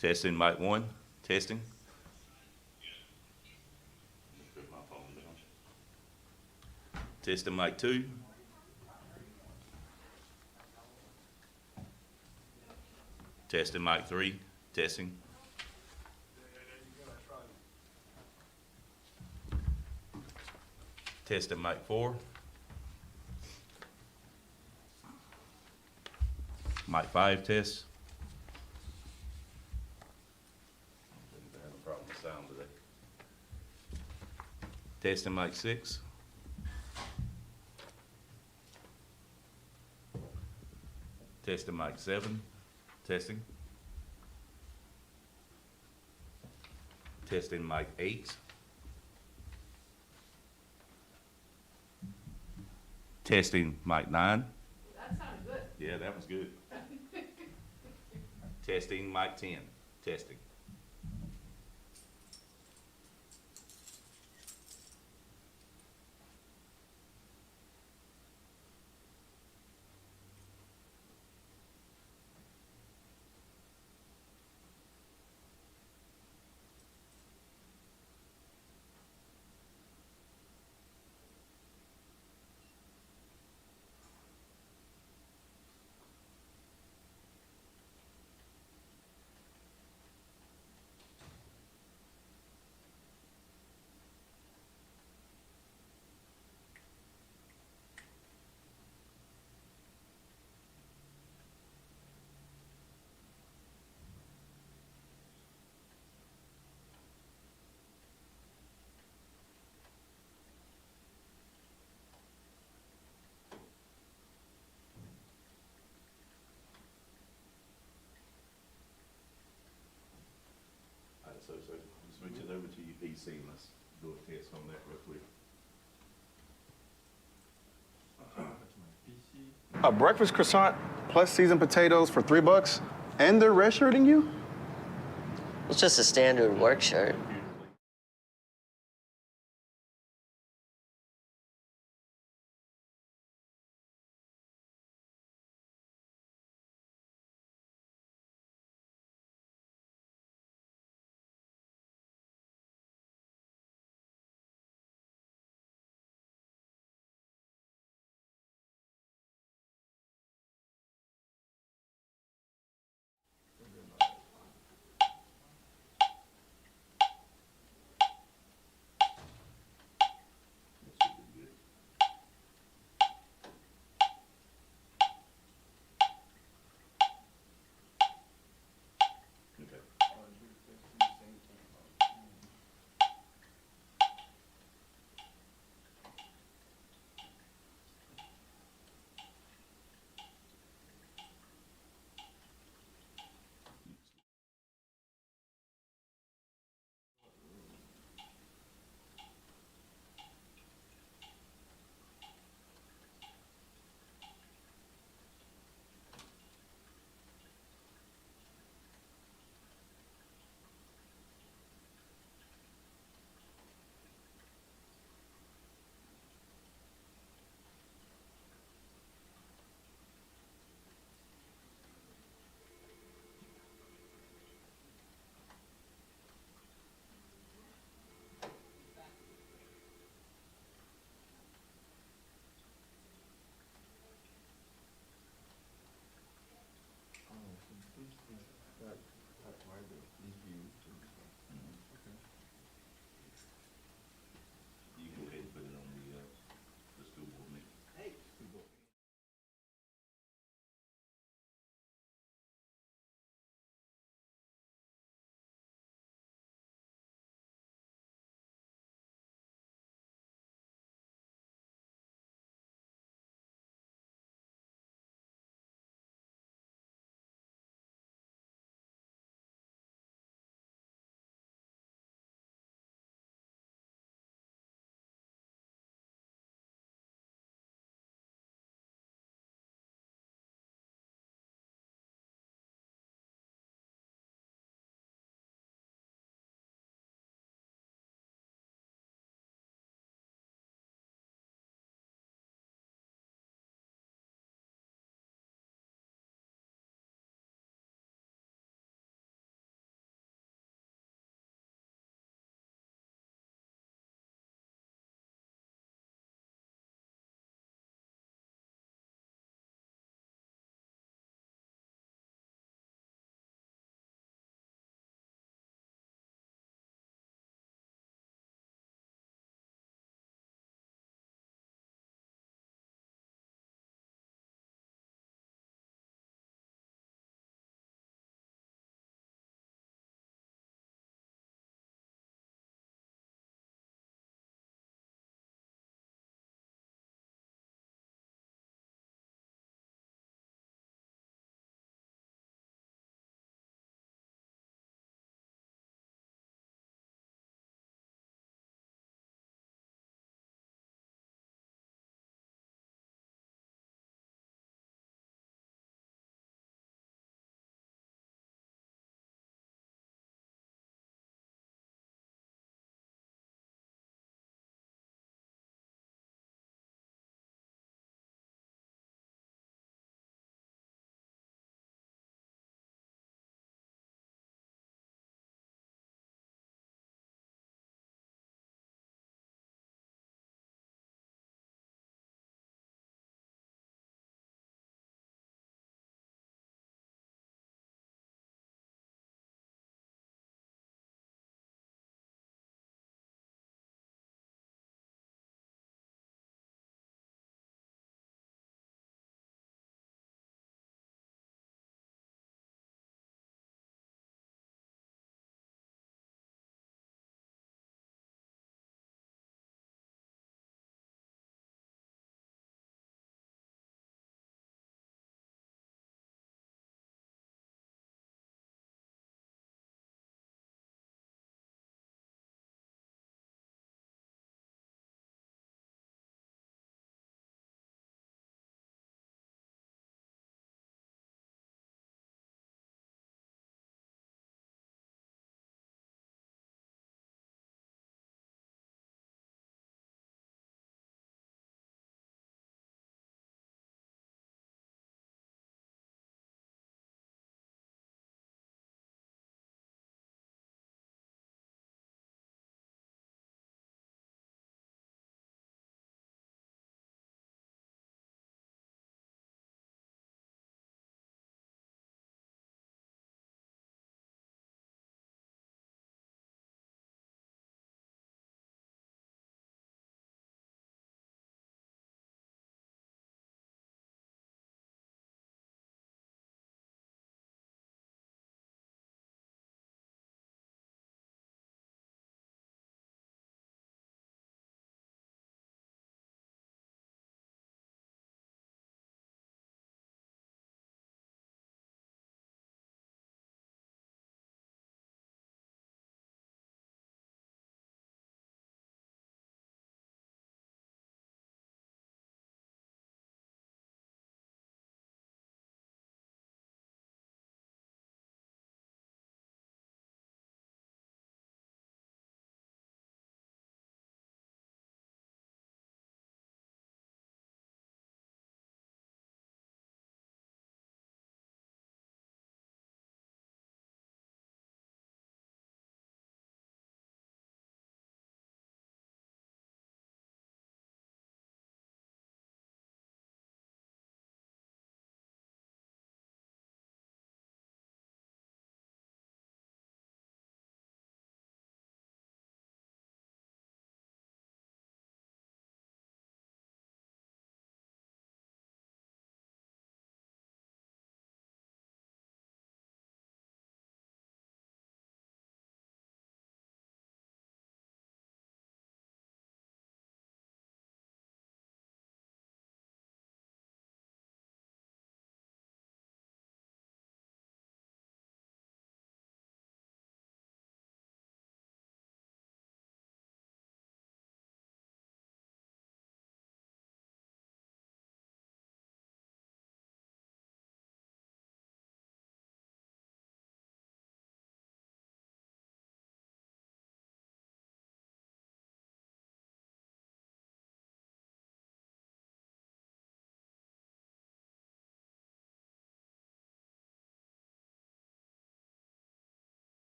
Testing, mic one. Testing. Put my phone down. Testing, mic two. Testing, mic three. Testing. Testing, mic four. Mic five, test. I have a problem with sound today. Testing, mic six. Testing, mic seven. Testing. Testing, mic eight. Testing, mic nine. That sounded good. Yeah, that was good. Testing, mic 10. Testing. All right, so switch it over to your PC and let's do a test on that real quick. A breakfast croissant plus seasoned potatoes for $3, and they're redshirting you? It's just a standard work shirt.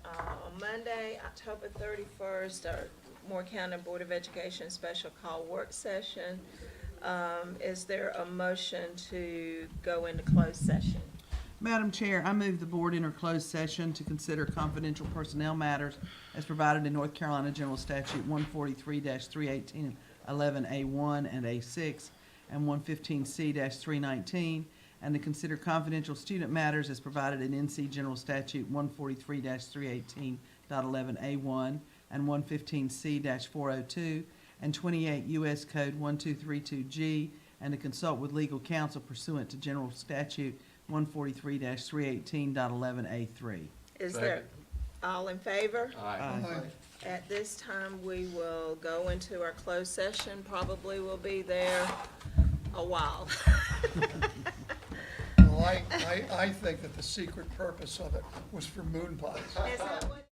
on Monday, October 31st, our Moore County Board of Education special call work session. Is there a motion to go into closed session? Madam Chair, I move the board enter closed session to consider confidential personnel matters as provided in North Carolina General Statute 143-318, 11A1 and A6, and 115C-319, and to consider confidential student matters as provided in NC General Statute 143-318.11A1 and 115C-402, and 28 U.S. Code 1232G, and to consult with legal counsel pursuant to General Statute 143-318.11A3. Is there, all in favor? Aye. At this time, we will go into our closed session, probably will be there a while. Well, I think that the secret purpose of it was for moon pies. Is that what?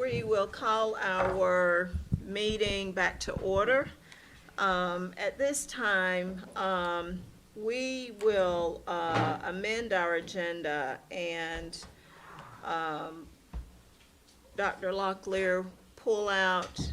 we will call our meeting back to order. At this time, we will amend our agenda, and Dr. Locklear pull out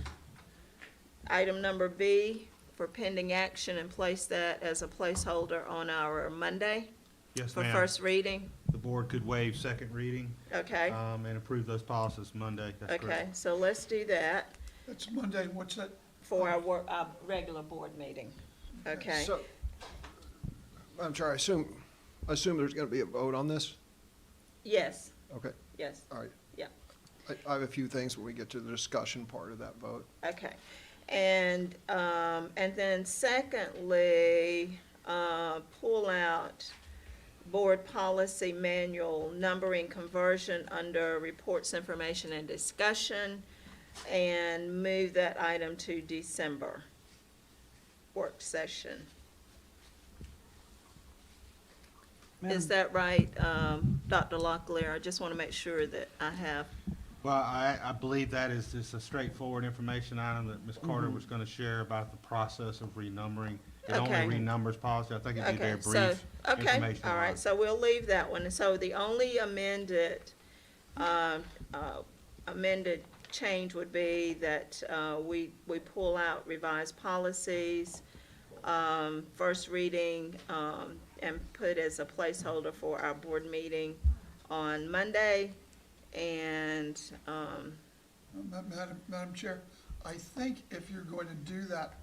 item number B for pending action and place that as a placeholder on our Monday Yes, for ma'am. first reading. The board could waive second reading, Okay, and approve those policies Monday. That's okay, correct. so let's do that That's Monday, what's that? for our regular board meeting. Okay, So, I'm sorry, I assume there's gonna be a vote on this? yes, Okay, yes, all right. yeah. I have a few things when we get to the discussion part of that vote. Okay, and then secondly, pull out board policy manual numbering conversion under reports, information, and discussion, and move that item to December work session. Is that right, Dr. Locklear? I just want to make sure that I have, Well, I believe that is just a straightforward information item that Ms. Carter was gonna share about the process of renumbering. It Okay. only renumbers policy. I think it'd be okay, very so, brief okay, information. all right, so we'll leave that one. So the only amended change would be that we pull out revised policies, first reading, and put as a placeholder for our board meeting on Monday. And, Madam Chair, I think if you're going to do that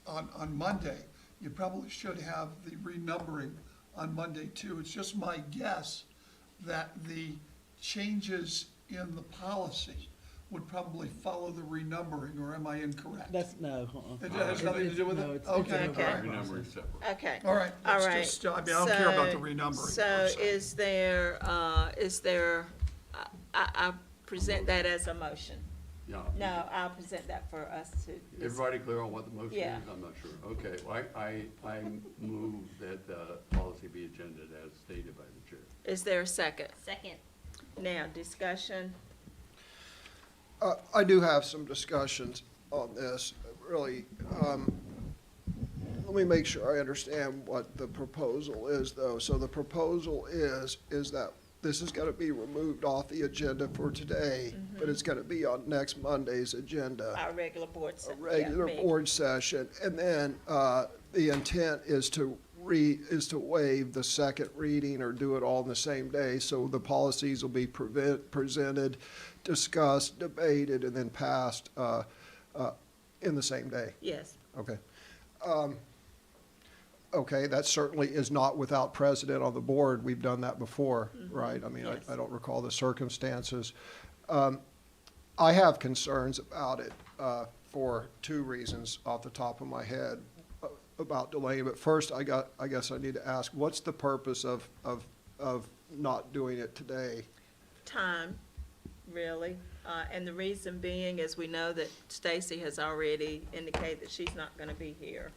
on Monday, you probably should have the renumbering on Monday too. It's just my guess that the changes in the policy would probably follow the renumbering, or am I incorrect? No. It has nothing to do with it? Okay, Okay. all right. Renumbering separate. okay. All right, All let's right. just, I mean, I don't care about the So- renumbering. So per se. is there, I present that as a motion. Yeah. No, I'll present that for us to. Everybody clear on what the motion Yeah. is? I'm not sure. Okay, well, I move that the policy be agended as stated by the chair. Is there a second? Second. Now, discussion. I do have some discussions on this, really. Let me make sure I understand what the proposal is, though. So the proposal is that this is gonna be removed off the agenda for today, but it's gonna be on next Monday's agenda. Our regular board. A regular board session, and then, the intent is to waive the second reading or do it all in the same day, so the policies will be presented, discussed, debated, and then passed, in the same day. Yes, Okay. Okay, that certainly is not without precedent on the board. We've done that before, right? I mean, Yes. I don't recall the circumstances. I have concerns about it for two reasons off the top of my head about delaying. But first, I guess I need to ask, what's the purpose of not doing it today? time, really. And the reason being is we know that Stacy has already indicated that she's not gonna be here.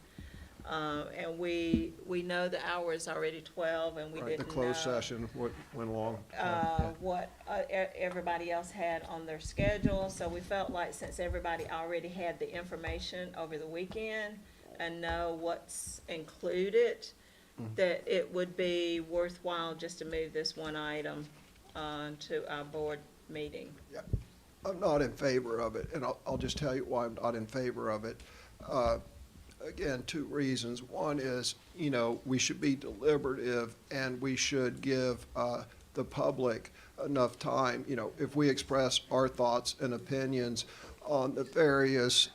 And we know the hour is already 12, and we Right, didn't the know. closed session went along. Yeah. What everybody else had on their schedule, so we felt like since everybody already had the information over the weekend and know what's included, that it would be worthwhile just to move this one item to our board meeting. I'm not in favor of it, and I'll just tell you why I'm not in favor of it. Again, two reasons. One is, we should be deliberative, and we should give the public enough time. If we express our thoughts and opinions on the various,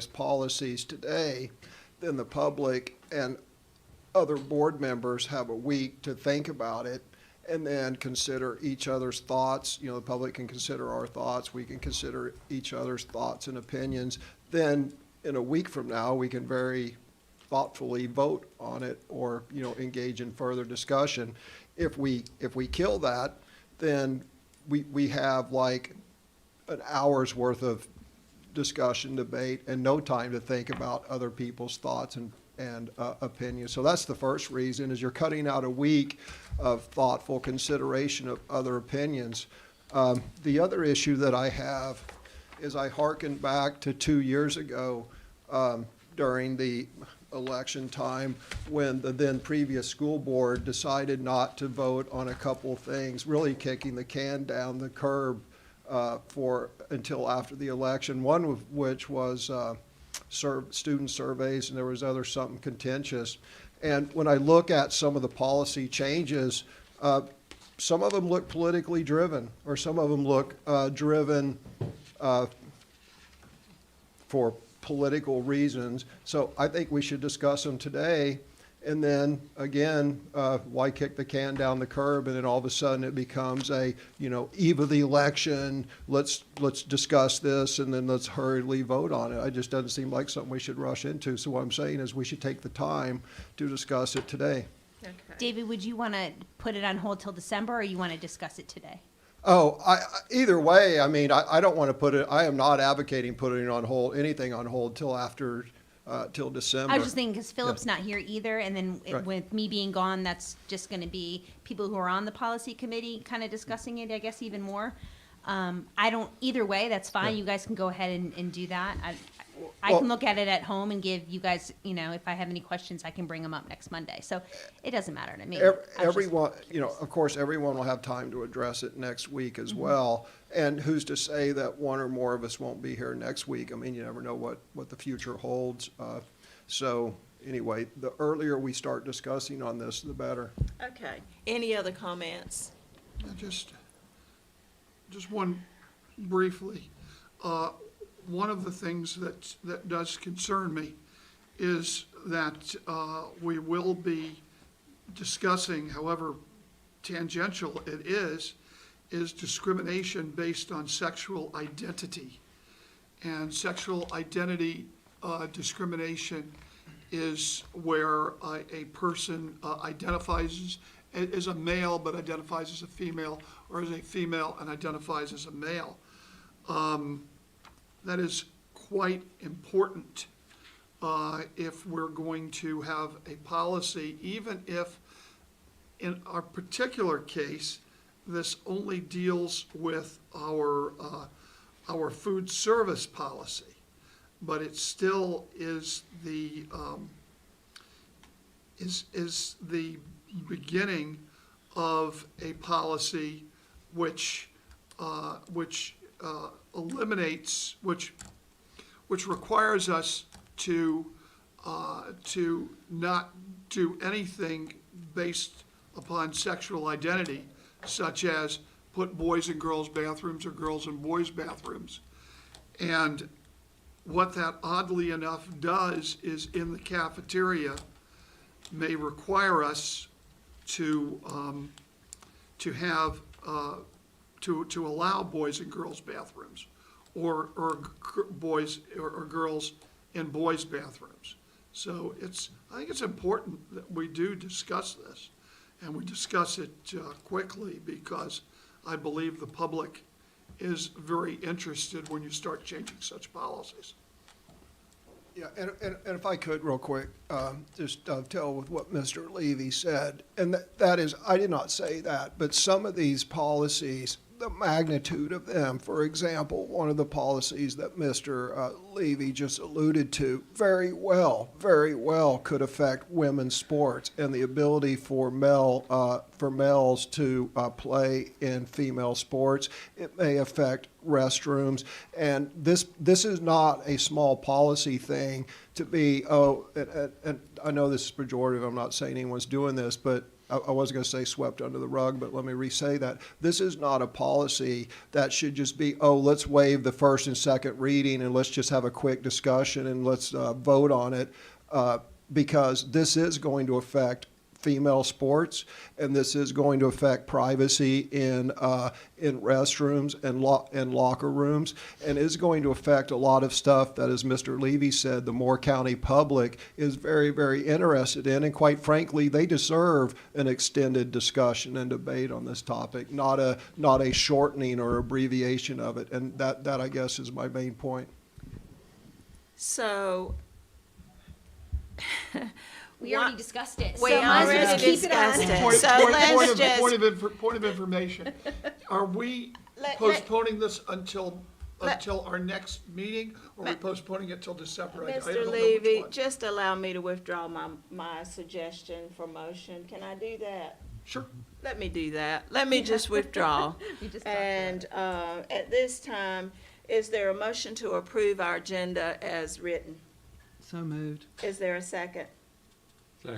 policies today, then the public and other board members have a week to think about it and then consider each other's thoughts. The public can consider our thoughts, we can consider each other's thoughts and opinions. Then, in a week from now, we can very thoughtfully vote on it or, engage in further discussion. If we kill that, then we have like an hour's worth of discussion, debate, and no time to think about other people's thoughts and and opinion. So that's the first reason, is you're cutting out a week of thoughtful consideration of other opinions. The other issue that I have is I hearken back to 2 years ago during the election time when the then previous school board decided not to vote on a couple things, really kicking the can down the curb until after the election, one of which was student surveys, and there was something contentious. And when I look at some of the policy changes, some of them look politically driven, or some of them look driven for political reasons. So I think we should discuss them today. And then again, why kick the can down the curb? And then all of a sudden it becomes eve of the election, let's discuss this and then let's hurriedly vote on it. It just doesn't seem like something we should rush into. So what I'm saying is we should take the time to discuss it today. Okay. David, would you want to put it on hold till December, or you want to discuss it today? Oh, either way, I mean, I don't want to put it, I am not advocating putting it on hold, anything on hold till after, till December. I was just thinking, because Philip's not here either, and then Right. with me being gone, that's just going to be people who are on the policy committee kind of discussing it, I guess, even more. Either way, that's fine. Yeah. You guys can go ahead and do that. I Well- can look at it at home and give you guys, if I have any questions, I can bring them up next Monday. So it doesn't matter to me. I was just- Everyone, of course, everyone will have time to address it next week as well. And who's to say that one or more of us won't be here next week? I mean, you never know what the future holds. So anyway, the earlier we start discussing on this, the better. Okay, any other comments? Just one briefly. One of the things that does concern me is that we will be discussing, however tangential it is discrimination based on sexual identity. And sexual identity discrimination is where a person identifies as a male but identifies as a female, or as a female and identifies as a male. That is quite important if we're going to have a policy, even if in our particular case, this only deals with our food service policy, but it still is the beginning of a policy which eliminates, which requires us to not do anything based upon sexual identity, such as put boys in girls' bathrooms or girls in boys' bathrooms. And what that oddly enough does is in the cafeteria may require us to allow boys in girls' bathrooms, or boys or girls in boys' bathrooms. So I think it's important that we do discuss this, and we discuss it quickly, because I believe the public is very interested when you start changing such policies. Yeah, and if I could, real quick, just dovetail with what Mr. Levy said, and that is, I did not say that, but some of these policies, the magnitude of them, for example, one of the policies that Mr. Levy just alluded to, very well could affect women's sports and the ability for males to play in female sports. It may affect restrooms, and this is not a small policy thing to be, and I know this is pejorative, I'm not saying anyone's doing this, but I was going to say swept under the rug, but let me re-say that. This is not a policy that should just be, let's waive the first and second reading and let's just have a quick discussion and let's vote on it, because this is going to affect female sports, and this is going to affect privacy in restrooms and locker rooms, and is going to affect a lot of stuff that, as Mr. Levy said, the Moore County public is very, very interested in, and quite frankly, they deserve an extended discussion and debate on this topic, not a shortening or abbreviation of it, and that I guess is my main point. So We already discussed it. We so might as well already just keep it on. discussed it. Point- So point- let's point of- just- point of information. Are we Let- postponing this until Let- our next meeting, or are we postponing it till December? I don't Mr. know which Levy, one. just allow me to withdraw my suggestion for motion. Can I do that? Sure. Let me do that. Let me just withdraw. We just talked about And at this time, is there a motion to approve our agenda as written? So moved. Is there a second?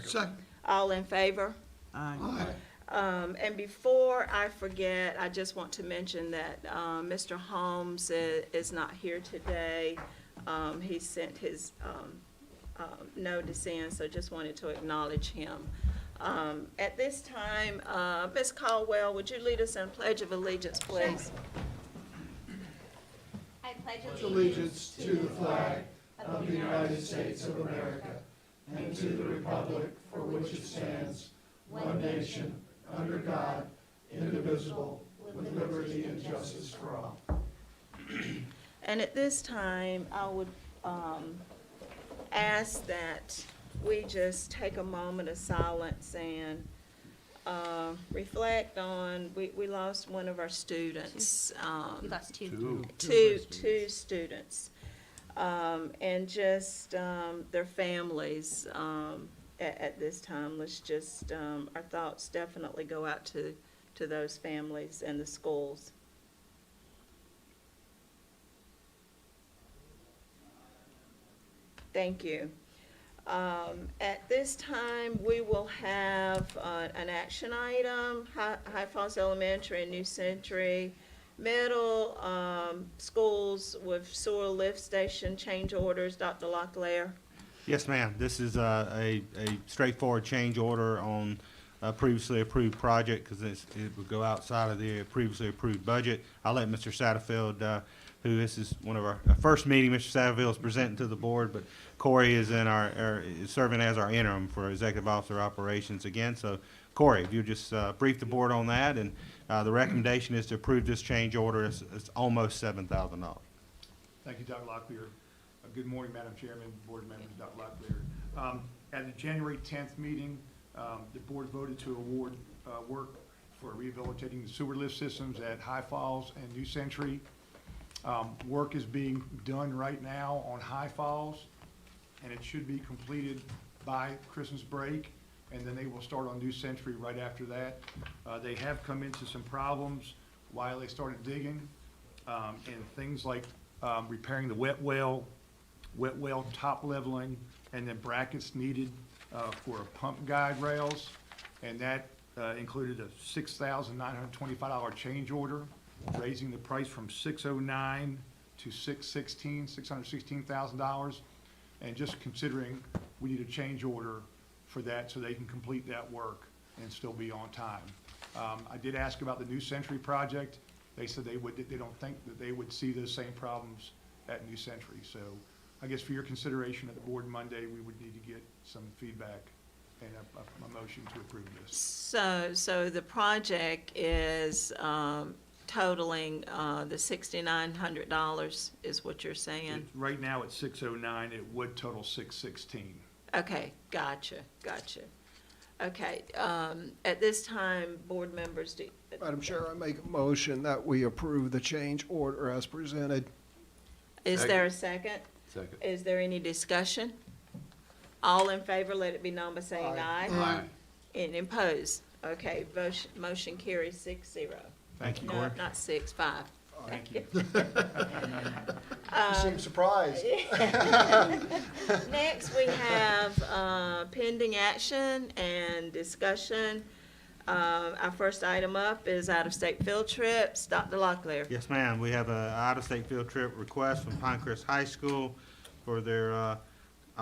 Second. All in favor? Aye. Aye. And before I forget, I just want to mention that Mr. Holmes is not here today. He sent his notice in, so just wanted to acknowledge him. At this time, Ms. Caldwell, would you lead us in a pledge of allegiance, please? I pledge Allegiance to the flag of the United States of America and to the republic for which it stands, one nation, under God, indivisible, with liberty and justice for all. And at this time, I would ask that we just take a moment of silence and reflect on, we lost one of our students. We lost two. Two students. And just their families at this time. Let's just, our thoughts definitely go out to those families and the schools. Thank you. At this time, we will have an action item, High Falls Elementary and New Century Middle schools with sewer lift station change orders. Dr. Locklear. Yes, ma'am. This is a straightforward change order on a previously approved project because it would go outside of the previously approved budget. I'll let Mr. Satterfield, who this is one of our first meeting, Mr. Satterfield is presenting to the board, but Corey is in is serving as our interim for Executive Officer Operations again. So, Corey, if you just brief the board on that, and the recommendation is to approve this change order. It's almost $7,000. Thank you, Dr. Locklear. Good morning, Madam Chairman, board members, Dr. Locklear. At the January 10th meeting, the board voted to award work for rehabilitating the sewer lift systems at High Falls and New Century. Work is being done right now on High Falls, and it should be completed by Christmas break, and then they will start on New Century right after that. They have come into some problems while they started digging, and things like repairing the wet well top leveling, and then brackets needed for pump guide rails, and that included a $6,925 change order, raising the price from $609 to $616,000. And just considering we need a change order for that so they can complete that work and still be on time. I did ask about the New Century project. They said they don't think that they would see those same problems at New Century. So I guess for your consideration at the board Monday, we would need to get some feedback and a motion to approve this. So the project is totaling the $6,900 is what you're saying? Right now it's $609, it would total $616. Okay, gotcha. Okay, at this time, board members, Madam Chair, I make a motion that we approve the change order as presented. is there a second? Second. Is there any discussion? All in favor, let it be known by saying aye. Aye. And opposed? Okay, motion carries 6-0. Thank you, No, Corey. not 6-5. Thank you. You seem surprised. Next, we have pending action and discussion. Our first item up is out-of-state field trips. Dr. Locklear. Yes, ma'am. We have an out-of-state field trip request from Pinecrest High School for their, I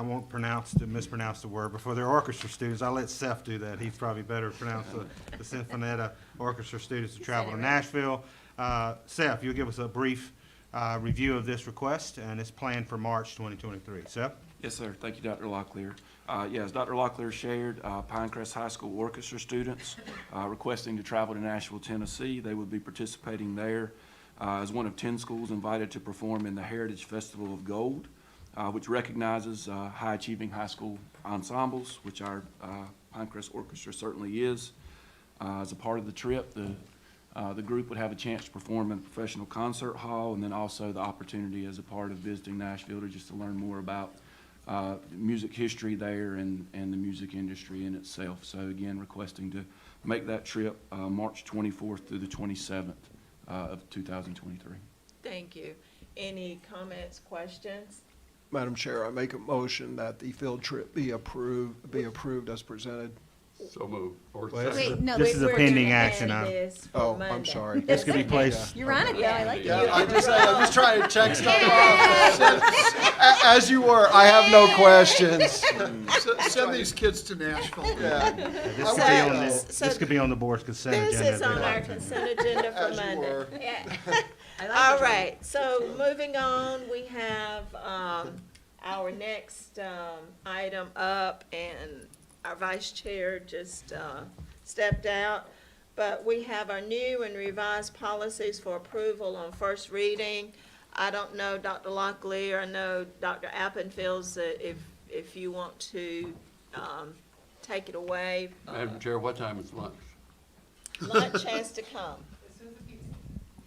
won't mispronounce the word, but for their orchestra students. I'll let Seth do that. He's probably better to pronounce the Sinfonetta orchestra students to travel to Nashville. Seth, you'll give us a brief review of this request, and it's planned for March 2023. Seth? Yes, sir. Thank you, Dr. Locklear. Yes, Dr. Locklear shared, Pinecrest High School orchestra students requesting to travel to Nashville, Tennessee. They would be participating there as one of 10 schools invited to perform in the Heritage Festival of Gold. which recognizes high-achieving high school ensembles, which our Pinecrest Orchestra certainly is. As a part of the trip, the group would have a chance to perform in a professional concert hall, and then also the opportunity as a part of visiting Nashville to just to learn more about music history there and the music industry in itself. So again, requesting to make that trip March 24th through the 27th of 2023. Thank you. Any comments, questions? Madam Chair, I make a motion that the field trip be approved as presented. So moved. Or Well, second. Wait, no, This is a We're gonna pending add action item. this for Oh, I'm Monday. sorry. This could be placed, You're on it, though. I like Yeah, it. I'm just trying to check stuff off. As you were, I have no questions. Send these kids to Nashville. Yeah. this I could want be on to the, know. this could be on the board's consent This agenda. is if on they'd our like to. consent agenda for As you Monday. were. All right, so moving on, we have our next item up, and our vice chair just stepped out. But we have our new and revised policies for approval on first reading. I don't know, Dr. Locklear, I know Dr. Appen feels that if you want to take it away. Madam Chair, what time is lunch? Lunch has to come.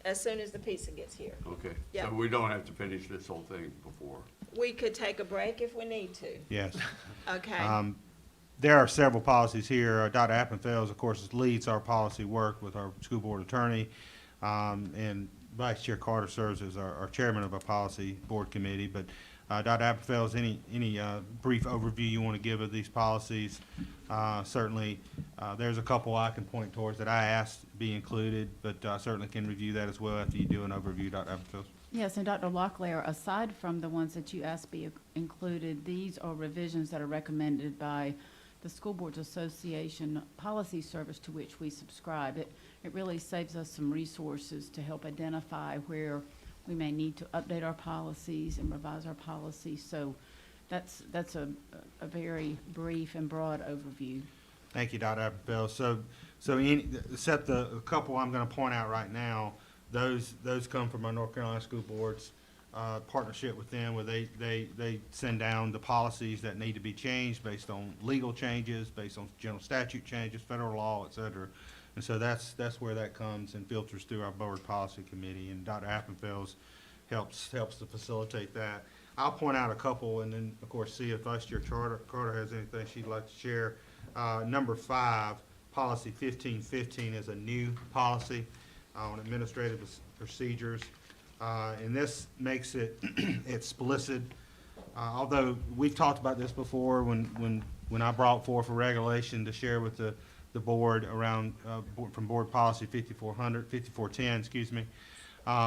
As soon as the pizza gets here. Okay. Yeah. So we don't have to finish this whole thing before. We could take a break if we need to. Yes. Okay. There are several policies here. Dr. Appenfeld, of course, leads our policy work with our school board attorney, and Vice Chair Carter serves as our chairman of our policy board committee. But Dr. Appenfeld, any brief overview you want to give of these policies? Certainly, there's a couple I can point towards that I asked be included, but certainly can review that as well after you do an overview, Dr. Appenfeld. Yes, and Dr. Locklear, aside from the ones that you asked be included, these are revisions that are recommended by the School Boards Association Policy Service, to which we subscribe. It really saves us some resources to help identify where we may need to update our policies and revise our policies. So that's a very brief and broad overview. Thank you, Dr. Appenfeld. Except the couple I'm going to point out right now, those come from our North Carolina School Board's partnership with them, where they send down the policies that need to be changed based on legal changes, based on general statute changes, federal law, et cetera. And so that's where that comes and filters through our board policy committee, and Dr. Appenfeld helps to facilitate that. I'll point out a couple, and then of course see if Vice Chair Carter has anything she'd like to share. Number 5, policy 1515 is a new policy on administrative procedures. And this makes it explicit. Although we've talked about this before when I brought forth a regulation to share with the board around from board policy 5410, excuse me.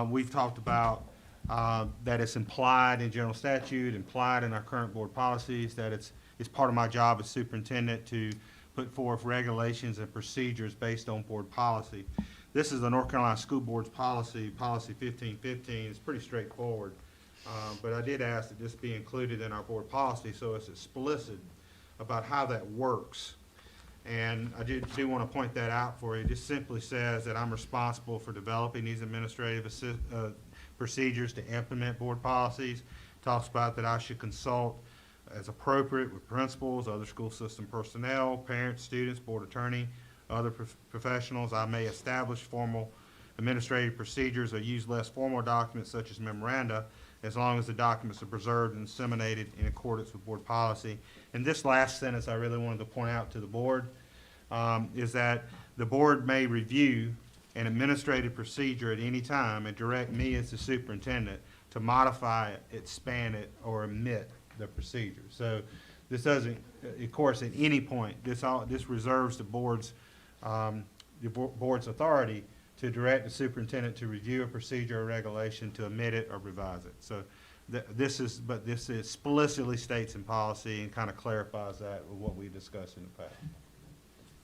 We've talked about that it's implied in general statute, implied in our current board policies, that it's part of my job as superintendent to put forth regulations and procedures based on board policy. This is the North Carolina School Board's policy 1515. It's pretty straightforward. But I did ask that this be included in our board policy so it's explicit about how that works. And I do want to point that out for you. It just simply says that I'm responsible for developing these administrative procedures to implement board policies. Talks about that I should consult as appropriate with principals, other school system personnel, parents, students, board attorney, other professionals. I may establish formal administrative procedures or use less formal documents such as memoranda, as long as the documents are preserved and disseminated in accordance with board policy. And this last sentence I really wanted to point out to the board is that the board may review an administrative procedure at any time and direct me as the superintendent to modify it, expand it, or omit the procedure. So this doesn't, of course, at any point, this reserves the board's authority to direct the superintendent to review a procedure or regulation, to omit it or revise it. So this explicitly states in policy and kind of clarifies that with what we discussed in the past.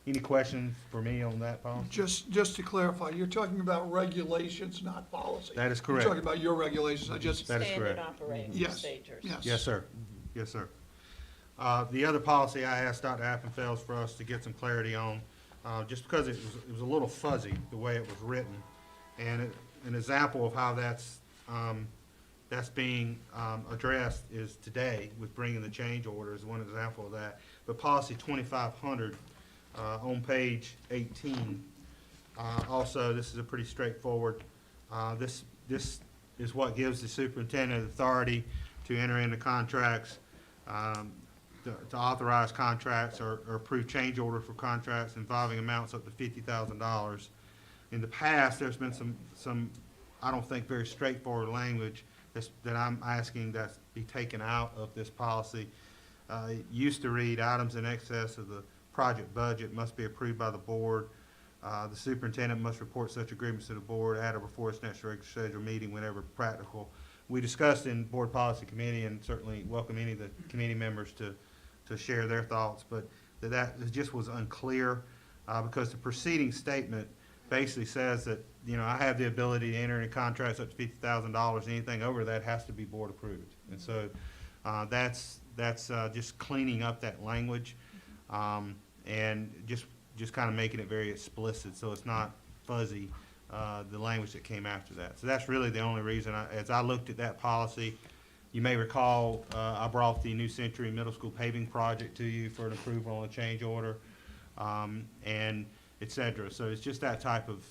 Any questions for me on that policy? Just to clarify, you're talking about regulations, not policy. That is correct. You're talking about your regulations. That is Standard correct. operating Yes, procedures. yes. Yes, sir. Yes, sir. The other policy I asked Dr. Appenfeld for us to get some clarity on, just because it was a little fuzzy the way it was written, and an example of how that's that's being addressed is today with bringing the change order is one example of that. But policy 2500 on page 18, also, this is a pretty straightforward, this is what gives the superintendent authority to enter into contracts, to authorize contracts or approve change order for contracts involving amounts up to $50,000. In the past, there's been some, I don't think, very straightforward language that I'm asking that be taken out of this policy. It used to read, items in excess of the project budget must be approved by the board. The superintendent must report such agreements to the board at or before its next regular scheduled meeting whenever practical. We discussed in board policy committee, and certainly welcome any of the committee members to share their thoughts, but that just was unclear because the preceding statement basically says that, you know, I have the ability to enter into contracts up to $50,000. Anything over that has to be board approved. And so that's just cleaning up that language and just kind of making it very explicit so it's not fuzzy, the language that came after that. So that's really the only reason. As I looked at that policy, you may recall I brought the New Century Middle School paving project to you for an approval on a change order, and et cetera. So it's just that type of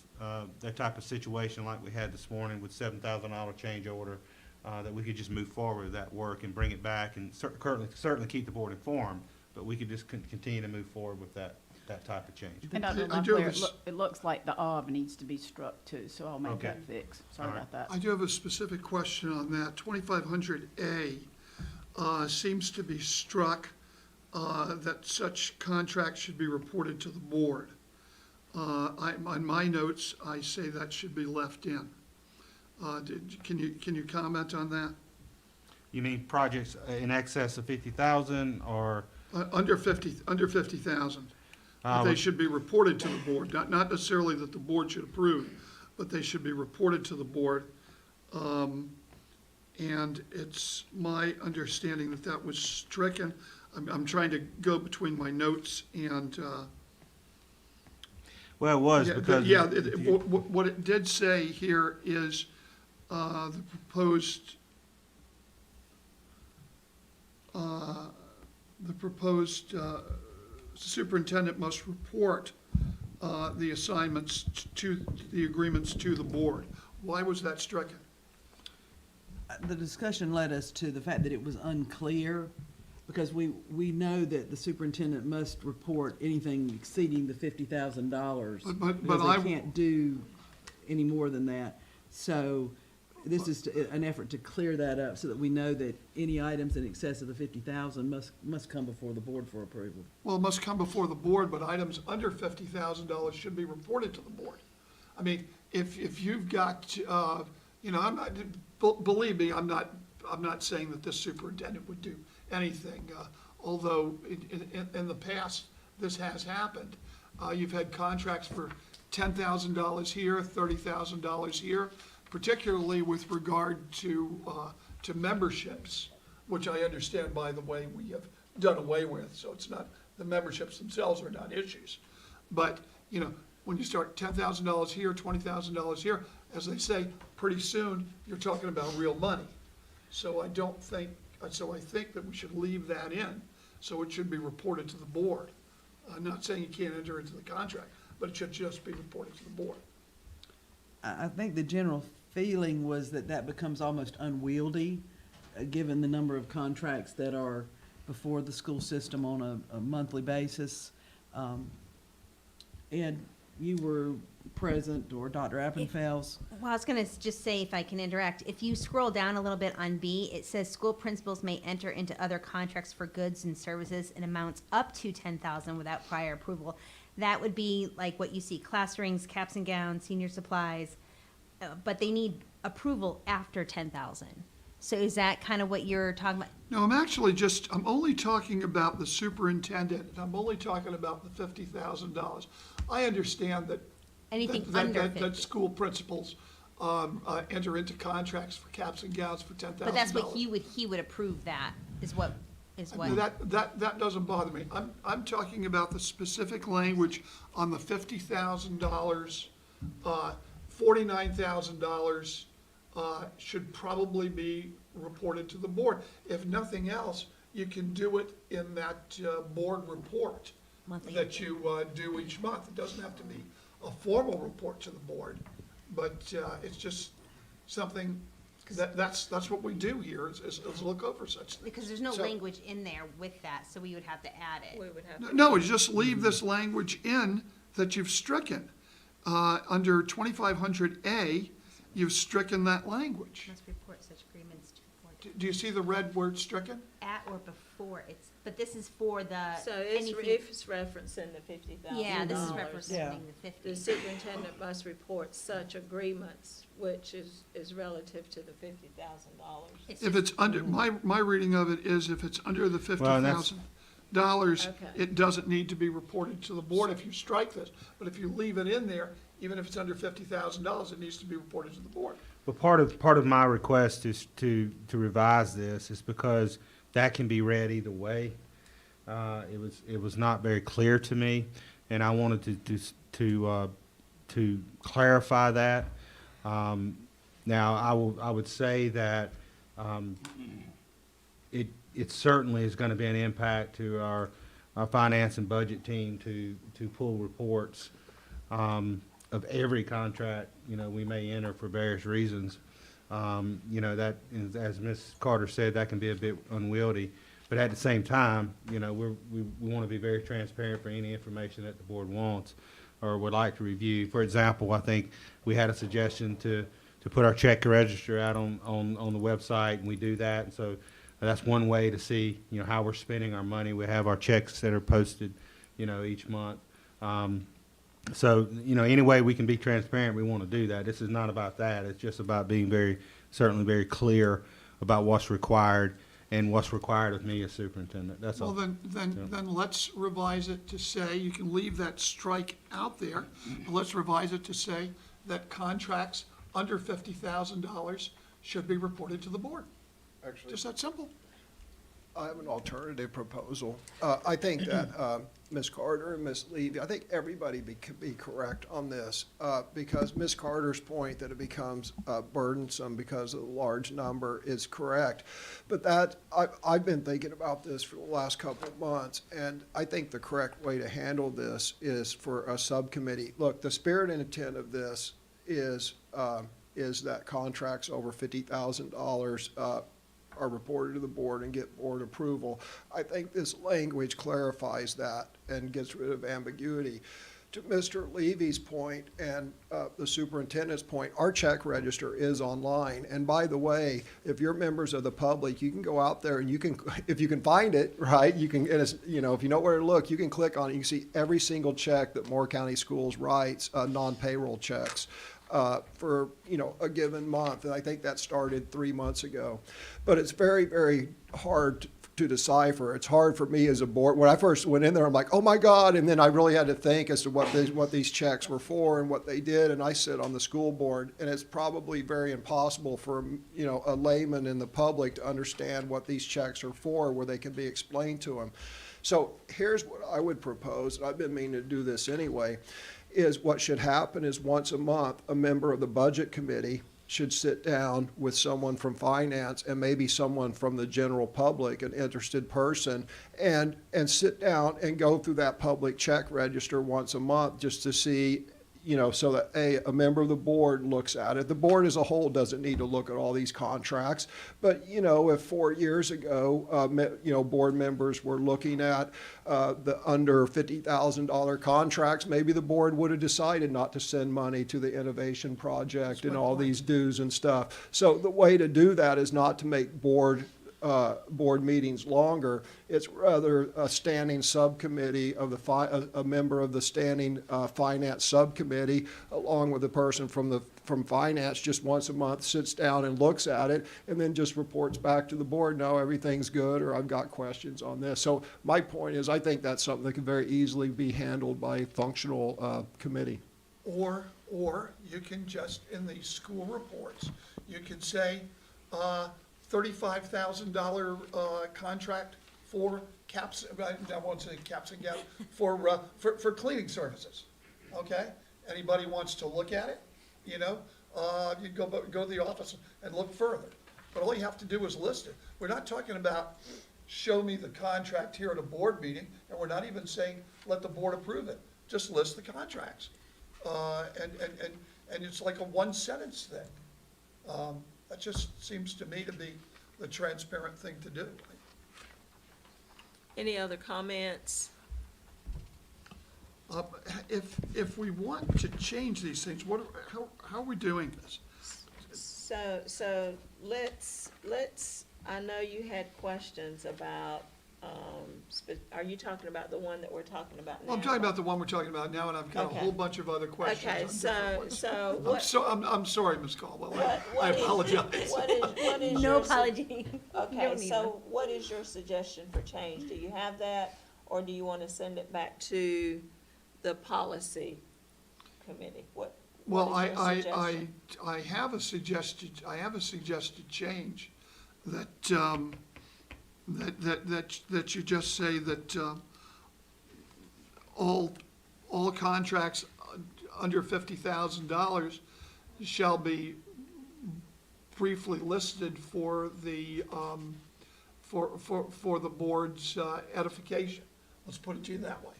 situation like we had this morning with $7,000 change order, that we could just move forward with that work and bring it back and certainly keep the board informed, but we could just continue to move forward with that type of change. And Dr. I do have Locklear, it looks like the "of" needs to be struck too, so I'll make Okay. that fix. Sorry All right. about that. I do have a specific question on that. 2500A seems to be struck, that such contracts should be reported to the board. On my notes, I say that should be left in. Can you comment on that? You mean projects in excess of 50,000 or? Under 50,000. That they should be reported to the board, not necessarily that the board should approve, but they should be reported to the board. And it's my understanding that that was stricken. I'm trying to go between my notes and, Well, it was yeah, because. yeah, what it did say here is, the proposed superintendent must report the assignments to, the agreements to the board. Why was that stricken? The discussion led us to the fact that it was unclear, because we know that the superintendent must report anything exceeding the $50,000. But Because I- they can't do any more than that. So this is an effort to clear that up so that we know that any items in excess of the 50,000 must come before the board for approval. Well, it must come before the board, but items under $50,000 should be reported to the board. I mean, if you've got, you know, I'm not, believe me, I'm not saying that this superintendent would do anything, although in the past, this has happened. You've had contracts for $10,000 here, $30,000 here, particularly with regard to memberships, which I understand, by the way, we have done away with, so it's not, the memberships themselves are not issues. But, you know, when you start $10,000 here, $20,000 here, as they say, pretty soon, you're talking about real money. So I think that we should leave that in, so it should be reported to the board. I'm not saying you can't enter into the contract, but it should just be reported to the board. I think the general feeling was that becomes almost unwieldy, given the number of contracts that are before the school system on a monthly basis. And you were present, or Dr. Appenfels. Well, I was going to just say, if I can interact, if you scroll down a little bit on B, it says school principals may enter into other contracts for goods and services in amounts up to $10,000 without prior approval. That would be like what you see, class rings, caps and gowns, senior supplies, but they need approval after $10,000. So is that kind of what you're talking about? No, I'm only talking about the superintendent, and I'm only talking about the $50,000. I understand that. Anything that- under that- 50. That school principals, enter into contracts for caps and gowns for $10,000. But that's what he would approve that, is what. That doesn't bother me. I'm talking about the specific language on the $50,000, $49,000, should probably be reported to the board. If nothing else, you can do it in that board report Monthly that you do each month. It doesn't have to be a formal report to the board, but it's just something that's what we do here is look over such things. Because there's no So- language in there with that, so we would have to add it. We would have to. No, it's just leave this language in that you've stricken. Under 2500A, you've stricken that language. Must report such agreements to board. Do you see the red word stricken? At or before, but this is for the, So it's, anything. if it's referencing the $50,000. Yeah, this is Yeah. representing the 50. The superintendent must report such agreements, which is relative to the $50,000. If it's under, my reading of it is if it's under the Well, that's- $50,000, Okay. it doesn't need to be reported to the board if you strike this. But if you leave it in there, even if it's under $50,000, it needs to be reported to the board. But part of my request is to revise this is because that can be read either way. It was not very clear to me, and I wanted to clarify that. Now, I would say that it certainly is going to be an impact to our finance and budget team to pull reports of every contract, we may enter for various reasons. That, as Ms. Carter said, that can be a bit unwieldy. But at the same time, we want to be very transparent for any information that the board wants or would like to review. For example, I think we had a suggestion to put our check register out on the website, and we do that. And so that's one way to see, how we're spending our money. We have our checks that are posted, each month. So, any way we can be transparent, we want to do that. This is not about that. It's just about being certainly very clear about what's required and what's required of me as superintendent. That's all. Well, then let's revise it to say, you can leave that strike out there, but let's revise it to say that contracts under $50,000 should be reported to the board. Actually, Just that simple. I have an alternative proposal. I think that Ms. Carter and Ms. Levy, I think everybody could be correct on this, because Ms. Carter's point that it becomes burdensome because of the large number is correct. But I've been thinking about this for the last couple of months, and I think the correct way to handle this is for a subcommittee. Look, the spirit and intent of this is that contracts over $50,000 are reported to the board and get board approval. I think this language clarifies that and gets rid of ambiguity. To Mr. Levy's point and the superintendent's point, our check register is online. And by the way, if you're members of the public, you can go out there and you can, if you can find it, right, you can, and it's, if you know where to look, you can click on it. You can see every single check that Moore County Schools writes, non-payroll checks. For, a given month. And I think that started 3 months ago. But it's very, very hard to decipher. It's hard for me as a board. When I first went in there, I'm like, oh my God. And then I really had to think as to what these checks were for and what they did. And I sit on the school board, and it's probably very impossible for, a layman in the public to understand what these checks are for, where they can be explained to them. So here's what I would propose, and I've been meaning to do this anyway, is what should happen is once a month, a member of the budget committee should sit down with someone from finance and maybe someone from the general public, an interested person, and sit down and go through that public check register once a month just to see, so that a member of the board looks at it. The board as a whole doesn't need to look at all these contracts, but if 4 years ago, board members were looking at the under $50,000 contracts, maybe the board would have decided not to send money to the innovation project and all these dues and stuff. So the way to do that is not to make board meetings longer. It's rather a standing subcommittee of a member of the standing finance subcommittee, along with a person from finance, just once a month sits down and looks at it, and then just reports back to the board, no, everything's good, or I've got questions on this. So my point is, I think that's something that can very easily be handled by a functional committee. Or you can just, in the school reports, you can say, $35,000 contract for caps, I won't say caps and gowns, for cleaning services, okay? Anybody wants to look at it, you go to the office and look further. But all you have to do is list it. We're not talking about show me the contract here at a board meeting, and we're not even saying let the board approve it. Just list the contracts. And it's like a one-sentence thing. That just seems to me to be the transparent thing to do. Any other comments? If we want to change these things, how are we doing this? So let's, I know you had questions about, are you talking about the one that we're talking about now? Well, I'm talking about the one we're talking about now, and I've got a Okay. whole bunch of other questions. Okay, on different ones. so what? I'm sorry, Ms. Caldwell, What I is- apologize. What is No your apology. Okay, Don't need so what is your suggestion for change? Do you have that, or do you want to send it back to the policy committee? What Well, is your suggestion? I have a suggested change that, that you just say that, all contracts under $50,000 shall be briefly listed for the, for the board's edification. Let's put it to you that way.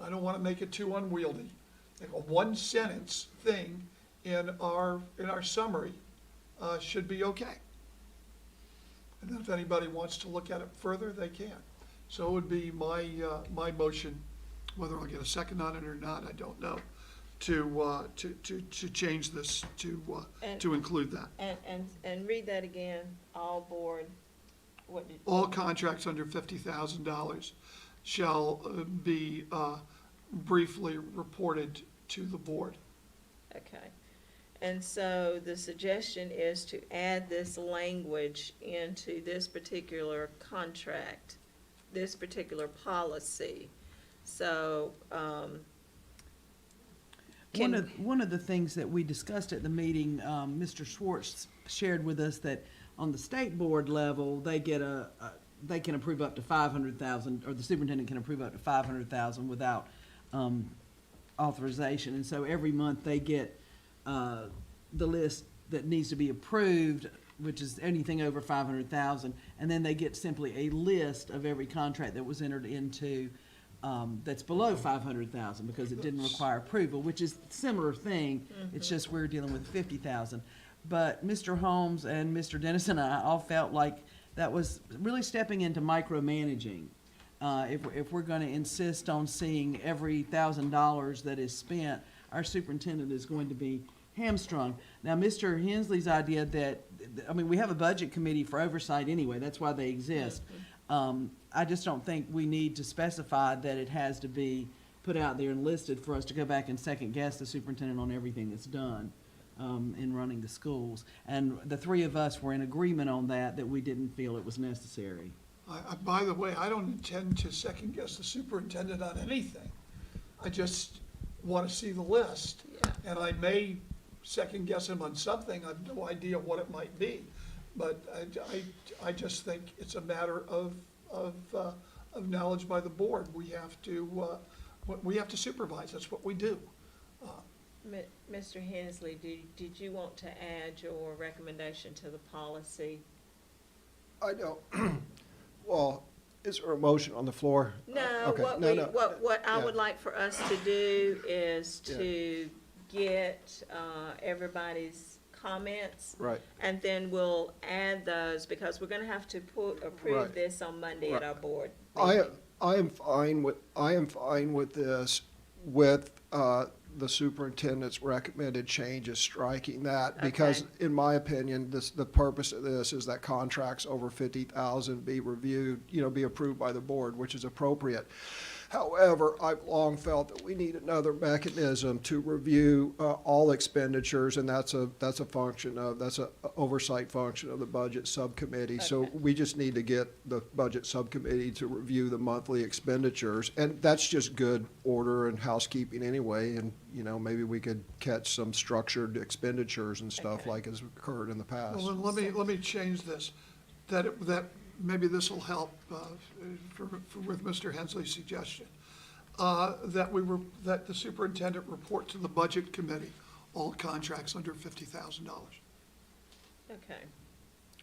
I don't want to make it too unwieldy. Like a one-sentence thing in our summary should be okay. And then if anybody wants to look at it further, they can. So it would be my motion, whether I'll get a second on it or not, I don't know, to change this to include that. And read that again, all board, what did? All contracts under $50,000 shall be briefly reported to the board. Okay. And so the suggestion is to add this language into this particular contract, this particular policy. So, One of the things that we discussed at the meeting, Mr. Schwartz shared with us that on the state board level, they get they can approve up to 500,000, or the superintendent can approve up to 500,000 without authorization. And so every month they get the list that needs to be approved, which is anything over 500,000, and then they get simply a list of every contract that was entered into that's below 500,000 because it didn't require approval, which is a similar thing. It's just we're dealing with 50,000. But Mr. Holmes and Mr. Dennis and I all felt like that was really stepping into micromanaging. If we're going to insist on seeing every $1,000 that is spent, our superintendent is going to be hamstrung. Now, Mr. Hensley's idea that, I mean, we have a budget committee for oversight anyway. That's why they exist. I just don't think we need to specify that it has to be put out there and listed for us to go back and second guess the superintendent on everything that's done in running the schools. And the three of us were in agreement on that we didn't feel it was necessary. By the way, I don't intend to second guess the superintendent on anything. I just want to see the list. Yeah. And I may second guess him on something, I have no idea what it might be. But I just think it's a matter of knowledge by the board. We have to supervise, that's what we do. Mr. Hensley, did you want to add your recommendation to the policy? I don't, well, is there a motion on the floor? No, Okay, what I yeah. would like for us to do is to get everybody's comments. Right. And then we'll add those, because we're gonna have to approve Right. this on Monday at our board I meeting. am fine with this, with the superintendent's recommended changes, striking that, because Okay. in my opinion, the purpose of this is that contracts over 50,000 be reviewed, be approved by the board, which is appropriate. However, I've long felt that we need another mechanism to review all expenditures, and that's a oversight function of the budget subcommittee. So Okay. we just need to get the budget subcommittee to review the monthly expenditures, and that's just good order and housekeeping anyway. And maybe we could catch some structured expenditures and stuff Okay. like has occurred in the past. Well, then let me change this, that maybe this will help with Mr. Hensley's suggestion. That the superintendent report to the budget committee all contracts under $50,000. Okay.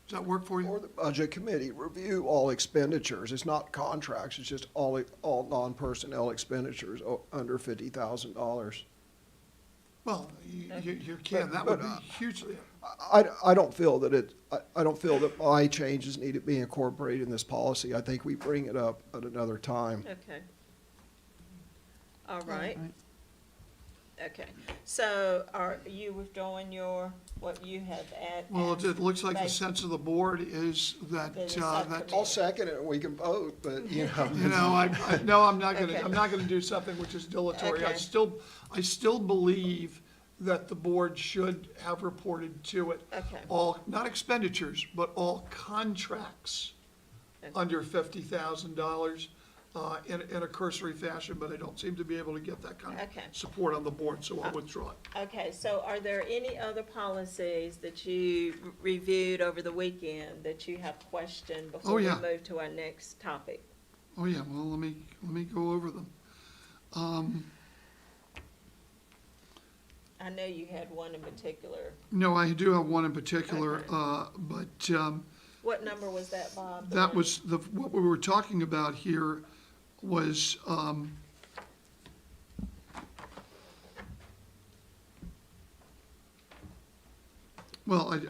Does that work for Or you? the budget committee review all expenditures. It's not contracts, it's just all non-personnel expenditures under $50,000. Well, you can, that would be hugely, I don't feel that I don't feel that my changes need to be incorporated in this policy. I think we bring it up at another time. Okay. All right. Okay. So are you withdrawing what you have added? well, it looks like the sense of the board is that, That it's that, subcommittee. I'll second it and we can vote, but, you know. you know, no, I'm not Okay. gonna do something which is dilatory. I Okay. still believe that the board should have reported to it Okay. all, not expenditures, but all contracts Okay. under $50,000 in a cursory fashion, but I don't seem to be able to get that kind of Okay. support on the board, so I'll withdraw it. Okay, so are there any other policies that you reviewed over the weekend that you have questioned before we yeah. move to our next topic? Oh, yeah, well, let me go over them. I know you had one in particular. No, I do have one in particular, Okay. but What number was that, Bob? The that one- was, what we were talking about here was, well,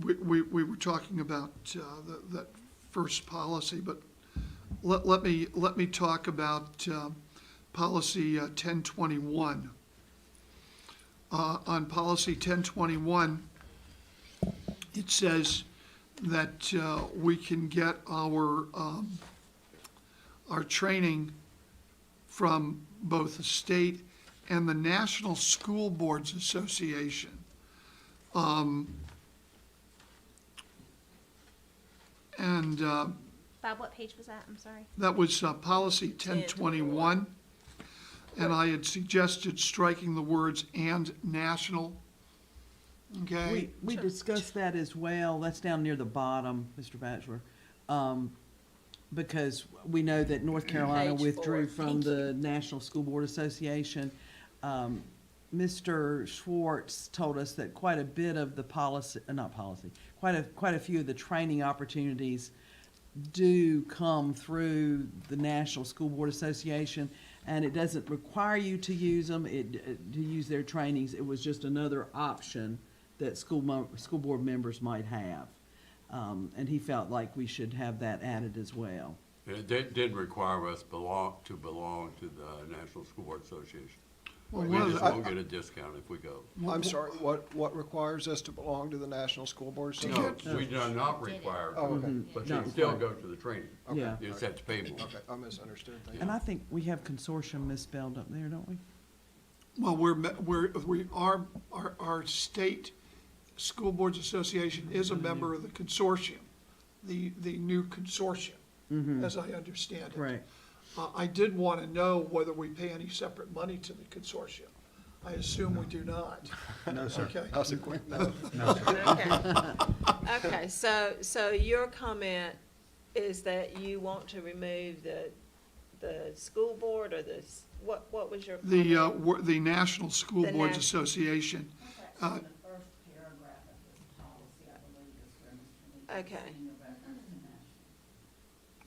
we were talking about that first policy, but let me talk about policy 1021. On policy 1021, it says that we can get our training from both the state and the National School Boards Association. And Bob, what page was that? I'm sorry. that was policy 1021. And I had suggested striking the words "and national." Okay? We discussed that as well. That's down near the bottom, Mr. Bachelor. Because we know that North Carolina Page withdrew 4. from the National School Board Association. Mr. Schwartz told us that quite a bit of the policy, quite a few of the training opportunities do come through the National School Board Association, and it doesn't require you to use them, to use their trainings. It was just another option that school board members might have. And he felt like we should have that added as well. It did require us to belong to the National School Board Association. Well, We one of just the- won't get a discount if we go. I'm sorry, what requires us to belong to the National School Board No, Association? we do not require, Oh, okay. but you Not can still required. go to the training. Yeah. You just have to pay more. Okay, I misunderstood, thank you. And I think we have consortium misspelled up there, don't we? Well, our state school boards association is a member of the consortium, the new consortium, as I understand it. Right. I did want to know whether we pay any separate money to the consortium. I assume we do not. No, sir. Okay. How's it going? No. Okay. Okay, so your comment is that you want to remove the school board or what was your comment? The National School The Boards nas- Association. Uh, Okay,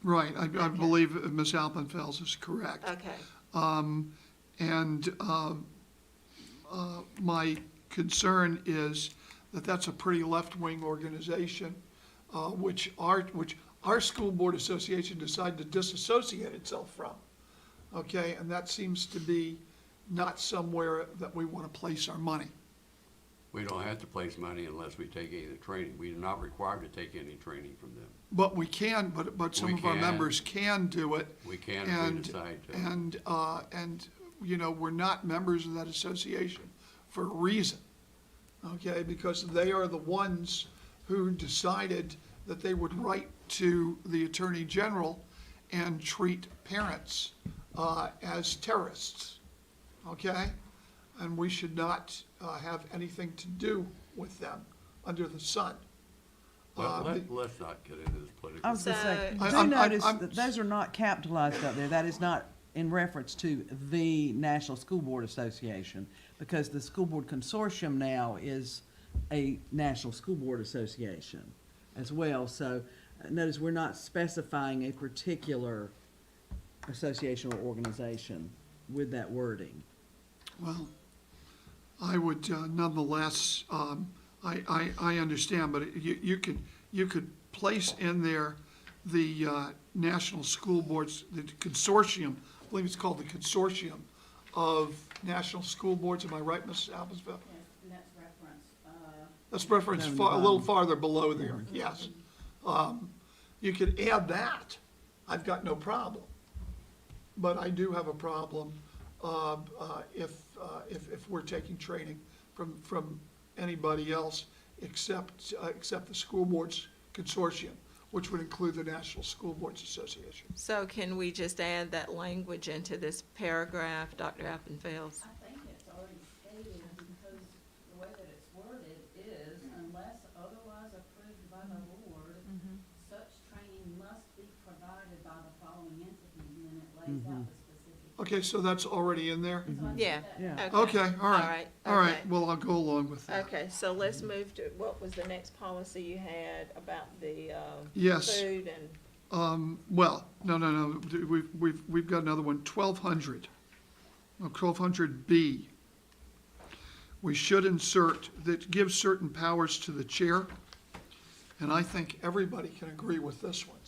Right, I believe Ms. Alpenfels is correct. okay, And my concern is that that's a pretty left-wing organization, which our school board association decided to disassociate itself from. Okay, and that seems to be not somewhere that we want to place our money. We don't have to place money unless we take any of the training. We are not required to take any training from them. But we can, but some We of our can. members can do it. We can if we And- decide to. And, you know, we're not members of that association for a reason, okay? Because they are the ones who decided that they would write to the Attorney General and treat parents as terrorists, okay? And we should not have anything to do with them under the sun. Let's not get into this political. I was gonna say, So- do I'm- notice I'm- that those are not capitalized up there. That is not in reference to the National School Board Association, because the School Board Consortium now is a National School Board Association as well. So notice we're not specifying a particular association or organization with that wording. Well, I would nonetheless, I understand, but you could place in there the National School Boards, the consortium, I believe it's called the Consortium of National School Boards, am I right, Mrs. Appelsville? Yes, and that's reference, That's referenced a little farther below there, yes. You could add that, I've got no problem. But I do have a problem if we're taking training from anybody else except the school boards consortium, which would include the National School Boards Association. So can we just add that language into this paragraph, Dr. Appenfeld? I think it's already stated because the way that it's worded is unless otherwise approved by the board, such training must be provided by the following entities, and then it lays out the specific. Okay, so that's already in there? Yeah. Yeah. Okay, all right, okay. well, I'll go along with that. Okay, so let's move to, what was the next policy you had about the Yes. food and? Well, no, we've got another one, 1200. 1200B. We should insert that gives certain powers to the chair, and I think everybody can agree with this one,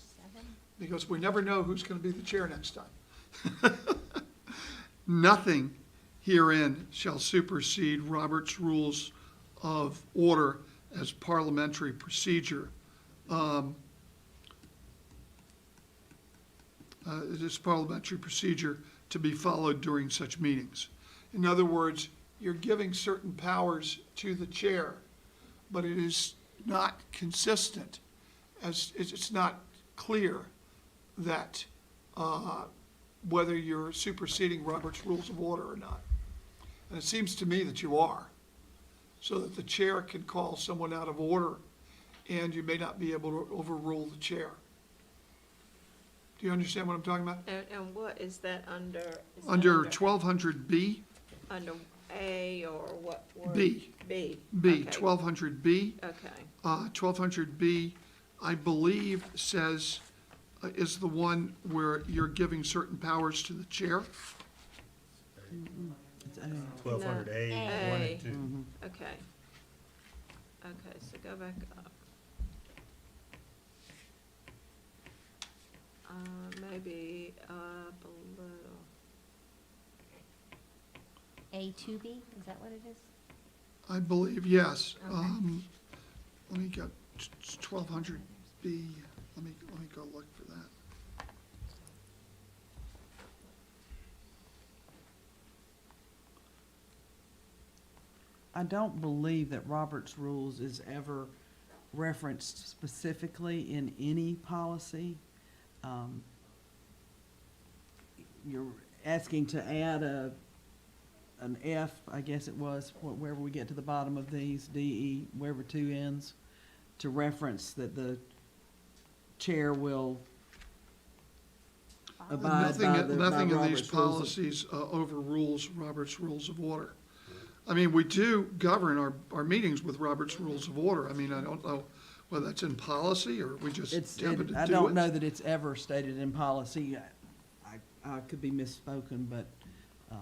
because we never know who's gonna be the chair next time. Nothing herein shall supersede Robert's Rules of Order as parliamentary procedure. It is parliamentary procedure to be followed during such meetings. In other words, you're giving certain powers to the chair, but it is not consistent, as it's not clear that whether you're superseding Robert's Rules of Order or not. And it seems to me that you are, so that the chair can call someone out of order, and you may not be able to overrule the chair. Do you understand what I'm talking about? And what is that under? Is that Under 1200B, Under A or what word? B. B. B, Okay. 1200B. Okay, 1200B, I believe, says, is the one where you're giving certain powers to the chair. It's A. 1200A, No. 1 A. and 2. okay. Okay, so go back up. Maybe up a little. A2B, is that what it is? I believe, yes. Okay. Let me get 1200B, let me go look for that. I don't believe that Robert's Rules is ever referenced specifically in any policy. You're asking to add an F, I guess it was, wherever we get to the bottom of these, D, E, wherever 2 ends, to reference that the chair will abide by Nothing in these Robert's rules of- policies overrules Robert's Rules of Order. I mean, we do govern our meetings with Robert's Rules of Order. I mean, I don't know whether that's in policy or we just happen to do it. I don't know that it's ever stated in policy. I could be misspoken, but, I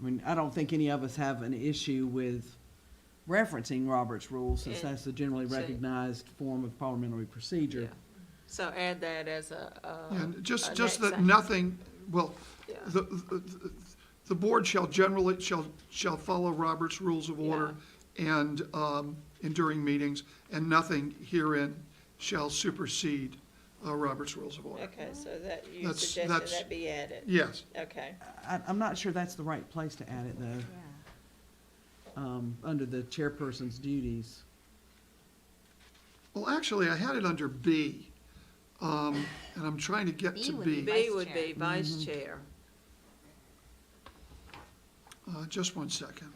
mean, I don't think any of us have an issue with referencing Robert's Rules, since Yeah. that's a generally So- recognized form of parliamentary procedure. Yeah. So add that as a And a just next that sentence. nothing, well, Yeah. the board shall generally, shall follow Robert's Rules of Order and during meetings, and nothing herein shall supersede Robert's Rules of Order. Okay, so that, you That's- suggested that's- that be added? Yes. Okay, I'm not sure that's the right place to add it, though, under the chairperson's duties. Well, actually, I had it under B, and I'm trying to get B to would B. be B Vice would chair. be vice chair. Just one second.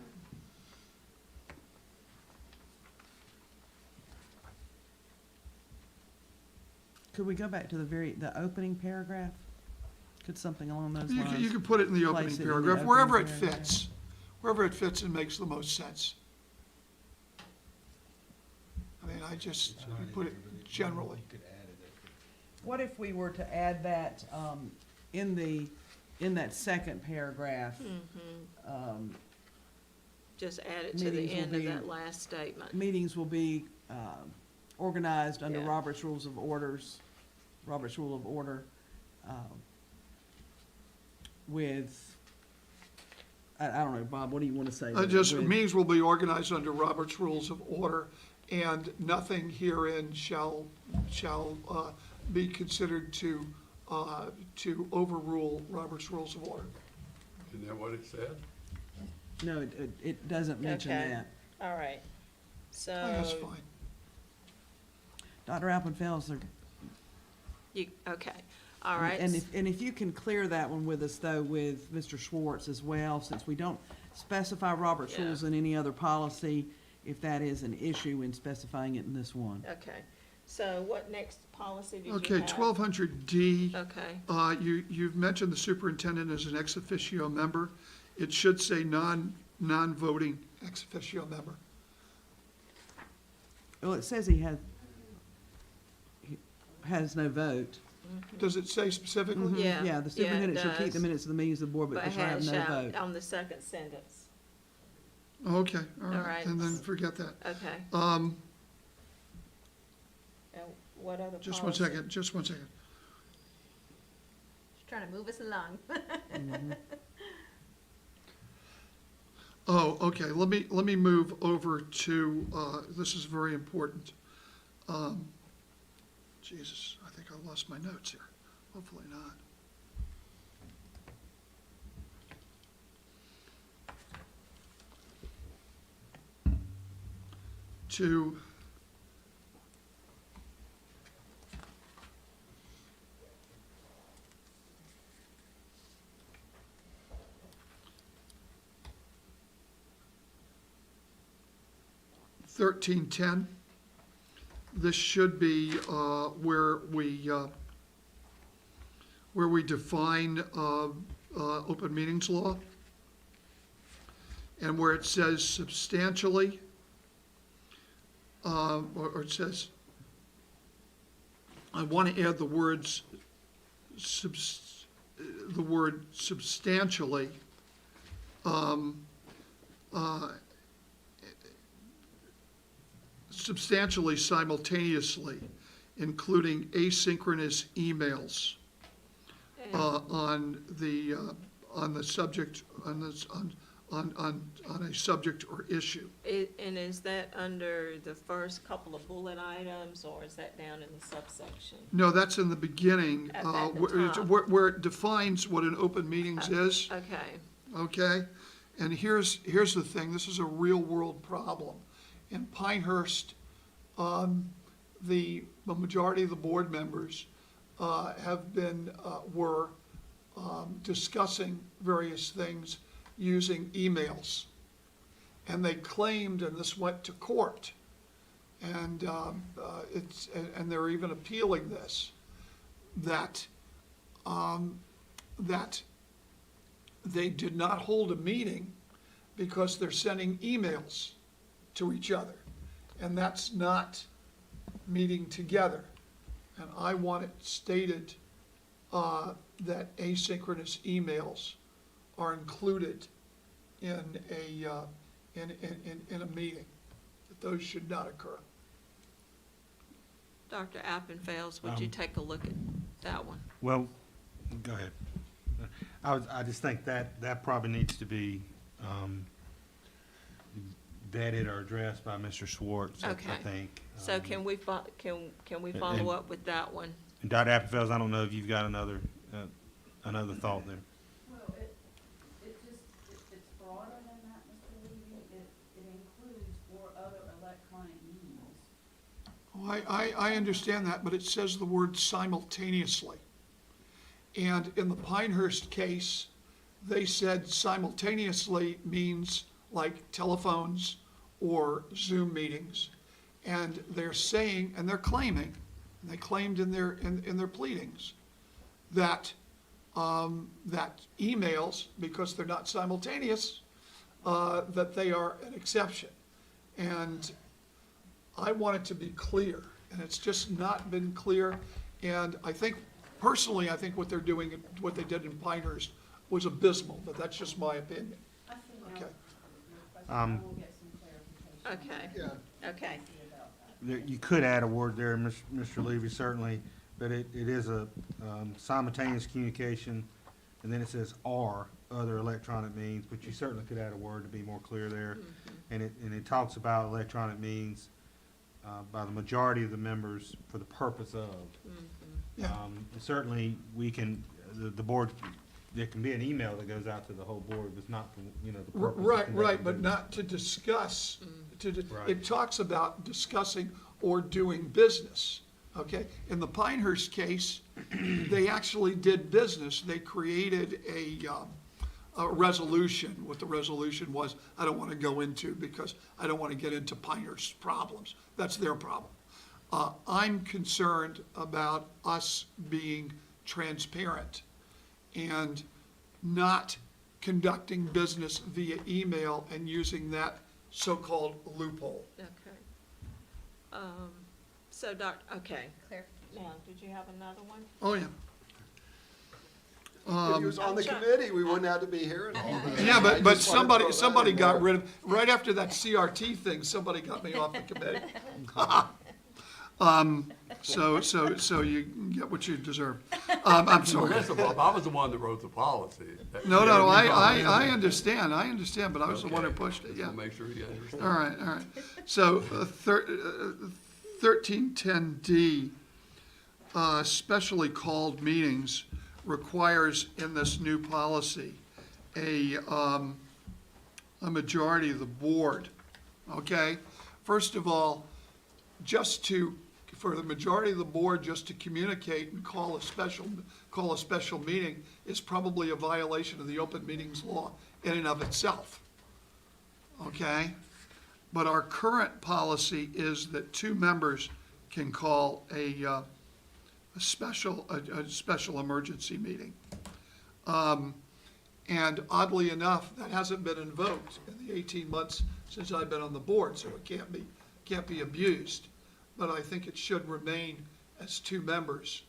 Could we go back to the opening paragraph? Could something along those You lines? can, you can put it in the Place opening it in the paragraph, opening wherever it paragraph. fits. Wherever it fits and makes the most sense. I mean, I just, you put it generally. What if we were to add that, in that second paragraph? Just add it to Meetings the will end of be- that last statement. Meetings will be, organized under Yeah. Robert's Rules of Order, with, I don't know, Bob, what do you want to say? Just, With- meetings will be organized under Robert's Rules of Order, and nothing herein shall be considered to overrule Robert's Rules of Order. Isn't that what it said? No, it doesn't mention Okay. that. All right, so. That's fine. Dr. Alpenfels, Okay, all right. and if you can clear that one with us, though, with Mr. Schwartz as well, since we don't specify Robert's Yeah. rules in any other policy, if that is an issue in specifying it in this one. Okay, so what next policy did you have? Okay, 1200D. Okay, You've mentioned the superintendent as an ex officio member. It should say non-voting ex officio member. Well, it says he has no vote. Does it say specifically? Yeah, Yeah, the yeah, it superintendent shall keep does. the minutes of the meetings of the board, but but shall have has no shall vote. on the second sentence. Okay, all All right, right. and then forget that. Okay, Um, and what other policy? just one second, just one second. She's trying to move us along. Oh, okay, let me move over to, this is very important. Jesus, I think I lost my notes here. Hopefully not. To $13.10. This should be where we define open meetings law, and where it says substantially, or it says, I want to add the words, the word substantially, substantially simultaneously, including asynchronous emails on the subject, on a subject or issue. And is that under the first couple of bullet items, or is that down in the subsection? No, that's in the beginning, At the top. where it defines what an open meetings is, Okay, okay? And here's the thing, this is a real-world problem. In Pinehurst, the majority of the board members were discussing various things using emails. And they claimed, and this went to court, and and they're even appealing this, that they did not hold a meeting because they're sending emails to each other. And that's not meeting together. And I want it stated that asynchronous emails are included in a meeting, that those should not occur. Dr. Appenfels, would you take a look at that one? Well, go ahead. I just think that probably needs to be vetted or addressed by Mr. Schwartz, I Okay. think. So can we follow up with that one? And Dr. Appenfels, I don't know if you've got another thought there. Well, it's broader than that, Mr. Levy. It includes or other electronic means. Oh, I understand that, but it says the word simultaneously. And in the Pinehurst case, they said simultaneously means like telephones or Zoom meetings. And they're saying, and they're claiming, and they claimed in their pleadings, that that emails, because they're not simultaneous, that they are an exception. And I want it to be clear, and it's just not been clear. And I think, personally, I think what they're doing, what they did in Pinehurst was abysmal, but that's just my opinion. Okay. Okay, Yeah. okay. You could add a word there, Mr. Levy, certainly, but it is a simultaneous communication, and then it says or other electronic means, but you certainly could add a word to be more clear there. And it talks about electronic means by the majority of the members for the purpose of. Yeah. Certainly, we can, the board, there can be an email that goes out to the whole board, but it's not, for, the purpose of Right, conducting but business. not to discuss, Right. it talks about discussing or doing business, okay? In the Pinehurst case, they actually did business. They created a resolution. What the resolution was, I don't want to go into because I don't want to get into Pinehurst's problems. That's their problem. I'm concerned about us being transparent and not conducting business via email and using that so-called loophole. Okay. So, okay. Now, did you have another one? Oh, yeah. If he was on the committee, we wouldn't have to be hearing all this. Yeah, I but just wanted to somebody, throw that somebody in got there. rid of, right after that CRT thing, somebody got me off the committee. So you get what you deserve. I'm sorry. Listen, Bob, I was the one that wrote the policy. No, Yeah, you I followed understand, but I was the one who Okay. pushed it, Just yeah. wanna make sure you understand. All right. So, 1310D, specially called meetings requires in this new policy a majority of the board, okay? First of all, for the majority of the board just to communicate and call a special meeting is probably a violation of the open meetings law in and of itself, okay? But our current policy is that 2 members can call a special emergency meeting. And oddly enough, that hasn't been invoked in the 18 months since I've been on the board, so it can't be abused. But I think it should remain as 2 members,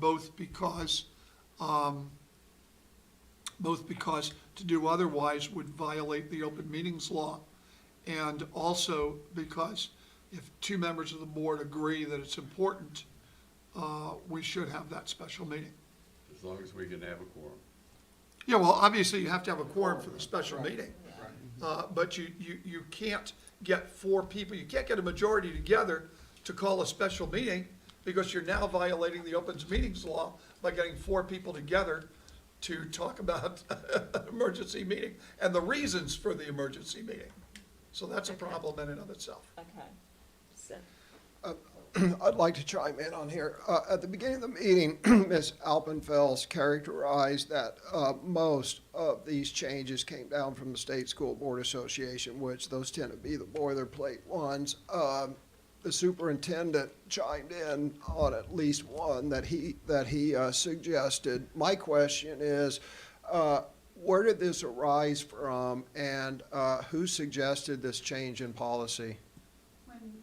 both because to do otherwise would violate the open meetings law, and also because if 2 members of the board agree that it's important, we should have that special meeting. As long as we can have a quorum. Yeah, well, obviously you have to have a quorum for the special meeting. But you can't get 4 people, you can't get a majority together to call a special meeting because you're now violating the open meetings law by getting 4 people together to talk about an emergency meeting and the reasons for the emergency meeting. So that's a problem in and of itself. Okay. So, I'd like to chime in on here. At the beginning of the meeting, Ms. Alpenfels characterized that most of these changes came down from the State School Board Association, which those tend to be the boilerplate ones. The superintendent chimed in on at least one that he suggested. My question is, where did this arise from, and who suggested this change in policy? When the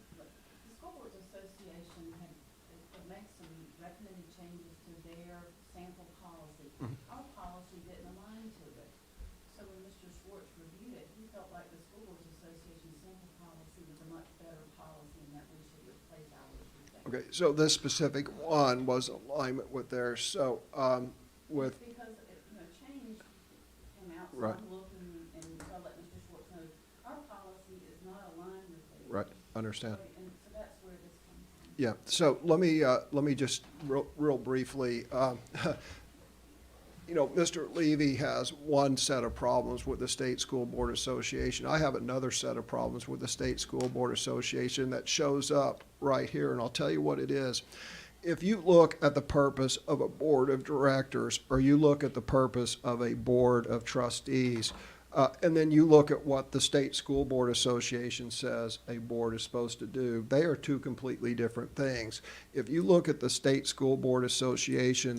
School Boards Association had made some recommended changes to their sample policy, our policy didn't align to it. So when Mr. Schwartz reviewed it, he felt like the School Boards Association sample policy was a much better policy and that we should replace ours with that. Okay, so this specific one was alignment with theirs, so, with, Because, change came out, so Right. I'm looking, and so I'll let Mr. Schwartz know, our policy is not aligned with theirs. right, understand. And so that's where this comes from. Yeah, so let me just real briefly, Mr. Levy has one set of problems with the State School Board Association. I have another set of problems with the State School Board Association that shows up right here, and I'll tell you what it is. If you look at the purpose of a board of directors, or you look at the purpose of a board of trustees, And then you look at what the State School Board Association says a board is supposed to do. They are two completely different things. If you look at the State School Board Association,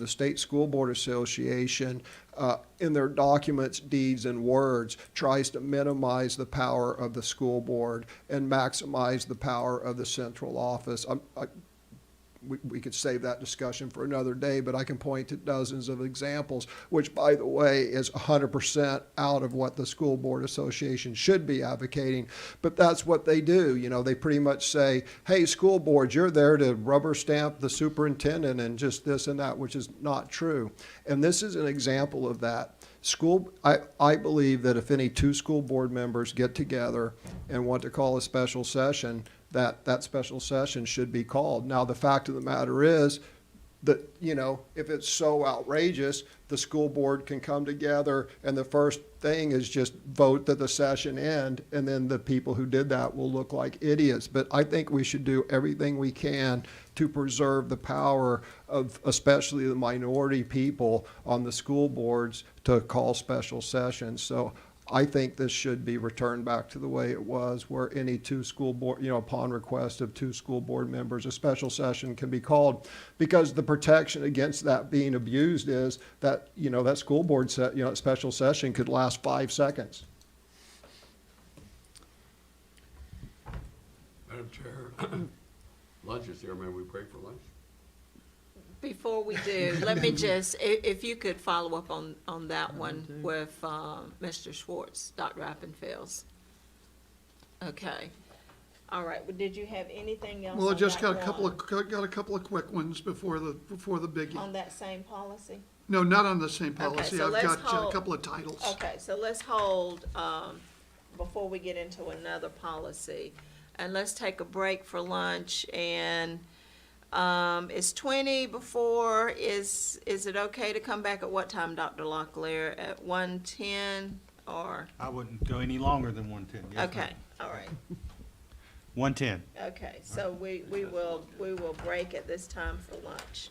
in their documents, deeds, and words, tries to minimize the power of the school board and maximize the power of the central office. We could save that discussion for another day, but I can point to dozens of examples, which, by the way, is 100% out of what the School Board Association should be advocating. But that's what they do. You know, they pretty much say, hey, school board, you're there to rubber stamp the superintendent and just this and that, which is not true. And this is an example of that. I believe that if any two school board members get together and want to call a special session, that special session should be called. Now, the fact of the matter is that, you know, if it's so outrageous, the school board can come together and the first thing is just vote that the session end, and then the people who did that will look like idiots. But I think we should do everything we can to preserve the power of especially the minority people on the school boards to call special sessions. So I think this should be returned back to the way it was, where any two school board, upon request of two school board members, a special session can be called. Because the protection against that being abused is that, that school board special session could last 5 seconds. Madam Chair, lunch is here. May we break for lunch? Before we do, let me just, if you could follow up on that one with Mr. Schwartz, Dr. Appenfels. Okay. All right. Well, did you have anything else? Well, I on just that got a couple of quick ones before the biggie. On that same policy? No, not on the same Okay, policy. so I've let's got a hold- couple of titles. Okay, so let's hold, before we get into another policy, and let's take a break for lunch, and it's 20 before, is it okay to come back at what time, Dr. Locklear? At 1:10 or? I wouldn't go any longer than 1:10. Yes, Okay, ma'am. all right. 1:10. Okay, so we will break at this time for lunch.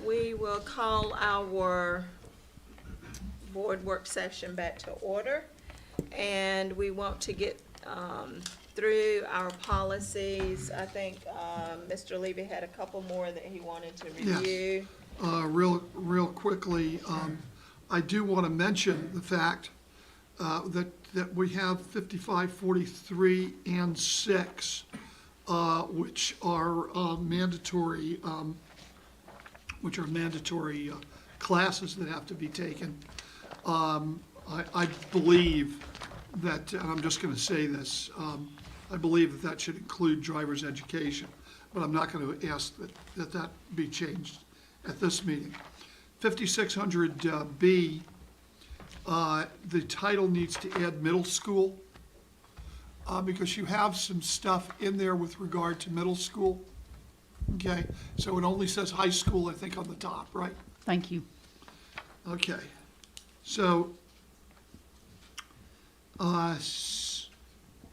we will call our board work session back to order. And we want to get through our policies. I think Mr. Levy had a couple more that he wanted to Yes. review. Real quickly, I do want to mention the fact that we have 55, 43, and 6, which are mandatory, classes that have to be taken. I believe that, and I'm just going to say this, I believe that should include driver's education, but I'm not going to ask that be changed at this meeting. 5600B, the title needs to add middle school, because you have some stuff in there with regard to middle school. Okay, so it only says high school, I think, on the top, right? Thank you. Okay, so,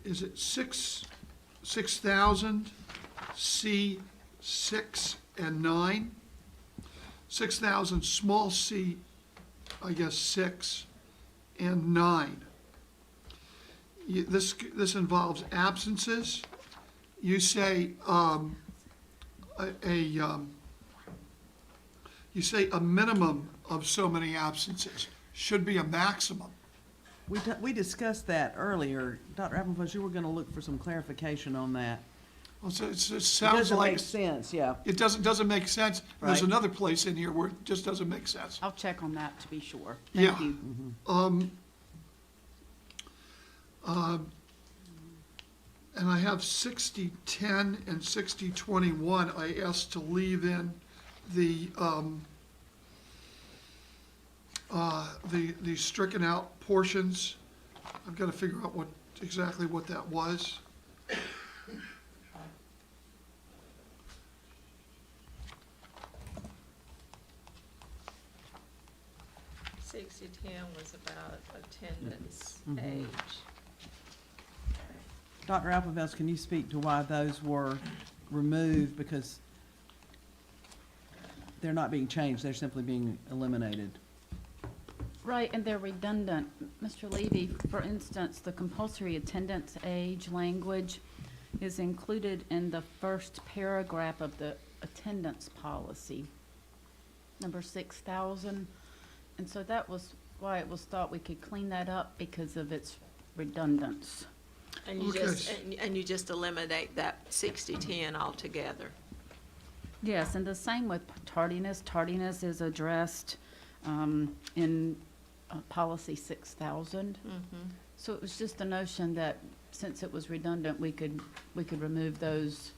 is it 6,000, C, 6 and 9? 6,000, small c, I guess 6 and 9. This involves absences. You say, you say a minimum of so many absences, should be a maximum. We discussed that earlier. Dr. Applefuss, you were gonna look for some clarification on that. Well, so it It sounds doesn't like, make sense, yeah. it doesn't make sense. There's Right. another place in here where it just doesn't make sense. I'll check on that to be sure. Yeah. Thank you. And I have 6010 and 6021, I asked to leave in the stricken out portions. I've got to figure out exactly what that was. $60.10 was about attendance Mhm. age. Dr. Applefuss, can you speak to why those were removed? Because they're not being changed, they're simply being eliminated. Right, and they're redundant. Mr. Levy, for instance, the compulsory attendance age language is included in the first paragraph of the attendance policy, number 6,000. And so that was why it was thought we could clean that up, because of its redundance. And you Okay. you just eliminate that 60-10 altogether. Yes, and the same with tardiness. Tardiness is addressed in policy 6,000. So it was just the notion that since it was redundant, we could remove those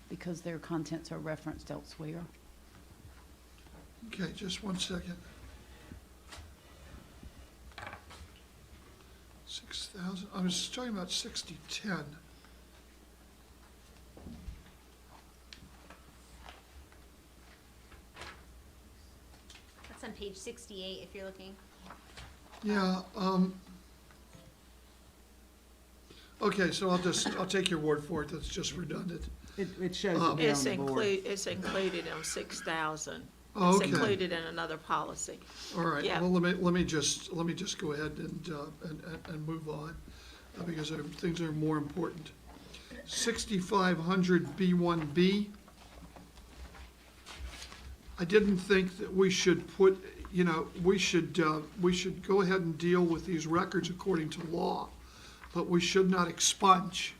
because their contents are referenced elsewhere. Okay, just one second. 6,000, I was talking about 6010. That's on page 68 if you're looking. Yeah, okay, so I'll take your word for it, that's just redundant. It shows it there It's on the board. it's included in 6,000. Oh, It's okay. included in another policy. All right, Yeah. well, let me just go ahead and move on, because things are more important. 6500 B1B. I didn't think that we should put, we should go ahead and deal with these records according to law, but we should not expunge.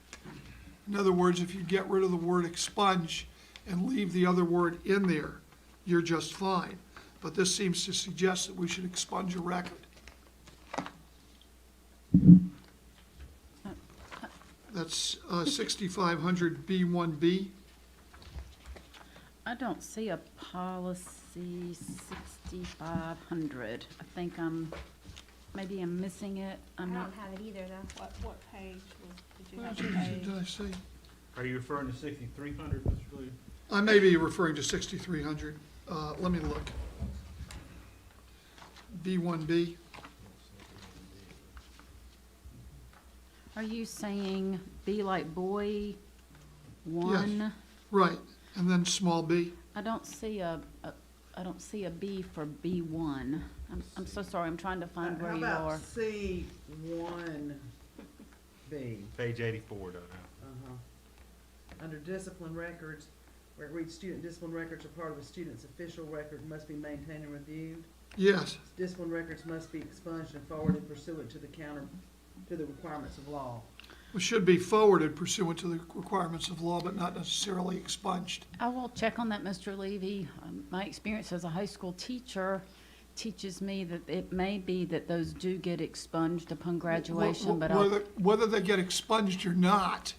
In other words, if you get rid of the word expunge and leave the other word in there, you're just fine. But this seems to suggest that we should expunge a record. That's 6500 B1B. I don't see a policy 6500. I think maybe I'm missing it. I I'm don't not. have it either, though. What page did you What have? did I say? Are you referring to 6,300, Mr. Lee? I may be referring to 6300. Let me look. B1B. Are you saying B like boy, 1? Right, and then small b. I don't see I don't see a B for B1. I'm so sorry, I'm trying to find where you How are. about C1B? Page 84, though. Under discipline records, where it reads student discipline records are part of a student's official record and must be maintained and reviewed. Yes, Discipline records must be expunged and forwarded pursuant to the requirements of law. it should be forwarded pursuant to the requirements of law, but not necessarily expunged. I will check on that, Mr. Levy. My experience as a high school teacher teaches me that it may be that those do get expunged upon graduation, but Whether they get expunged or not,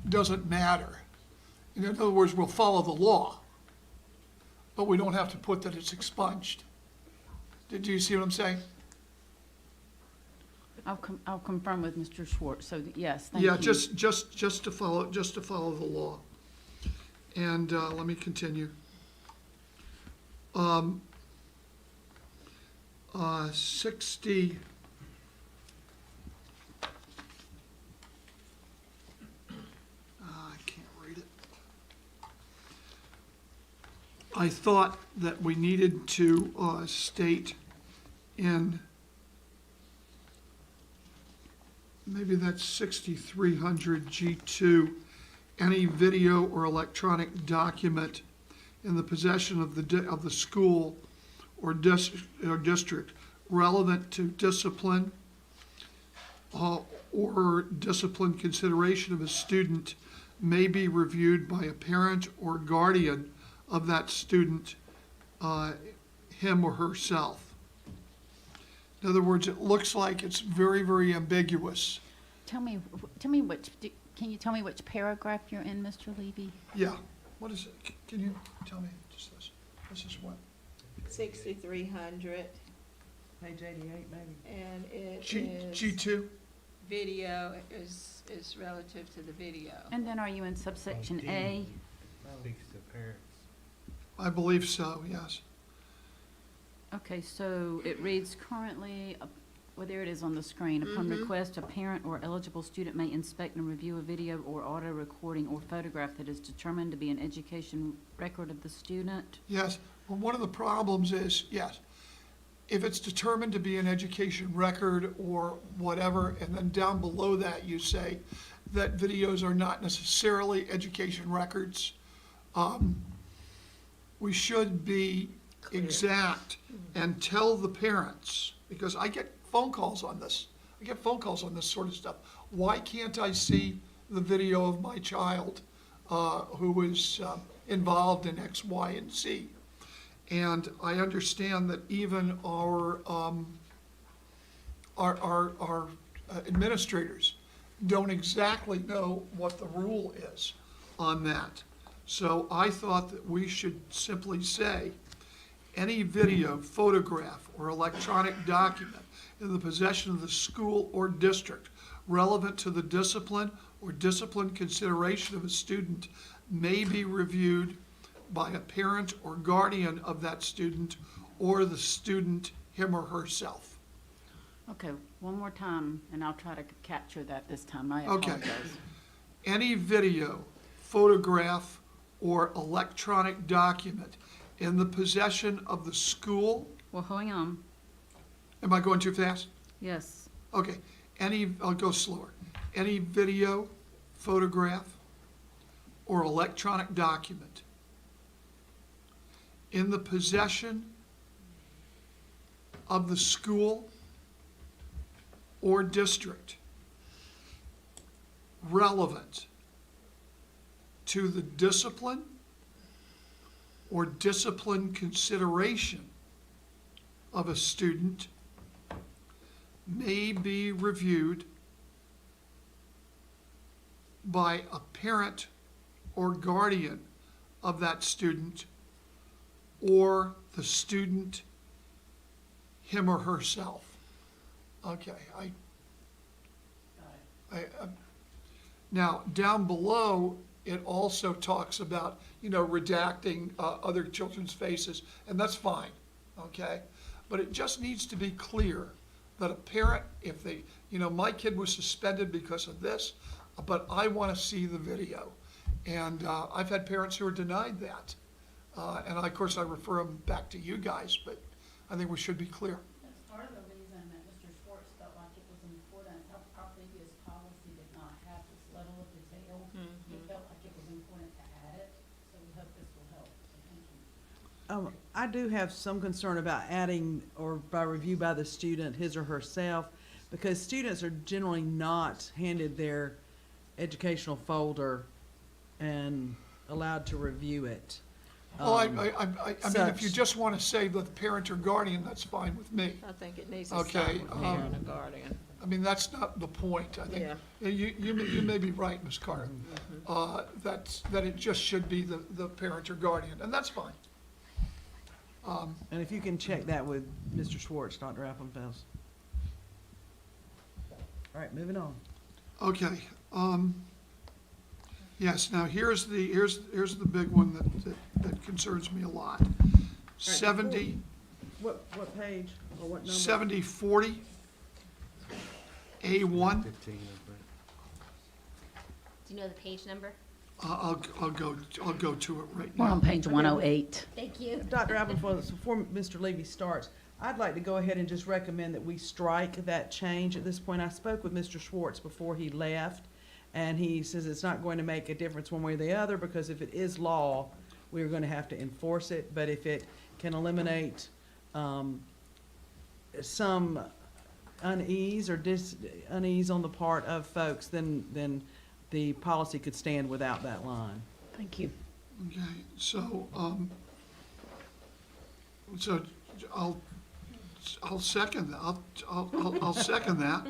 doesn't matter. In other words, we'll follow the law, but we don't have to put that it's expunged. Did you see what I'm saying? I'll confirm with Mr. Schwartz, so yes, thank you. Yeah, just to follow the law. And, let me continue. 60. I can't read it. I thought that we needed to, state in, maybe that's 6300 G2, any video or electronic document in the possession of the school or district relevant to discipline or discipline consideration of a student may be reviewed by a parent or guardian of that student, him or herself. In other words, it looks like it's very, very ambiguous. Tell me can you tell me which paragraph you're in, Mr. Levy? Yeah, what is it? Can you tell me just this? This is what? 6,300, Page 88, maybe. and it G2? video is relative to the video. And then are you in subsection A? Speaks to parents. I believe so, yes. Okay, so it reads currently, well, there it is on the screen. Upon request, a parent or eligible student may inspect and review a video or audio recording or photograph that is determined to be an education record of the student. Yes, well, one of the problems is, yes, if it's determined to be an education record or whatever, and then down below that you say that videos are not necessarily education records, we should be exact and tell the parents, because I get phone calls on this. I get phone calls on this sort of stuff. Why can't I see the video of my child who is involved in X, Y, and Z? And I understand that even our administrators don't exactly know what the rule is on that. So I thought that we should simply say, any video, photograph, or electronic document in the possession of the school or district relevant to the discipline or discipline consideration of a student may be reviewed by a parent or guardian of that student or the student, him or herself. Okay, one more time, and I'll try to capture that this time. I Okay. apologize. Any video, photograph, or electronic document in the possession of the school, Well, hang on. am I going too fast? Yes. Okay, I'll go slower. Any video, photograph, or electronic document in the possession of the school or district relevant to the discipline or discipline consideration of a student may be reviewed by a parent or guardian of that student or the student, him or herself. Okay, now, down below, it also talks about, redacting other children's faces, and that's fine, okay? But it just needs to be clear that a parent, if they, my kid was suspended because of this, but I want to see the video. And I've had parents who are denied that And of course, I refer them back to you guys, but I think we should be clear. That's part of the reason that Mr. Schwartz felt like it was important. Our previous policy did not have this level of detail. He felt like it was important to add it, so we hope this will help. So thank you. I do have some concern about adding, or by review by the student, his or herself, because students are generally not handed their educational folder and allowed to review it. Well, I mean, if you such- just want to say the parent or guardian, that's fine with me. I think it needs to Okay, start with parent or guardian. I mean, that's not the point. I think, you may be right, Ms. Carter. That it just should be the parent or guardian, and that's fine. And if you can check that with Mr. Schwartz, Dr. Appenfels. All right, moving on. Okay, yes, now here's the big one that concerns me a lot. 70, What page or what number? 7040, A1. 15, Do you know the page number? I'll go to it right We're now. on page 108. Thank you. Dr. Appenfels, before Mr. Levy starts, I'd like to go ahead and just recommend that we strike that change at this point. I spoke with Mr. Schwartz before he left, and he says it's not going to make a difference one way or the other, because if it is law, we're going to have to enforce it. But if it can eliminate some unease or unease on the part of folks, then the policy could stand without that line. Thank you. Okay, so I'll second that. I'll second that,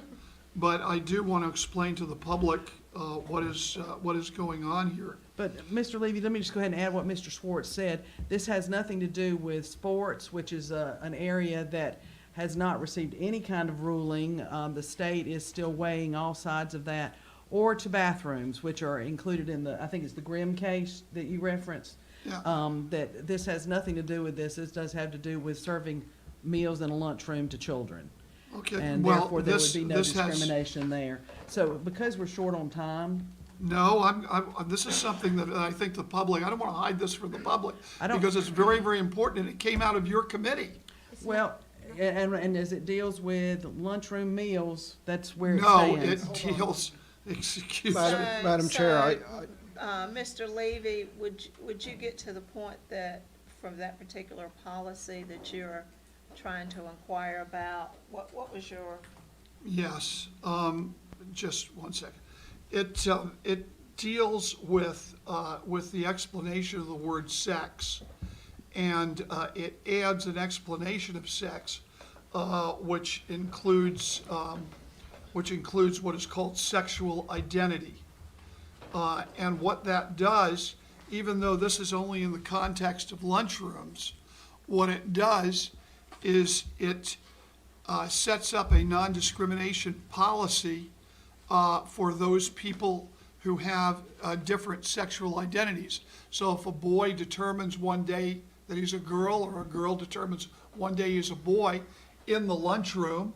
but I do want to explain to the public what is going on here. But, Mr. Levy, let me just go ahead and add what Mr. Schwartz said. This has nothing to do with sports, which is an area that has not received any kind of ruling. The state is still weighing all sides of that, or to bathrooms, which are included in the, I think it's the Grimm case that you referenced. Yeah. That this has nothing to do with this. This does have to do with serving meals in a lunchroom to children. Okay, And well, therefore, there would be no this has, discrimination there. So because we're short on time, no, this is something that I think the public, I don't want to hide this from the public, I don't- because it's very, very important, and it came out of your committee. well, and as it deals with lunchroom meals, that's where it No, stands. it deals, excuse me. Madam Chair, Mr. Levy, would you get to the point that, from that particular policy that you're trying to inquire about, what was your? Yes, just one second. It deals with the explanation of the word sex, and it adds an explanation of sex, which includes what is called sexual identity. And what that does, even though this is only in the context of lunchrooms, what it does is it sets up a non-discrimination policy for those people who have different sexual identities. So if a boy determines one day that he's a girl, or a girl determines one day he's a boy, in the lunchroom,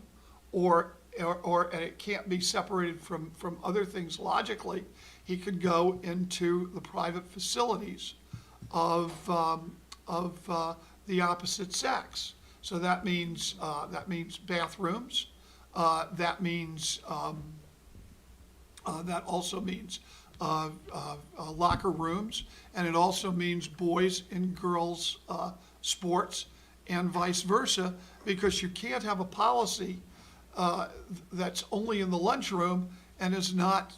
or and it can't be separated from other things logically, he could go into the private facilities of the opposite sex. So that means bathrooms. That means that also means locker rooms, and it also means boys and girls sports, and vice versa, because you can't have a policy that's only in the lunchroom and is not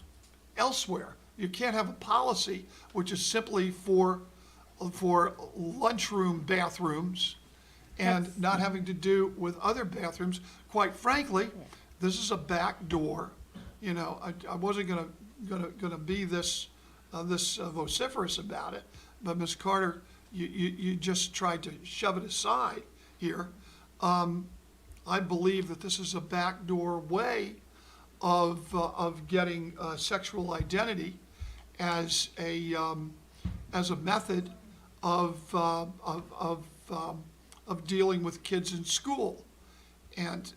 elsewhere. You can't have a policy which is simply for lunchroom bathrooms and not having to do with other bathrooms. Quite frankly, this is a back door. You know, I wasn't gonna be this vociferous about it, but Ms. Carter, you just tried to shove it aside here. I believe that this is a backdoor way of getting sexual identity as a method of dealing with kids in school, and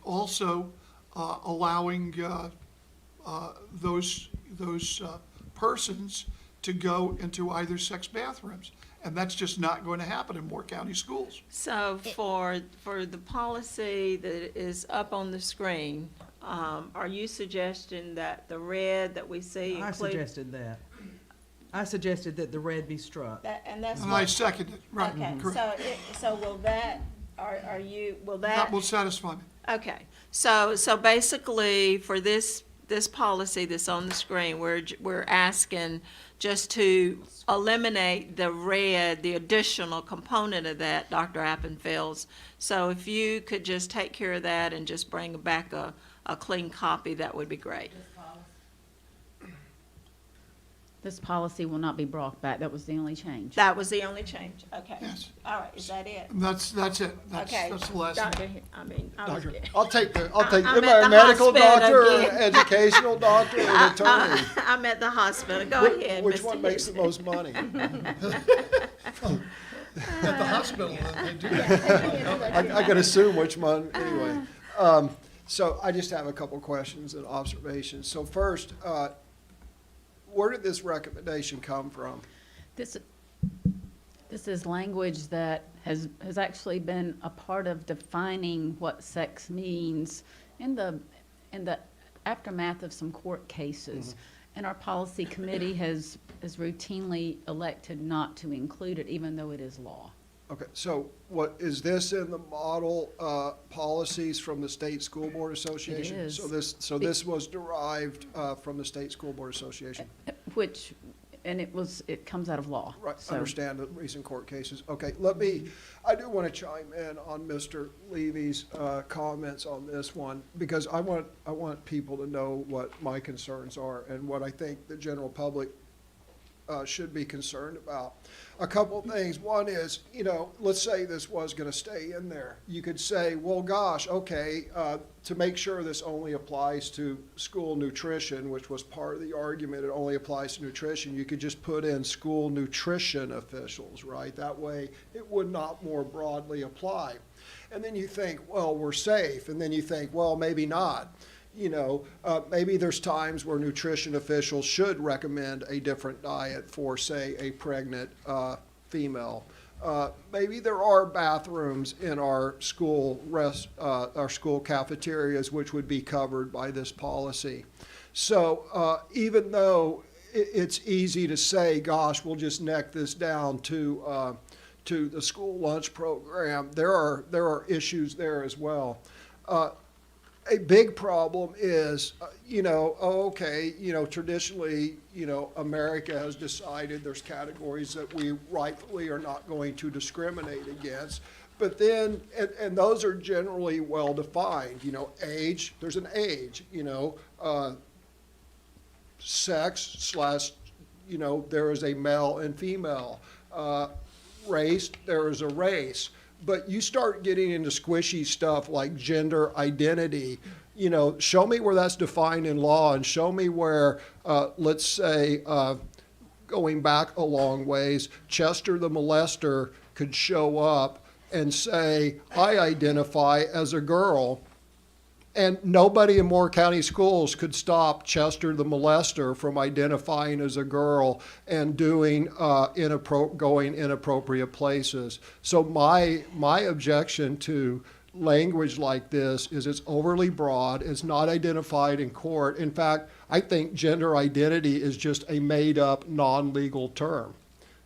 also allowing those persons to go into either sex bathrooms. and that's just not going to happen in Moore County schools. So for the policy that is up on the screen, are you suggesting that the red that we see I include? suggested that. I suggested that the red be struck. And that's And I what, second it, right, okay, correct. so will that, will That will satisfy me. Okay, so basically, for this policy that's on the screen, we're asking just to eliminate the red, the additional component of that, Dr. Appenfels. So if you could just take care of that and just bring back a clean copy, that would be great. This policy will not be brought back. That was the only change. That was the only change, okay. Yes. All right, is that it? That's it. Okay. That's the last thing. I was. Doctor, I'll take, am I'm I at a the medical hospital doctor, or again. an educational doctor, or an attorney? I'm at the hospital, go ahead, Which Mr. one makes the Houston. most money? At the hospital, they do that. I could assume which one, anyway. So I just have a couple questions and observations. So first, where did this recommendation come from? This is language that has actually been a part of defining what sex means in the aftermath of some court cases. And our policy committee has routinely elected not to include it, even though it is law. Okay, so what, is this in the model policies from the State School Board Association? It is. So this was derived from the State School Board Association? It comes out of law. Right, So- understand the recent court cases. Okay, I do want to chime in on Mr. Levy's comments on this one, because I want people to know what my concerns are and what I think the general public should be concerned about. A couple of things. One is, let's say this was going to stay in there. You could say, well, gosh, okay, to make sure this only applies to school nutrition, which was part of the argument, it only applies to nutrition, you could just put in school nutrition officials, right? That way it would not more broadly apply. And then you think, well, we're safe. And then you think, well, maybe not. Maybe there's times where nutrition officials should recommend a different diet for, say, a pregnant female. Maybe there are bathrooms in our school cafeterias which would be covered by this policy. So even though it's easy to say, gosh, we'll just neck this down to the school lunch program, there are issues there as well. A big problem is, traditionally, America has decided there's categories that we rightfully are not going to discriminate against. But then, and those are generally well defined, age, there's an age, sex / there is a male and female. Race, there is a race. But you start getting into squishy stuff like gender identity, show me where that's defined in law, and show me where, let's say, going back a long ways, Chester the molester could show up and say, I identify as a girl. And nobody in Moore County Schools could stop Chester the molester from identifying as a girl and doing going inappropriate places. So my objection to language like this is it's overly broad. It's not identified in court. In fact, I think gender identity is just a made-up, non-legal term.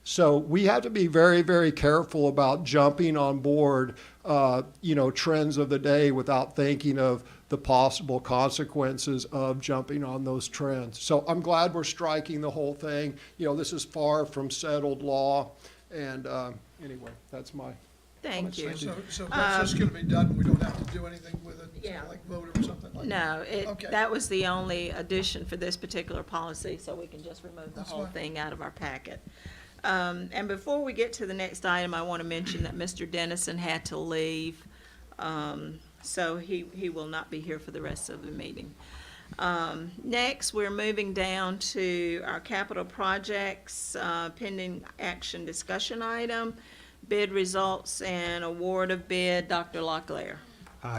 So we have to be very, very careful about jumping on board, trends of the day without thinking of the possible consequences of jumping on those trends. So I'm glad we're striking the whole thing. This is far from settled law. And anyway, that's my Thank you. So that's just gonna be done, we don't have to do anything with it, Yeah. like vote or something like that? No, Okay. that was the only addition for this particular policy, so we can just remove the That's whole fine. thing out of our packet. And before we get to the next item, I want to mention that Mr. Dennison had to leave, so he will not be here for the rest of the meeting. Next, we're moving down to our capital projects, pending action discussion item, bid results and award of bid. Dr. Locklear.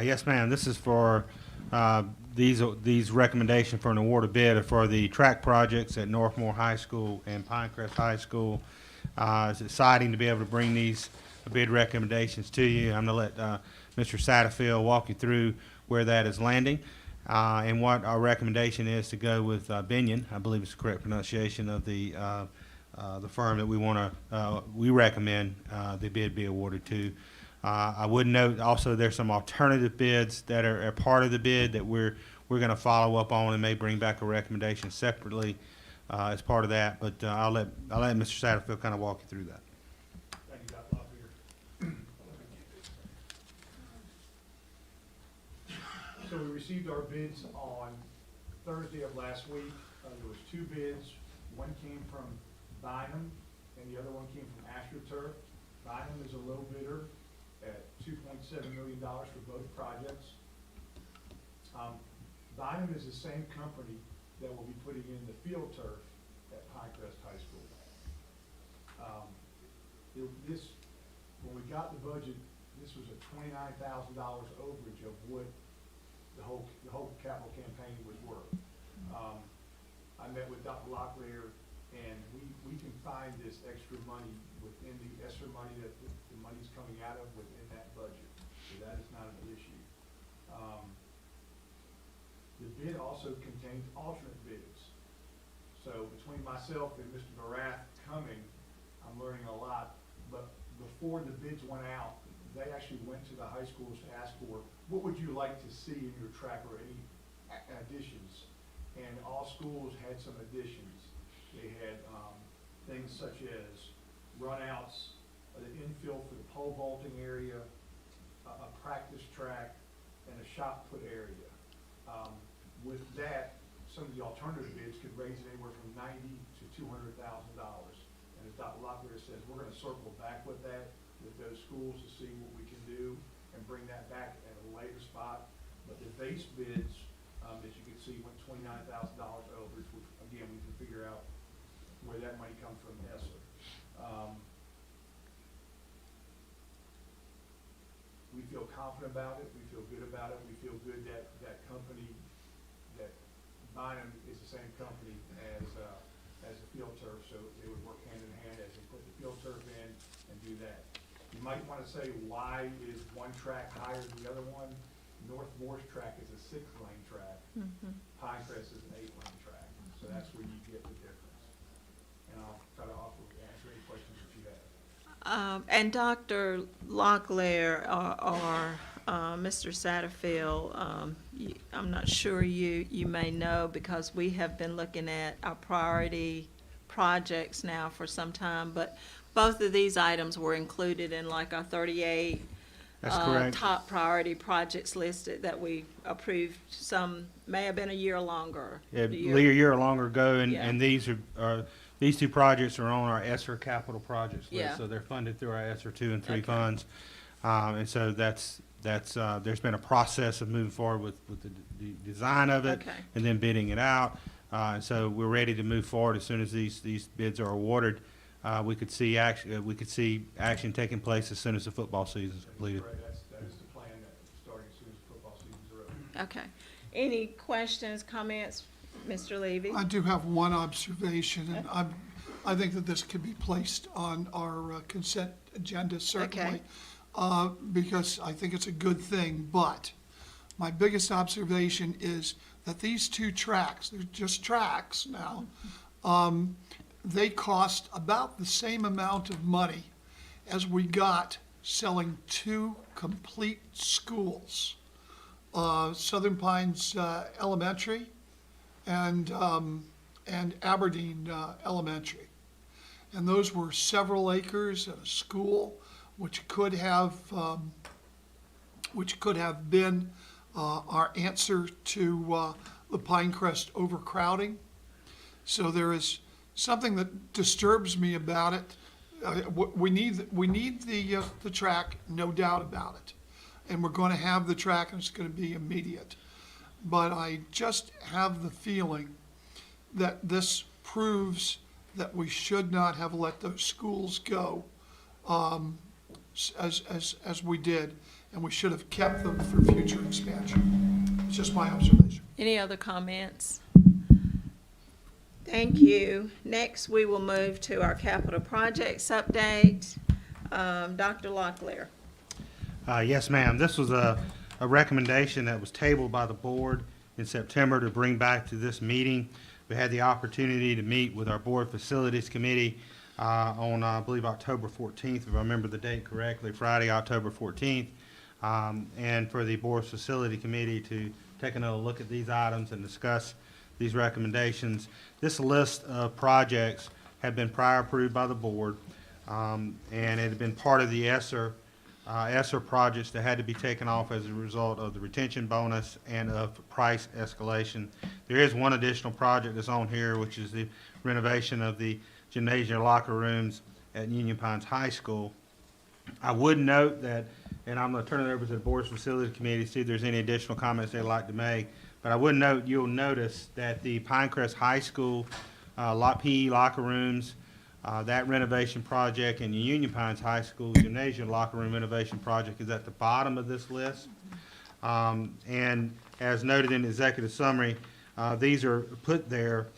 Yes, ma'am. This is for these recommendations for an award of bid are for the track projects at Northmore High School and Pinecrest High School. It's exciting to be able to bring these bid recommendations to you. I'm going to let Mr. Satterfield walk you through where that is landing and what our recommendation is to go with Binion. I believe it's the correct pronunciation of the firm that we recommend the bid be awarded to. I would note also there's some alternative bids that are part of the bid that we're going to follow up on and may bring back a recommendation separately as part of that. But I'll let Mr. Satterfield kind of walk you through that. Thank you, Dr. Locklear. So we received our bids on Thursday of last week. There was 2 bids. One came from Bynum and the other one came from AstroTurf. Bynum is a low bidder at $2.7 million for both projects. Bynum is the same company that will be putting in the field turf at Pinecrest High School. When we got the budget, this was a $29,000 overage of what the whole capital campaign was worth. I met with Dr. Locklear, and we can find this extra money within the ESSER money that the money's coming out of within that budget. So that is not an issue. The bid also contains alternate bids. So between myself and Mr. Barath coming, I'm learning a lot. But before the bids went out, they actually went to the high schools to ask for, what would you like to see in your track or any additions? And all schools had some additions. They had things such as runouts, the infill for the pole vaulting area, a practice track, and a shot put area. With that, some of the alternative bids could raise it anywhere from $90,000 to $200,000. And as Dr. Locklear says, we're going to circle back with that, with those schools to see what we can do and bring that back at a later spot. But the base bids, as you can see, went $29,000 overage, which again, we can figure out where that money comes from ESSER. We feel confident about it. We feel good about it. We feel good that that company, that Bynum is the same company as the field turf, so they would work hand in hand as they put the field turf in and do that. You might want to say, why is one track higher than the other one? North Morris track is a 6-lane track. Pinecrest is an 8-lane track. So that's where you get the difference. And I'll try to answer any questions that you have. And Dr. Locklear or Mr. Satterfield, I'm not sure you may know, because we have been looking at our priority projects now for some time, but both of these items were included in like our 38 That's correct. top priority projects listed that we approved. Some may have been a year longer. Yeah, The a year or longer ago, and, Yeah. and these these 2 projects are on our ESSER capital projects list, Yeah. so they're funded through our ESSER 2 and 3 Okay. funds. And so that's there's been a process of moving forward with the design of it Okay. and then bidding it out. And so we're ready to move forward as soon as these bids are awarded. We could see action taking place as soon as the football season is completed. Right, that is the plan, that starting as soon as football season's over. Okay. Any questions, comments, Mr. Levy? I do have one observation, and I think that this could be placed on our consent agenda, certainly, because I think it's a good thing. But my biggest observation is that these 2 tracks, they're just tracks now, they cost about the same amount of money as we got selling 2 complete schools, Southern Pines Elementary and Aberdeen Elementary. And those were several acres and a school, which could have been our answer to the Pinecrest overcrowding. So there is something that disturbs me about it. We need the track, no doubt about it. And we're going to have the track, and it's going to be immediate. But I just have the feeling that this proves that we should not have let those schools go as we did, and we should have kept them for future expansion. It's just my observation. Any other comments? Thank you. Next, we will move to our capital projects update. Dr. Locklear. Yes, ma'am. This was a recommendation that was tabled by the board in September to bring back to this meeting. We had the opportunity to meet with our Board Facilities Committee on, I believe, October 14th, if I remember the date correctly, Friday, October 14th, and for the Board Facility Committee to take another look at these items and discuss these recommendations. This list of projects had been prior approved by the board, and it had been part of the ESSER projects that had to be taken off as a result of the retention bonus and of price escalation. There is one additional project that's on here, which is the renovation of the gymnasium locker rooms at Union Pines High School. I would note that, and I'm going to turn it over to the Board's Facility Committee to see if there's any additional comments they'd like to make, but I would note, you'll notice that the Pinecrest High School PE locker rooms, that renovation project, and the Union Pines High School gymnasium locker room renovation project is at the bottom of this list. And as noted in the executive summary, these are put there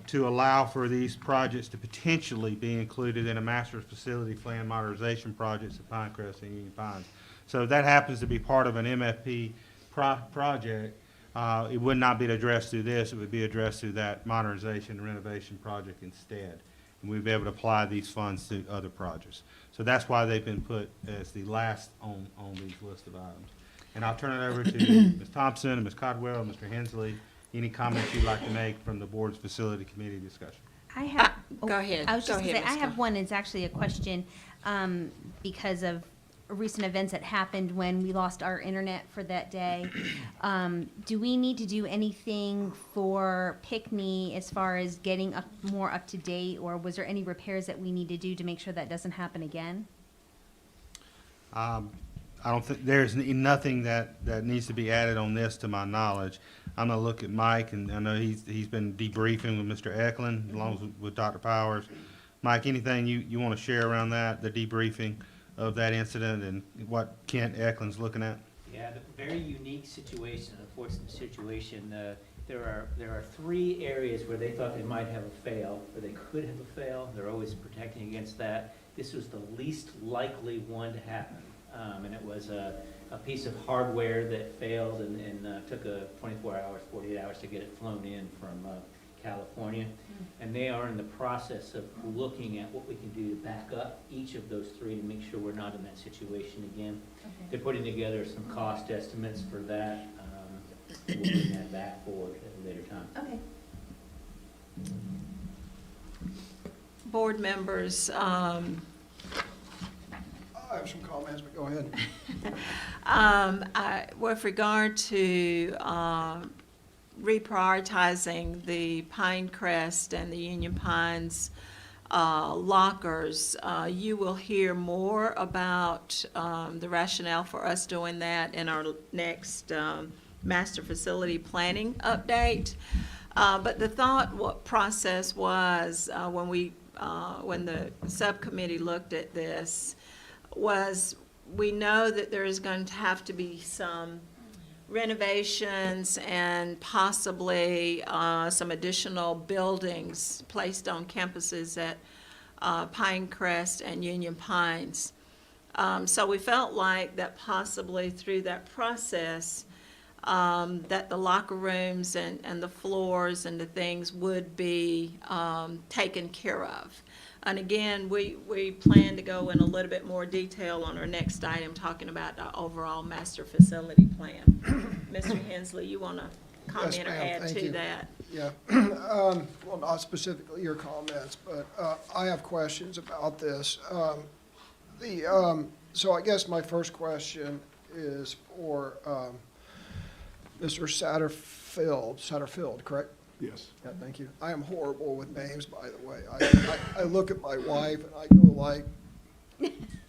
to allow for these projects to potentially be included in a master facility plan modernization projects at Pinecrest and Union Pines. So if that happens to be part of an MFP project, it would not be addressed through this. It would be addressed through that modernization and renovation project instead. And we'd be able to apply these funds to other projects. So that's why they've been put as the last on these list of items. And I'll turn it over to Ms. Thompson and Ms. Codwell and Mr. Hensley. Any comments you'd like to make from the Board's Facility Committee discussion? I have. Go ahead. I was just Go gonna ahead, say, I Ms. have one, it's actually a question, because of recent events that happened when we lost our internet for that day. Do we need to do anything for Pinckney as far as getting more up to date, or was there any repairs that we need to do to make sure that doesn't happen again? I don't think, there's nothing that needs to be added on this to my knowledge. I'm gonna look at Mike, and I know he's been debriefing with Mr. Eklund, along with Dr. Powers. Mike, anything you wanna share around that, the debriefing of that incident and what Kent Eklund's looking at? Yeah, a very unique situation, unfortunate situation. There are 3 areas where they thought they might have a fail, or they could have a fail. They're always protecting against that. This was the least likely one to happen. And it was a piece of hardware that failed and took 24 hours, 48 hours to get it flown in from California. And they are in the process of looking at what we can do to back up each of those 3 to make sure we're not in that situation again. Okay. They're putting together some cost estimates for that. We'll bring that back forward at a later time. Okay. Board members, I have some comments, but go ahead. with regard to reprioritizing the Pinecrest and the Union Pines lockers, you will hear more about the rationale for us doing that in our next master facility planning update. But the thought process was when the subcommittee looked at this was, we know that there is going to have to be some renovations and possibly some additional buildings placed on campuses at Pinecrest and Union Pines. So we felt like that possibly through that process, that the locker rooms and the floors and the things would be taken care of. And again, we plan to go in a little bit more detail on our next item, talking about the overall master facility plan. Mr. Hensley, you want to comment or ma'am. add Thank to you. that? Yeah, well, not specifically your comments, but I have questions about this. So I guess my first question is for Mr. Satterfield, correct? Yes. Yeah, thank you. I am horrible with names, by the way. I look at my wife and I go like,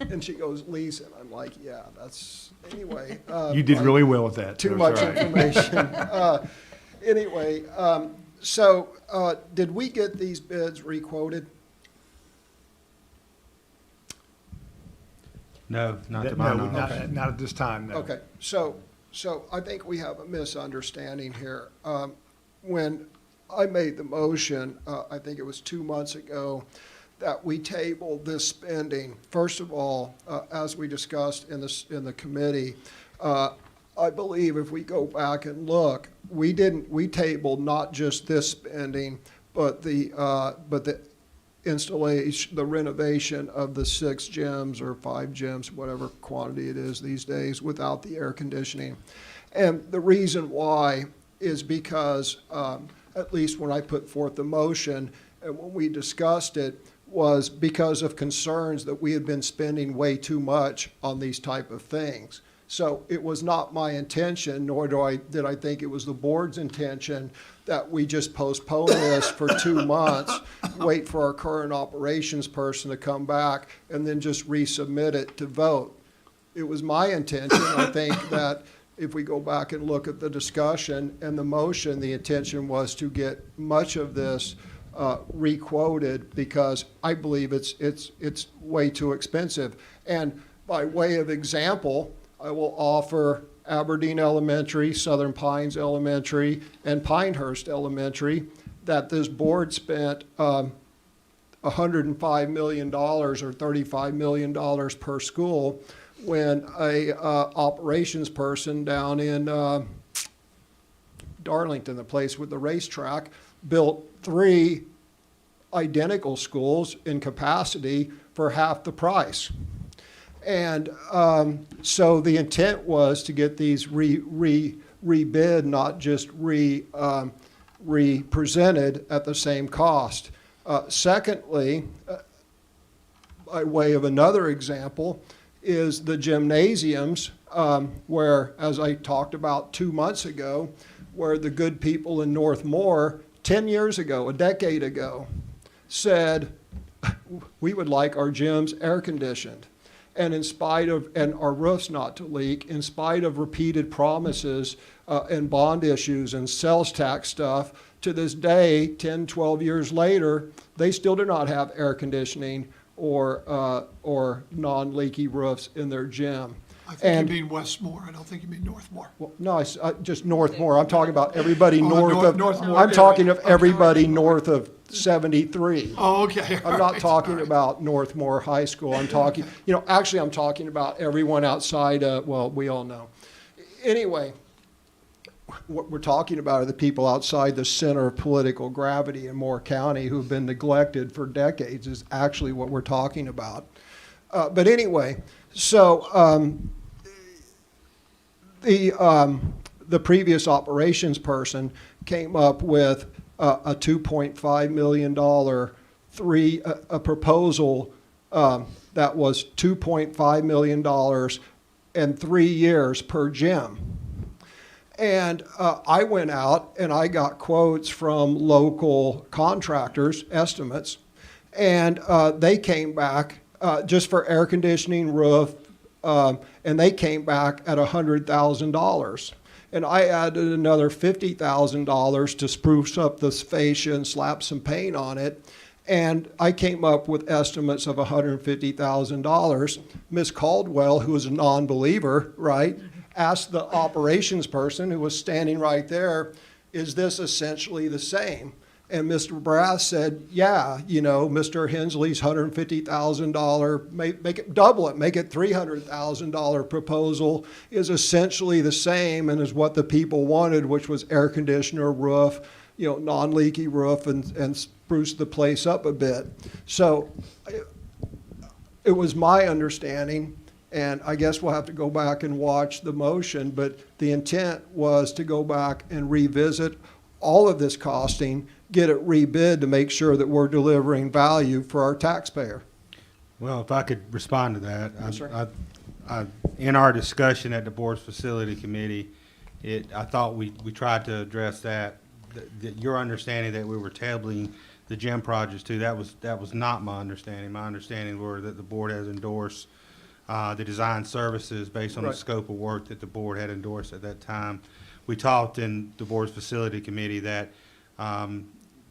and she goes, Lisa, and I'm like, yeah, that's, anyway. You did really well with that. Too so much it's all right. information. Anyway, so did we get these bids requoted? No, not to my No, knowledge. not at this time, no. Okay, so I think we have a misunderstanding here. When I made the motion, I think it was 2 months ago, that we table this spending. First of all, as we discussed in the committee, I believe if we go back and look, we tabled not just this spending, but the installation, the renovation of the 6 gyms or 5 gyms, whatever quantity it is these days, without the air conditioning. And the reason why is because, at least when I put forth the motion and when we discussed it, was because of concerns that we had been spending way too much on these type of things. So it was not my intention, nor did I think it was the board's intention, that we just postpone this for 2 months, wait for our current operations person to come back, and then just resubmit it to vote. It was my intention, I think, that if we go back and look at the discussion and the motion, the intention was to get much of this requoted, because I believe it's way too expensive. And by way of example, I will offer Aberdeen Elementary, Southern Pines Elementary, and Pinehurst Elementary that this board spent $105 million or $35 million per school, when a operations person down in Darlington, the place with the racetrack, built 3 identical schools in capacity for half the price. And so the intent was to get these rebid, not just represented at the same cost. Secondly, by way of another example, is the gymnasiums, where, as I talked about 2 months ago, where the good people in Northmore 10 years ago, a decade ago, said, we would like our gyms air conditioned. And in spite of, and our roofs not to leak, in spite of repeated promises and bond issues and sales tax stuff, to this day, 10, 12 years later, they still do not have air conditioning or non-leaky roofs in their gym. I think you mean Westmore. I don't think you mean Northmore. Well, no, just Northmore. I'm talking about everybody north of. Northmore, I'm yeah, talking right. of everybody north of 73. Oh, okay. I'm not talking about Northmore High School. I'm talking, actually, I'm talking about everyone outside. Well, we all know. Anyway, what we're talking about are the people outside the center of political gravity in Moore County who've been neglected for decades. Is actually what we're talking about. But anyway, so. The previous operations person came up with a $2.5 million a proposal that was $2.5 million and 3 years per gym. And I went out and I got quotes from local contractors, estimates, and they came back just for air conditioning, roof, and they came back at $100,000. And I added another $50,000 to spruce up the fascia and slap some paint on it. And I came up with estimates of $150,000. Ms. Caldwell, who was a non-believer, right, asked the operations person who was standing right there, is this essentially the same? And Mr. Brass said, yeah, Mr. Hensley's $150,000, make it double it, make it $300,000 proposal is essentially the same and is what the people wanted, which was air conditioner, roof, non-leaky roof, and spruce the place up a bit. So it was my understanding, and I guess we'll have to go back and watch the motion, but the intent was to go back and revisit all of this costing, get it rebid to make sure that we're delivering value for our taxpayer. Well, if I could respond to that. Yes, sir. In our discussion at the board's facility committee, I thought we tried to address that your understanding that we were tabling the gym projects too, that was not my understanding. My understanding were that the board has endorsed the design services based on the scope of work that the board had endorsed at that time. We talked in the board's facility committee that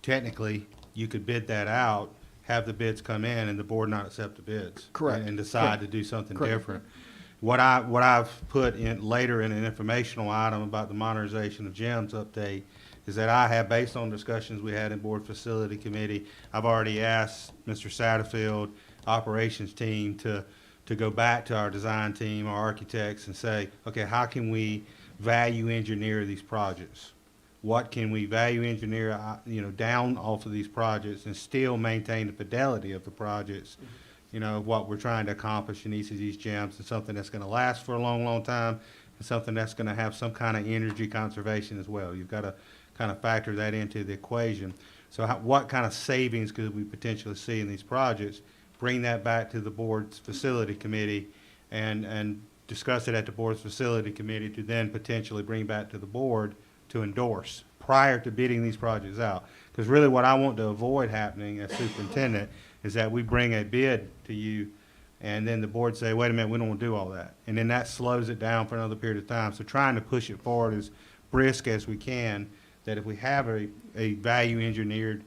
technically you could bid that out, have the bids come in, and the board not accept the bids. Correct. And decide to do something Correct. different. What I've put in later in an informational item about the modernization of gyms update is that I have, based on discussions we had in Board Facility Committee, I've already asked Mr. Satterfield, operations team, to go back to our design team, our architects, and say, okay, how can we value engineer these projects? What can we value engineer, down off of these projects and still maintain the fidelity of the projects? What we're trying to accomplish in each of these gyms, and something that's gonna last for a long, long time, and something that's gonna have some kind of energy conservation as well. You've gotta kind of factor that into the equation. So what kind of savings could we potentially see in these projects? Bring that back to the board's facility committee and discuss it at the board's facility committee to then potentially bring back to the board to endorse prior to bidding these projects out. Because really what I want to avoid happening as superintendent is that we bring a bid to you and then the board say, wait a minute, we don't want to do all that. And then that slows it down for another period of time. So trying to push it forward as brisk as we can, that if we have a value engineered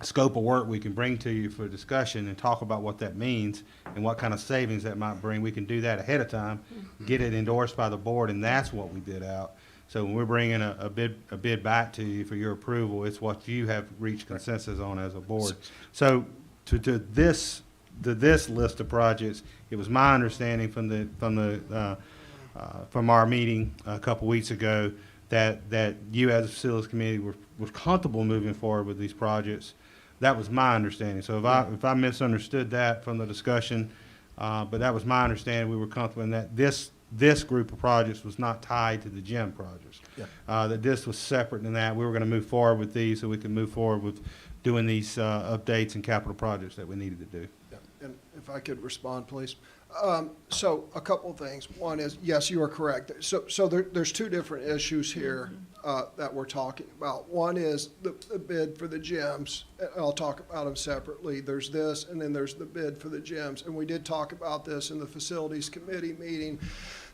scope of work we can bring to you for discussion and talk about what that means and what kind of savings that might bring, we can do that ahead of time, get it endorsed by the board, and that's what we bid out. So when we're bringing a bid back to you for your approval, it's what you have reached consensus on as a board. So to this list of projects, it was my understanding from our meeting a couple weeks ago that you as a facilities committee were comfortable moving forward with these projects. That was my understanding. So if I misunderstood that from the discussion, but that was my understanding, we were comfortable in that this group of projects was not tied to the gym projects. Yeah. That this was separate than that. We were going to move forward with these so we could move forward with doing these updates and capital projects that we needed to do. Yeah. And if I could respond, please. So a couple of things. One is, yes, you are correct. So there's two different issues here that we're talking about. One is the bid for the gyms. I'll talk about them separately. There's this, and then there's the bid for the gyms. And we did talk about this in the Facilities Committee meeting,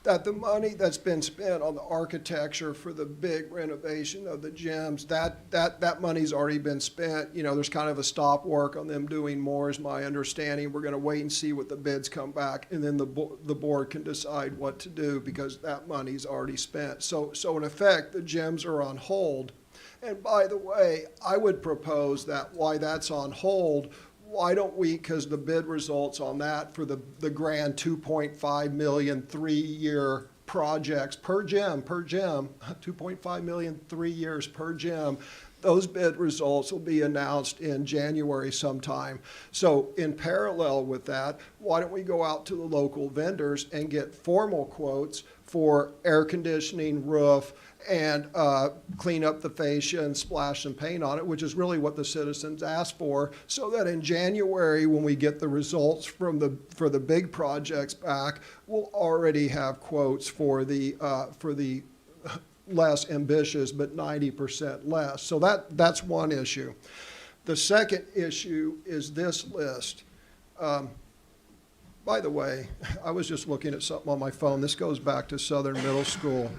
that the money that's been spent on the architecture for the big renovation of the gyms, that money's already been spent. There's kind of a stop work on them doing more, is my understanding. We're going to wait and see what the bids come back, and then the board can decide what to do because that money's already spent. So in effect, the gyms are on hold. And by the way, I would propose that why that's on hold, why don't we, because the bid results on that for the grand 2.5 million 3-year projects per gym, 2.5 million 3 years per gym, those bid results will be announced in January sometime. So in parallel with that, why don't we go out to the local vendors and get formal quotes for air conditioning, roof, and clean up the fascia and splash some paint on it, which is really what the citizens asked for, so that in January, when we get the results for the big projects back, we'll already have quotes for the less ambitious, but 90% less. So that's one issue. The second issue is this list. By the way, I was just looking at something on my phone. This goes back to Southern Middle School.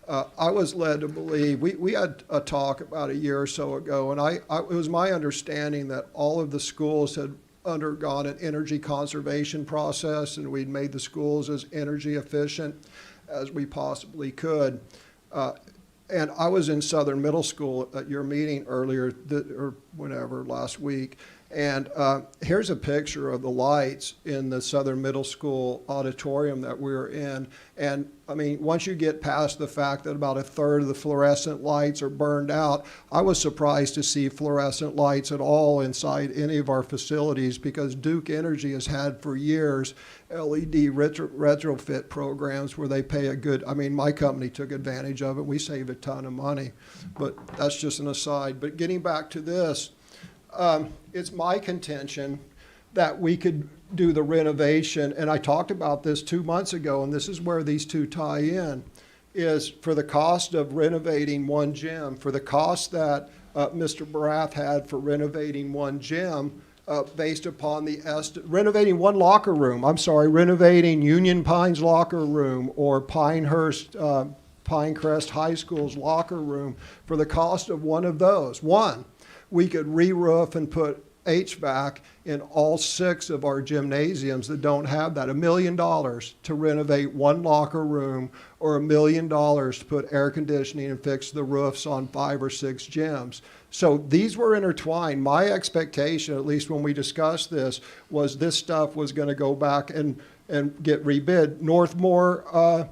I was led to believe, we had a talk about a year or so ago, and it was my understanding that all of the schools had undergone an energy conservation process, and we'd made the schools as energy efficient as we possibly could. And I was in Southern Middle School at your meeting earlier, or whenever, last week, and here's a picture of the lights in the Southern Middle School auditorium that we were in. And I mean, once you get past the fact that about a third of the fluorescent lights are burned out, I was surprised to see fluorescent lights at all inside any of our facilities, because Duke Energy has had for years LED retrofit programs where they pay a good, I mean, my company took advantage of it. We saved a ton of money, but that's just an aside. But getting back to this, it's my contention that we could do the renovation, and I talked about this 2 months ago, and this is where these two tie in, is for the cost of renovating one gym, for the cost that Mr. Barath had for renovating one gym, based upon renovating one locker room, renovating Union Pines locker room or Pinehurst, Pinecrest High School's locker room, for the cost of one of those. We could re-roof and put HVAC in all 6 of our gymnasiums that don't have that. $1 million to renovate 1 locker room, or $1 million to put air conditioning and fix the roofs on 5 or 6 gyms. So these were intertwined. My expectation, at least when we discussed this, was this stuff was going to go back and get rebid. Northmore,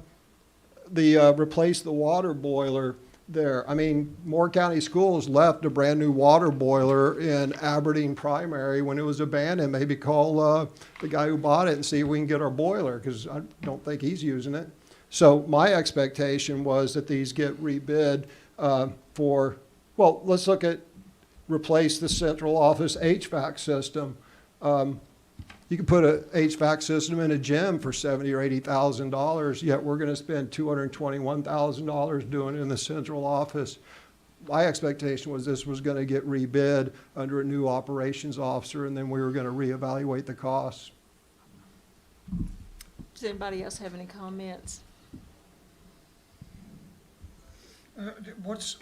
replace the water boiler there. I mean, Moore County Schools left a brand new water boiler in Aberdeen Primary when it was abandoned. Maybe call the guy who bought it and see if we can get our boiler, because I don't think he's using it. So my expectation was that these get rebid for, well, let's look at replace the central office HVAC system. You can put a HVAC system in a gym for $70,000 or $80,000, yet we're going to spend $221,000 doing it in the central office. My expectation was this was going to get rebid under a new operations officer, and then we were going to reevaluate the costs. Does anybody else have any comments? What is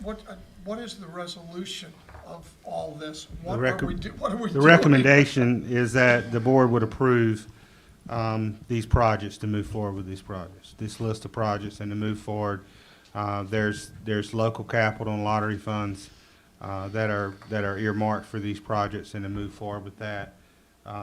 the resolution of all this? What The are we doing? The recommendation is that the board would approve these projects, to move forward with these projects, this list of projects, and to move forward. There's local capital and lottery funds that are earmarked for these projects, and to move forward with that.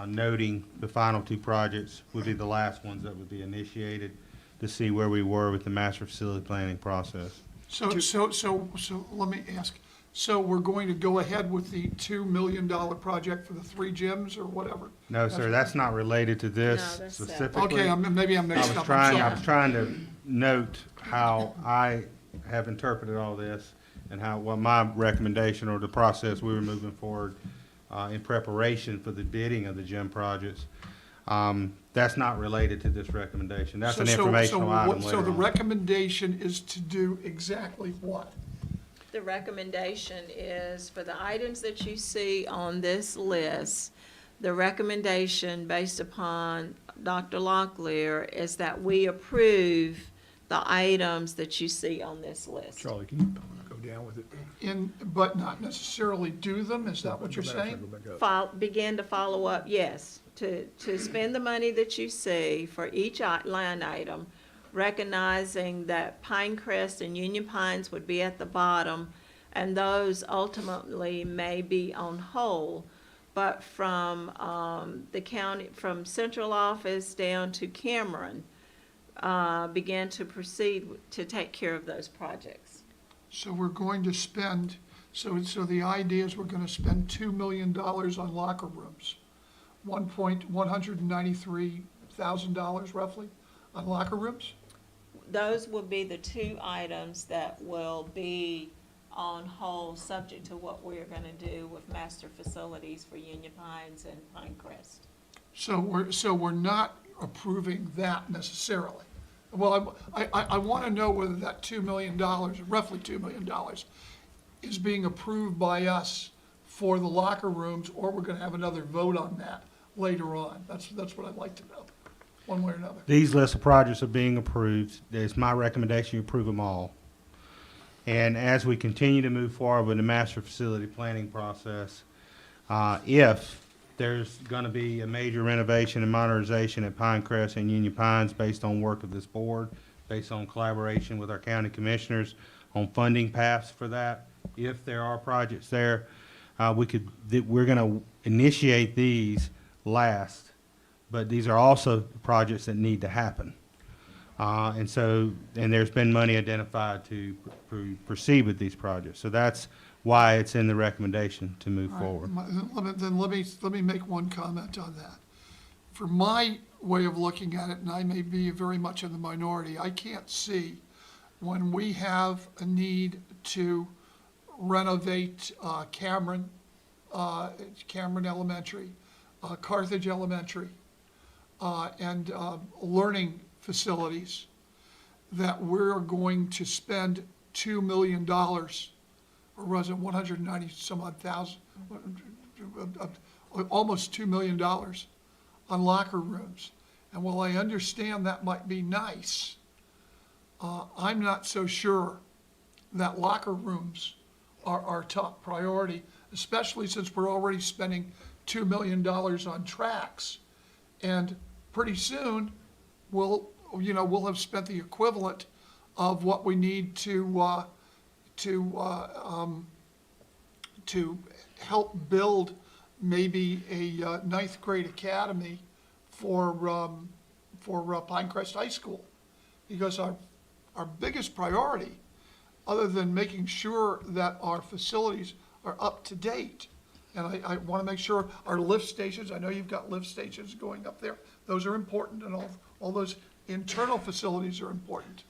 Noting the final 2 projects would be the last ones that would be initiated, to see where we were with the master facility planning process. So let me ask, so we're going to go ahead with the $2 million project for the 3 gyms or whatever? No, sir, that's not related to No, this that's specifically. Okay, maybe I'm mixed up. I was trying to note how I have interpreted all this, and what my recommendation or the process we were moving forward in preparation for the bidding of the gym projects. That's not related to this recommendation. That's an informational item later So the on. recommendation is to do exactly what? The recommendation is for the items that you see on this list, the recommendation based upon Dr. Locklear is that we approve the items that you see on this list. Charlie, can you go down with it? But not necessarily do them, is that what you're saying? Begin to follow up, yes, to spend the money that you see for each line item, recognizing that Pinecrest and Union Pines would be at the bottom, and those ultimately may be on hold. But from the county, from central office down to Cameron, began to proceed to take care of those projects. So we're going to spend, so the idea is we're going to spend $2 million on locker rooms. $193,000 roughly on locker rooms? Those will be the 2 items that will be on hold, subject to what we're gonna do with master facilities for Union Pines and Pinecrest. So we're not approving that necessarily. Well, I want to know whether that $2 million, roughly $2 million, is being approved by us for the locker rooms, or we're going to have another vote on that later on. That's what I'd like to know, one way or another. These lists of projects are being approved. It's my recommendation you approve them all. And as we continue to move forward with the master facility planning process, if there's going to be a major renovation and modernization at Pinecrest and Union Pines based on work of this board, based on collaboration with our county commissioners on funding paths for that, if there are projects there, we're going to initiate these last, but these are also projects that need to happen. And there's been money identified to proceed with these projects. So that's why it's in the recommendation to move forward. Then let me make one comment on that. For my way of looking at it, and I may be very much in the minority, I can't see when we have a need to renovate Cameron Elementary, Carthage Elementary, and learning facilities, that we're going to spend $2 million, or was it 190 some odd thousand, almost $2 million on locker rooms. And while I understand that might be nice, I'm not so sure that locker rooms are our top priority, especially since we're already spending $2 million on tracks. And pretty soon, we'll have spent the equivalent of what we need to help build maybe a ninth grade academy for Pinecrest High School. Because our biggest priority, other than making sure that our facilities are up to date, and I want to make sure our lift stations, I know you've got lift stations going up there, those are important, and all those internal facilities are important.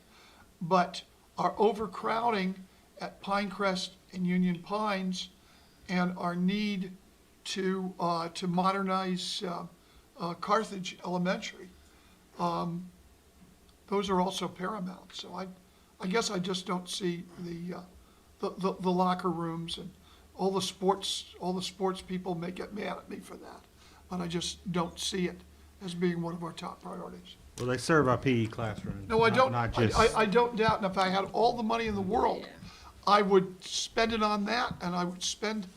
But our overcrowding at Pinecrest and Union Pines and our need to modernize Carthage Elementary, those are also paramount. So I guess I just don't see the locker rooms, and all the sports people may get mad at me for that, but I just don't see it as being one of our top priorities. Well, they serve our PE classroom. No, I don't. Not just. I don't doubt. And if I had all the money in the world, I would spend it on that, and I would spend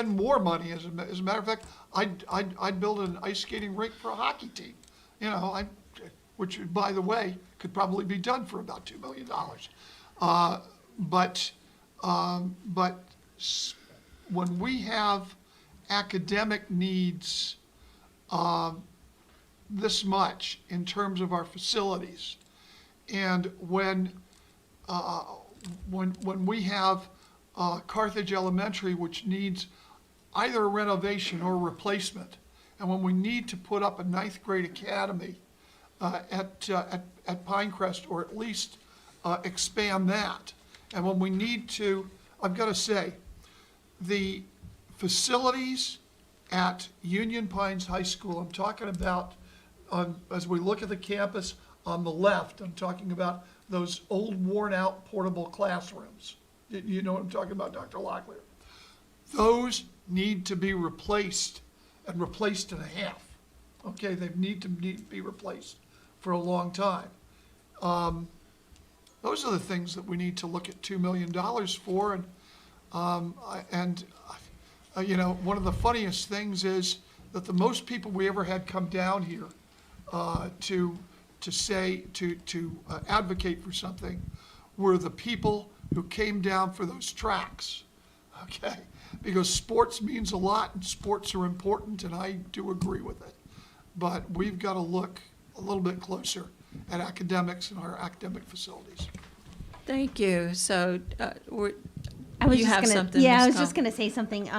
more money. As a matter of fact, I'd build an ice skating rink for a hockey team. Which, by the way, could probably be done for about $2 million. But when we have academic needs this much in terms of our facilities, and when we have Carthage Elementary, which needs either a renovation or replacement, and when we need to put up a ninth grade academy at Pinecrest, or at least expand that, and when we need to, I've got to say, the facilities at Union Pines High School, I'm talking about, as we look at the campus on the left, I'm talking about those old worn-out portable classrooms. You know what I'm talking about, Dr. Locklear? Those need to be replaced, and replaced in a half. Okay, they need to be replaced for a long time. Those are the things that we need to look at $2 million for. And one of the funniest things is that the most people we ever had come down here to advocate for something were the people who came down for those tracks. Okay, because sports means a lot, and sports are important, and I do agree with it. But we've got to look a little bit closer at academics and our academic facilities. Thank you. So, I was you just have gonna, something, yeah, Ms. I was Cole? just gonna say something.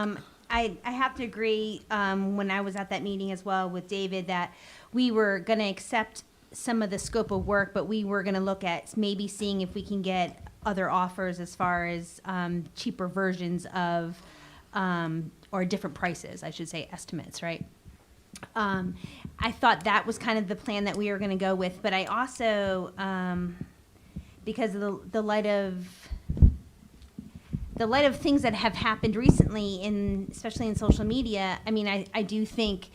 I have to agree, when I was at that meeting as well with David, that we were gonna accept some of the scope of work, but we were gonna look at maybe seeing if we can get other offers as far as, cheaper versions of, or different prices, I should say, estimates, right? I thought that was kind of the plan that we were gonna go with, but I also, because of the light of things that have happened recently, especially in social media, I mean, I do think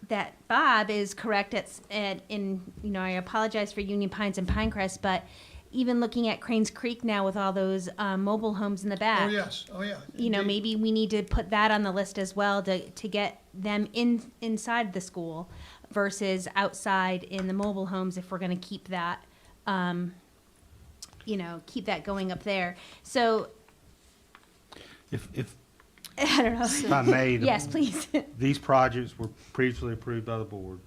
that Bob is correct I apologize for Union Pines and Pinecrest, but even looking at Cranes Creek now with all those mobile homes in the back. Oh, yes, oh, yeah. Maybe we need to put that on the list as well to get them inside the school versus outside in the mobile homes if we're gonna keep that, keep that going up there. So, If I don't know. If I may, Yes, please. these projects were previously approved by the board,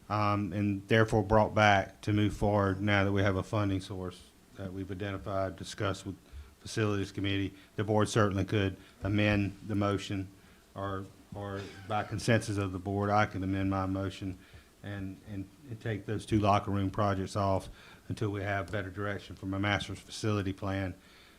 and therefore brought back to move forward now that we have a funding source that we've identified, discussed with Facilities Committee. The board certainly could amend the motion, or by consensus of the board, I could amend my motion and take those two locker room projects off until we have better direction from a master's facility plan.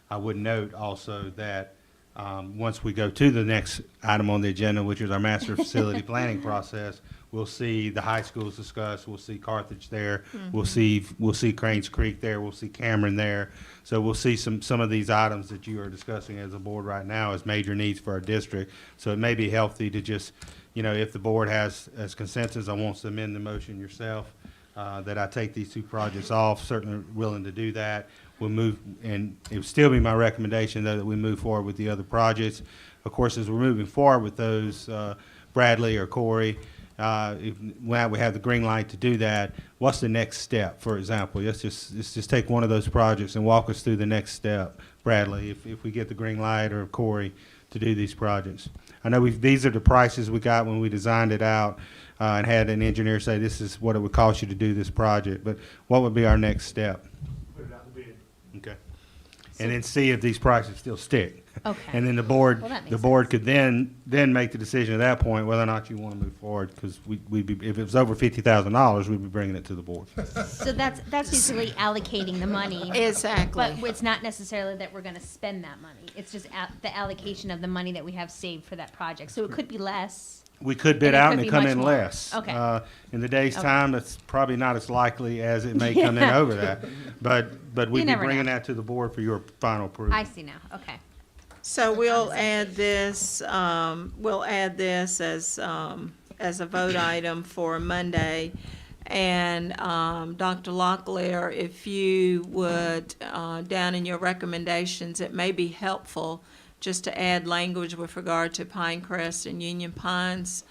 I would note also that once we go to the next item on the agenda, which is our master facility planning process, we'll see the high schools discussed, we'll see Carthage there, we'll see Cranes Creek there, we'll see Cameron there. So we'll see some of these items that you are discussing as a board right now as major needs for our district. So it may be healthy to just, if the board has as consensus, I want to amend the motion yourself, that I take these two projects off, certainly willing to do that. we'll move, and it would still be my recommendation, though, that we move forward with the other projects. Of course, as we're moving forward with those, Bradley or Corey, when we have the green light to do that, what's the next step, for example? Let's just take one of those projects and walk us through the next step, Bradley, if we get the green light, or Corey, to do these projects. I know these are the prices we got when we designed it out, and had an engineer say this is what it would cost you to do this project, but what would be our next step? Put it out to bid. Okay. And then see if these prices still stick. Okay. And then the board, Well, that makes the board could then make the decision at that point whether or not you want to move forward, because we'd be, if it was over $50,000, we'd be bringing it to the board. So that's basically allocating the money. Exactly. But it's not necessarily that we're gonna spend that money. It's just the allocation of the money that we have saved for that project. So it could be less. We could bid And it out could and be it come much in more. less. Okay. In the day's Okay. time, it's probably not as likely as it may come in Yeah. over that. But we'd be never bringing know. that to the board for your final approval. I see now, okay. So we'll add this as a vote item for Monday. And, Dr. Locklear, if you would, down in your recommendations, it may be helpful just to add language with regard to Pinecrest and Union Pines,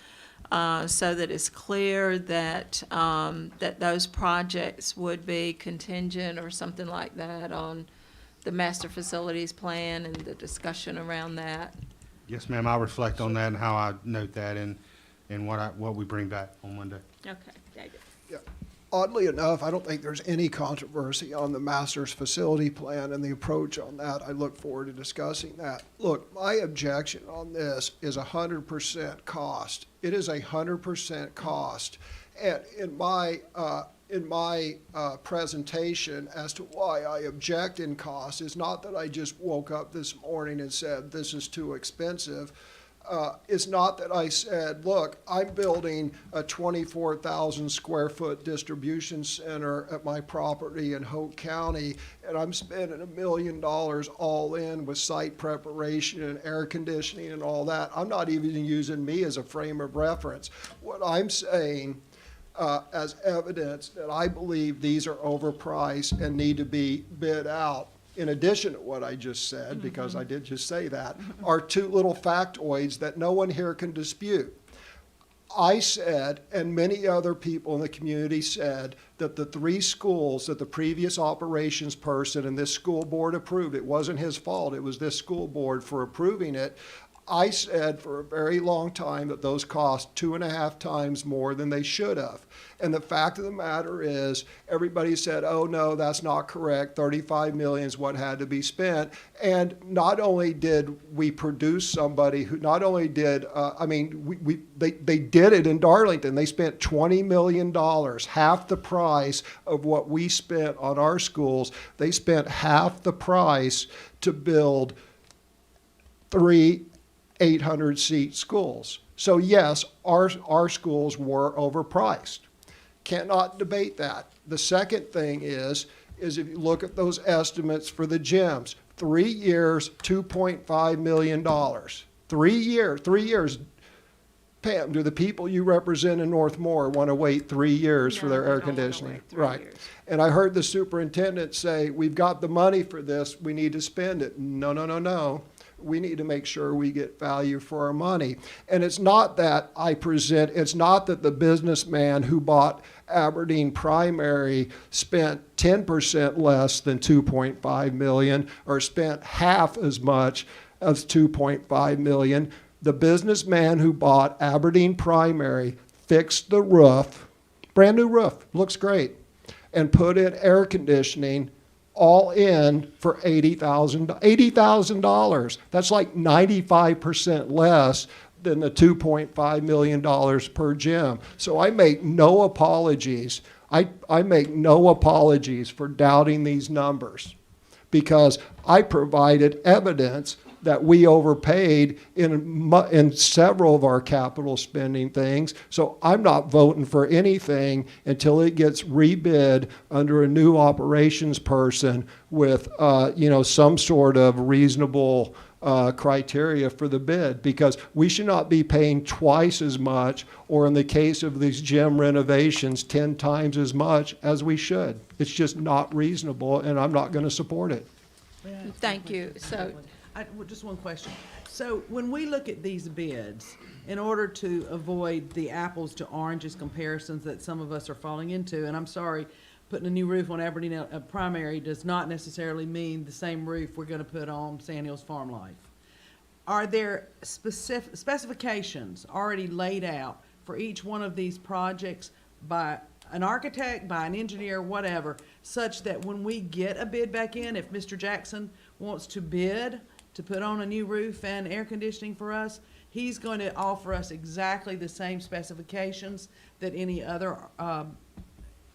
so that it's clear that, that those projects would be contingent or something like that on the master facilities plan and the discussion around that. Yes, ma'am, I'll reflect on that and how I note that in what we bring back on Monday. Okay, David. Yeah. Oddly enough, I don't think there's any controversy on the master's facility plan and the approach on that. I look forward to discussing that. Look, my objection on this is 100% cost. It is 100% cost. And in my presentation as to why I object in cost is not that I just woke up this morning and said, this is too expensive. It's not that I said, look, I'm building a 24,000 square foot distribution center at my property in Hope County, and I'm spending $1 million all in with site preparation and air conditioning and all that. I'm not even using me as a frame of reference. What I'm saying as evidence that I believe these are overpriced and need to be bid out, in addition to what I just said, because I did just say that, are two little factoids that no one here can dispute. I said, and many other people in the community said, that the 3 schools that the previous operations person and this school board approved, it wasn't his fault, it was this school board for approving it. I said for a very long time that those cost 2.5 times more than they should have. And the fact of the matter is, everybody said, oh no, that's not correct. 35 million is what had to be spent. And not only did we produce somebody who not only did, they did it in Darlington. They spent $20 million, half the price of what we spent on our schools. They spent half the price to build 3 800-seat schools. So yes, our schools were overpriced. Cannot debate that. The second thing is if you look at those estimates for the gyms, 3 years, $2.5 million. 3 years. Pam, do the people you represent in Northmore want to wait 3 years for their air conditioning? Right. And I heard the superintendent say, we've got the money for this, we need to spend it. No. We need to make sure we get value for our money. And it's not that it's not that the businessman who bought Aberdeen Primary spent 10% less than $2.5 million or spent half as much as $2.5 million. The businessman who bought Aberdeen Primary fixed the roof, brand new roof, looks great, and put in air conditioning all in for $80,000. That's like 95% less than the $2.5 million per gym. So I make no apologies. I make no apologies for doubting these numbers, because I provided evidence that we overpaid in several of our capital spending things. So I'm not voting for anything until it gets rebid under a new operations person with some sort of reasonable criteria for the bid, because we should not be paying twice as much, or in the case of these gym renovations, 10 times as much as we should. It's just not reasonable, and I'm not going to support it. Thank you. So, Just one question. So when we look at these bids, in order to avoid the apples to oranges comparisons that some of us are falling into, and I'm sorry, putting a new roof on Aberdeen Primary does not necessarily mean the same roof we're gonna put on Sand Hills Farm Life. Are there specifications already laid out for each one of these projects by an architect, by an engineer, whatever, such that when we get a bid back in, if Mr. Jackson wants to bid to put on a new roof and air conditioning for us, he's going to offer us exactly the same specifications that any other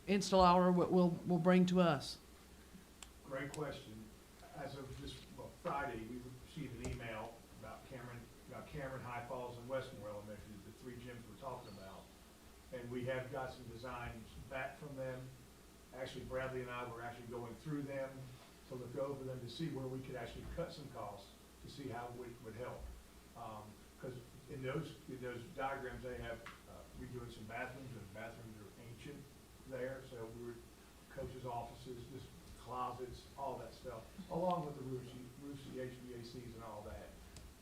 installer will bring to us? Great question. As of this, well, Friday, we received an email about Cameron, High Falls, and Westmoreland, which is the three gyms we're talking about. And we have got some designs back from them. Actually, Bradley and I were actually going through them to look over them to see where we could actually cut some costs, to see how we would help. Because in those diagrams, they have, we're doing some bathrooms, and bathrooms are ancient there, so we were, coaches' offices, just closets, all that stuff, along with the roofs, the HVACs and all that.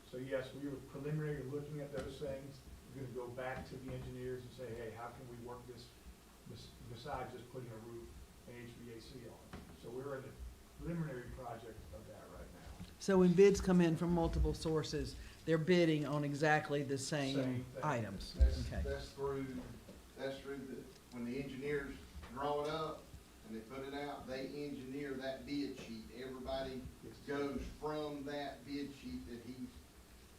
So yes, we were preliminary looking at those things. We're gonna go back to the engineers and say, hey, how can we work this besides just putting a roof and HVAC on it? So we're in the preliminary project of that right now. So when bids come in from multiple sources, they're bidding on exactly the same Same thing. items? Okay. That's through when the engineers draw it up and they put it out, they engineer that bid sheet. Everybody goes from that bid sheet that he's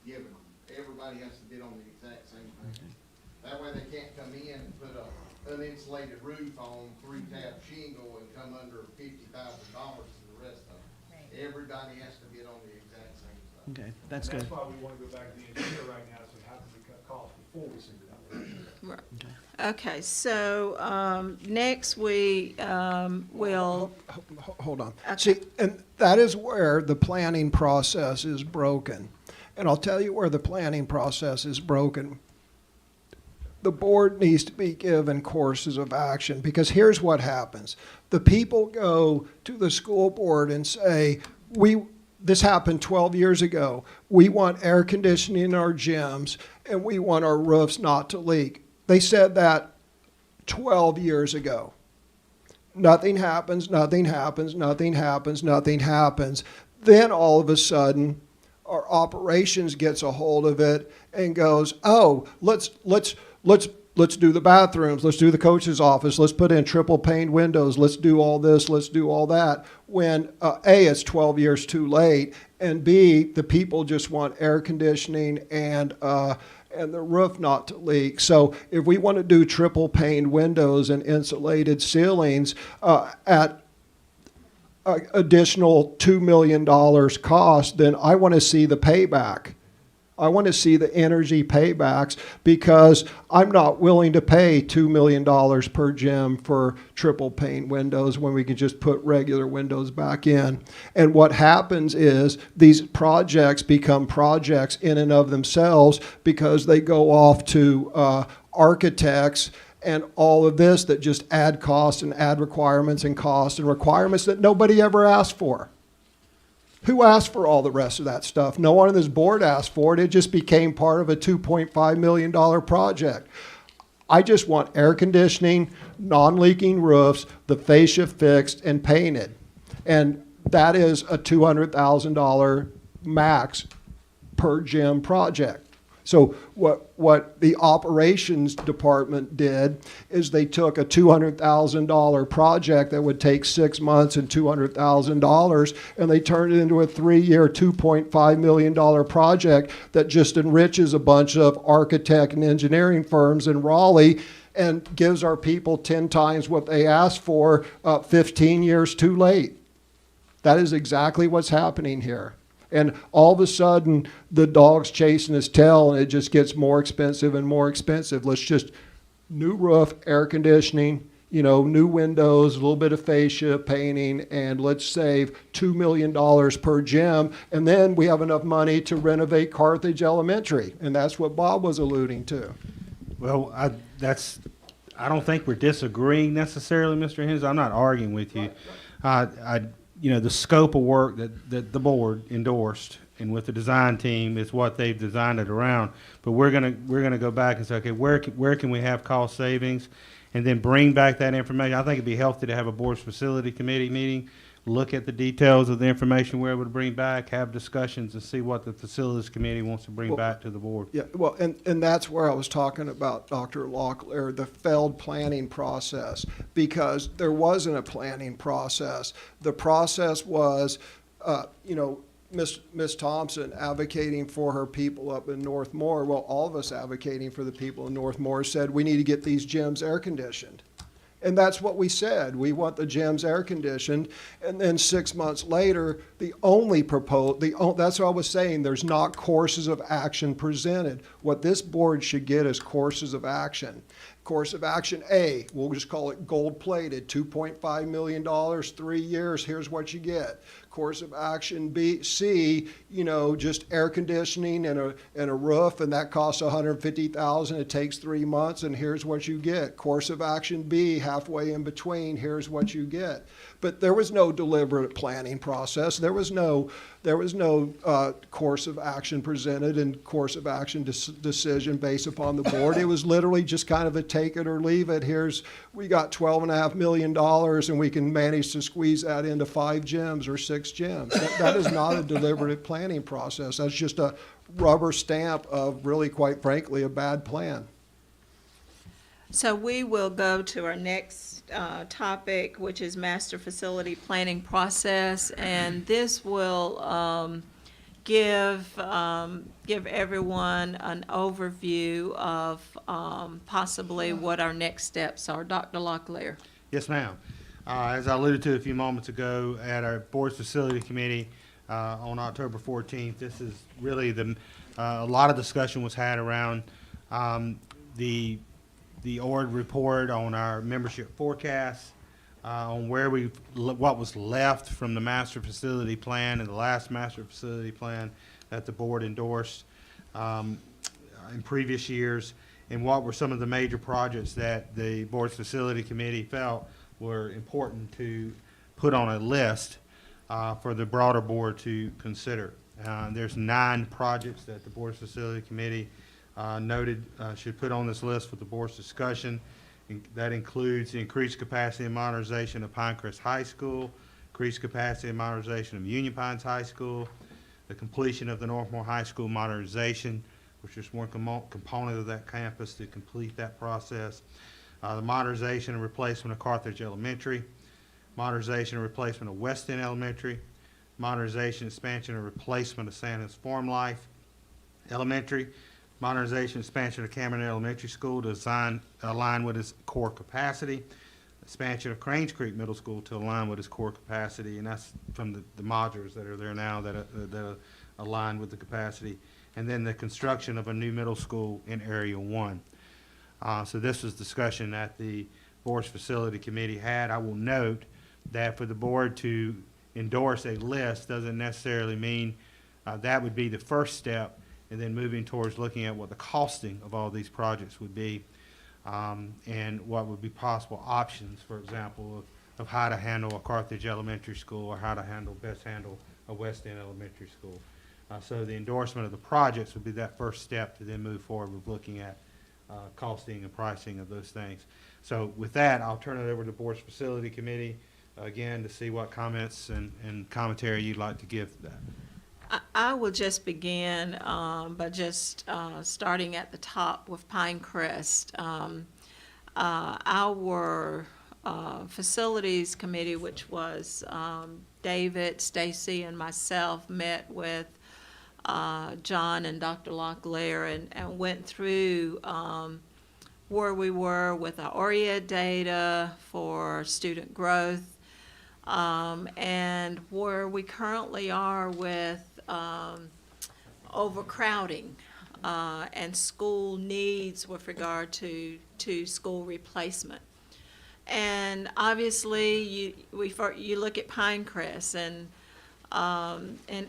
given them. Everybody has to bid on the exact same thing. That way they can't come in and put a uninsulated roof on 3-tab shingle and come under $50,000 to the rest of them. Everybody has to bid on the exact same stuff. Okay, that's good. That's why we want to go back to the engineer right now, and say, how can we cut costs before we send it out? okay, so, next we, will, Hold on. Okay. See, and that is where the planning process is broken. And I'll tell you where the planning process is broken. The board needs to be given courses of action, because here's what happens. The people go to the school board and say, this happened 12 years ago. We want air conditioning in our gyms, and we want our roofs not to leak. They said that 12 years ago. Nothing happens, nothing happens, nothing happens, nothing happens. Then all of a sudden, our operations gets a hold of it and goes, oh, let's do the bathrooms, let's do the coach's office, let's put in triple pane windows, let's do all this, let's do all that. When A, it's 12 years too late, and B, the people just want air conditioning and the roof not to leak. So if we want to do triple pane windows and insulated ceilings at additional $2 million cost, then I want to see the payback. I want to see the energy paybacks, because I'm not willing to pay $2 million per gym for triple pane windows when we can just put regular windows back in. And what happens is these projects become projects in and of themselves, because they go off to architects and all of this that just add costs and add requirements and costs and requirements that nobody ever asked for. Who asked for all the rest of that stuff? No one on this board asked for it. It just became part of a $2.5 million project. I just want air conditioning, non-leaking roofs, the fascia fixed and painted. And that is a $200,000 max per gym project. So what the operations department did is they took a $200,000 project that would take 6 months and $200,000, and they turned it into a 3-year, $2.5 million project that just enriches a bunch of architect and engineering firms in Raleigh and gives our people 10 times what they asked for 15 years too late. That is exactly what's happening here. And all of a sudden, the dog's chasing his tail, and it just gets more expensive and more expensive. Let's just new roof, air conditioning, you know, new windows, a little bit of fascia painting, and let's save $2 million per gym. And then we have enough money to renovate Carthage Elementary. And that's what Bob was alluding to. Well, I don't think we're disagreeing necessarily, Mr. Hens. I'm not arguing with you. You know, the scope of work that the board endorsed and with the design team is what they've designed it around. But we're gonna go back and say, okay, where can we have cost savings, and then bring back that information. I think it'd be healthy to have a board's facility committee meeting, look at the details of the information we're able to bring back, have discussions, and see what the facilities committee wants to bring back to the board. Yeah, well, and that's where I was talking about, Dr. Locklear, the failed planning process, because there wasn't a planning process. The process was, you know, Miss Thompson advocating for her people up in Northmore. Well, all of us advocating for the people in Northmore said we need to get these gyms air conditioned. And that's what we said. We want the gyms air conditioned. And then 6 months later, that's what I was saying. There's not courses of action presented. What this board should get is courses of action. Course of action A, we'll just call it gold plated, $2.5 million, 3 years, here's what you get. Course of action C, you know, just air conditioning and a roof, and that costs $150,000. It takes 3 months, and here's what you get. Course of action B, halfway in between, here's what you get. But there was no deliberate planning process. There was no course of action presented and course of action decision based upon the board. It was literally just kind of a take it or leave it. We got $12.5 million, and we can manage to squeeze that into 5 gyms or 6 gyms. That is not a deliberate planning process. That's just a rubber stamp of really, quite frankly, a bad plan. So we will go to our next topic, which is master facility planning process, and this will give everyone an overview of possibly what our next steps are. Dr. Locklear. Yes, ma'am. As I alluded to a few moments ago at our board's facility committee on October 14th, this is really a lot of discussion was had around the ORD report on our membership forecast, on what was left from the master facility plan and the last master facility plan that the board endorsed in previous years, and what were some of the major projects that the board's facility committee felt were important to put on a list for the broader board to consider. There's 9 projects that the board's facility committee noted should put on this list for the board's discussion. That includes the increased capacity and modernization of Pinecrest High School, increased capacity and modernization of Union Pines High School, the completion of the Northmore High School modernization, which is one component of that campus to complete that process, the modernization and replacement of Carthage Elementary, modernization and replacement of West End Elementary, modernization, expansion, and replacement of Santa's Farm Life Elementary, modernization, expansion of Cameron Elementary School to align with its core capacity, expansion of Cranes Creek Middle School to align with its core capacity, and that's from the modules that are there now that align with the capacity, and then the construction of a new middle school in Area 1. So this was discussion that the board's facility committee had. I will note that for the board to endorse a list doesn't necessarily mean that would be the first step, and then moving towards looking at what the costing of all these projects would be, and what would be possible options, for example, of how to handle a Carthage Elementary School or how to best handle a West End Elementary School. So the endorsement of the projects would be that first step to then move forward with looking at costing and pricing of those things. So with that, I'll turn it over to the board's facility committee again to see what comments and commentary you'd like to give to that. I will just begin by just starting at the top with Pinecrest. Our facilities committee, which was David, Stacy, and myself, met with John and Dr. Locklear and went through where we were with our OREA data for student growth, and where we currently are with overcrowding and school needs with regard to school replacement. And obviously, you look at Pinecrest, and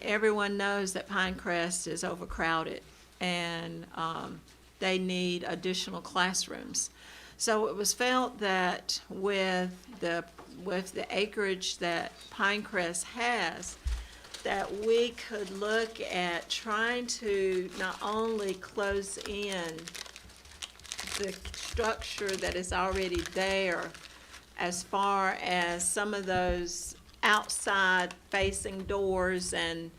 everyone knows that Pinecrest is overcrowded, and they need additional classrooms. So it was felt that with the acreage that Pinecrest has, that we could look at trying to not only close in the structure that is already there, as far as some of those outside facing doors, and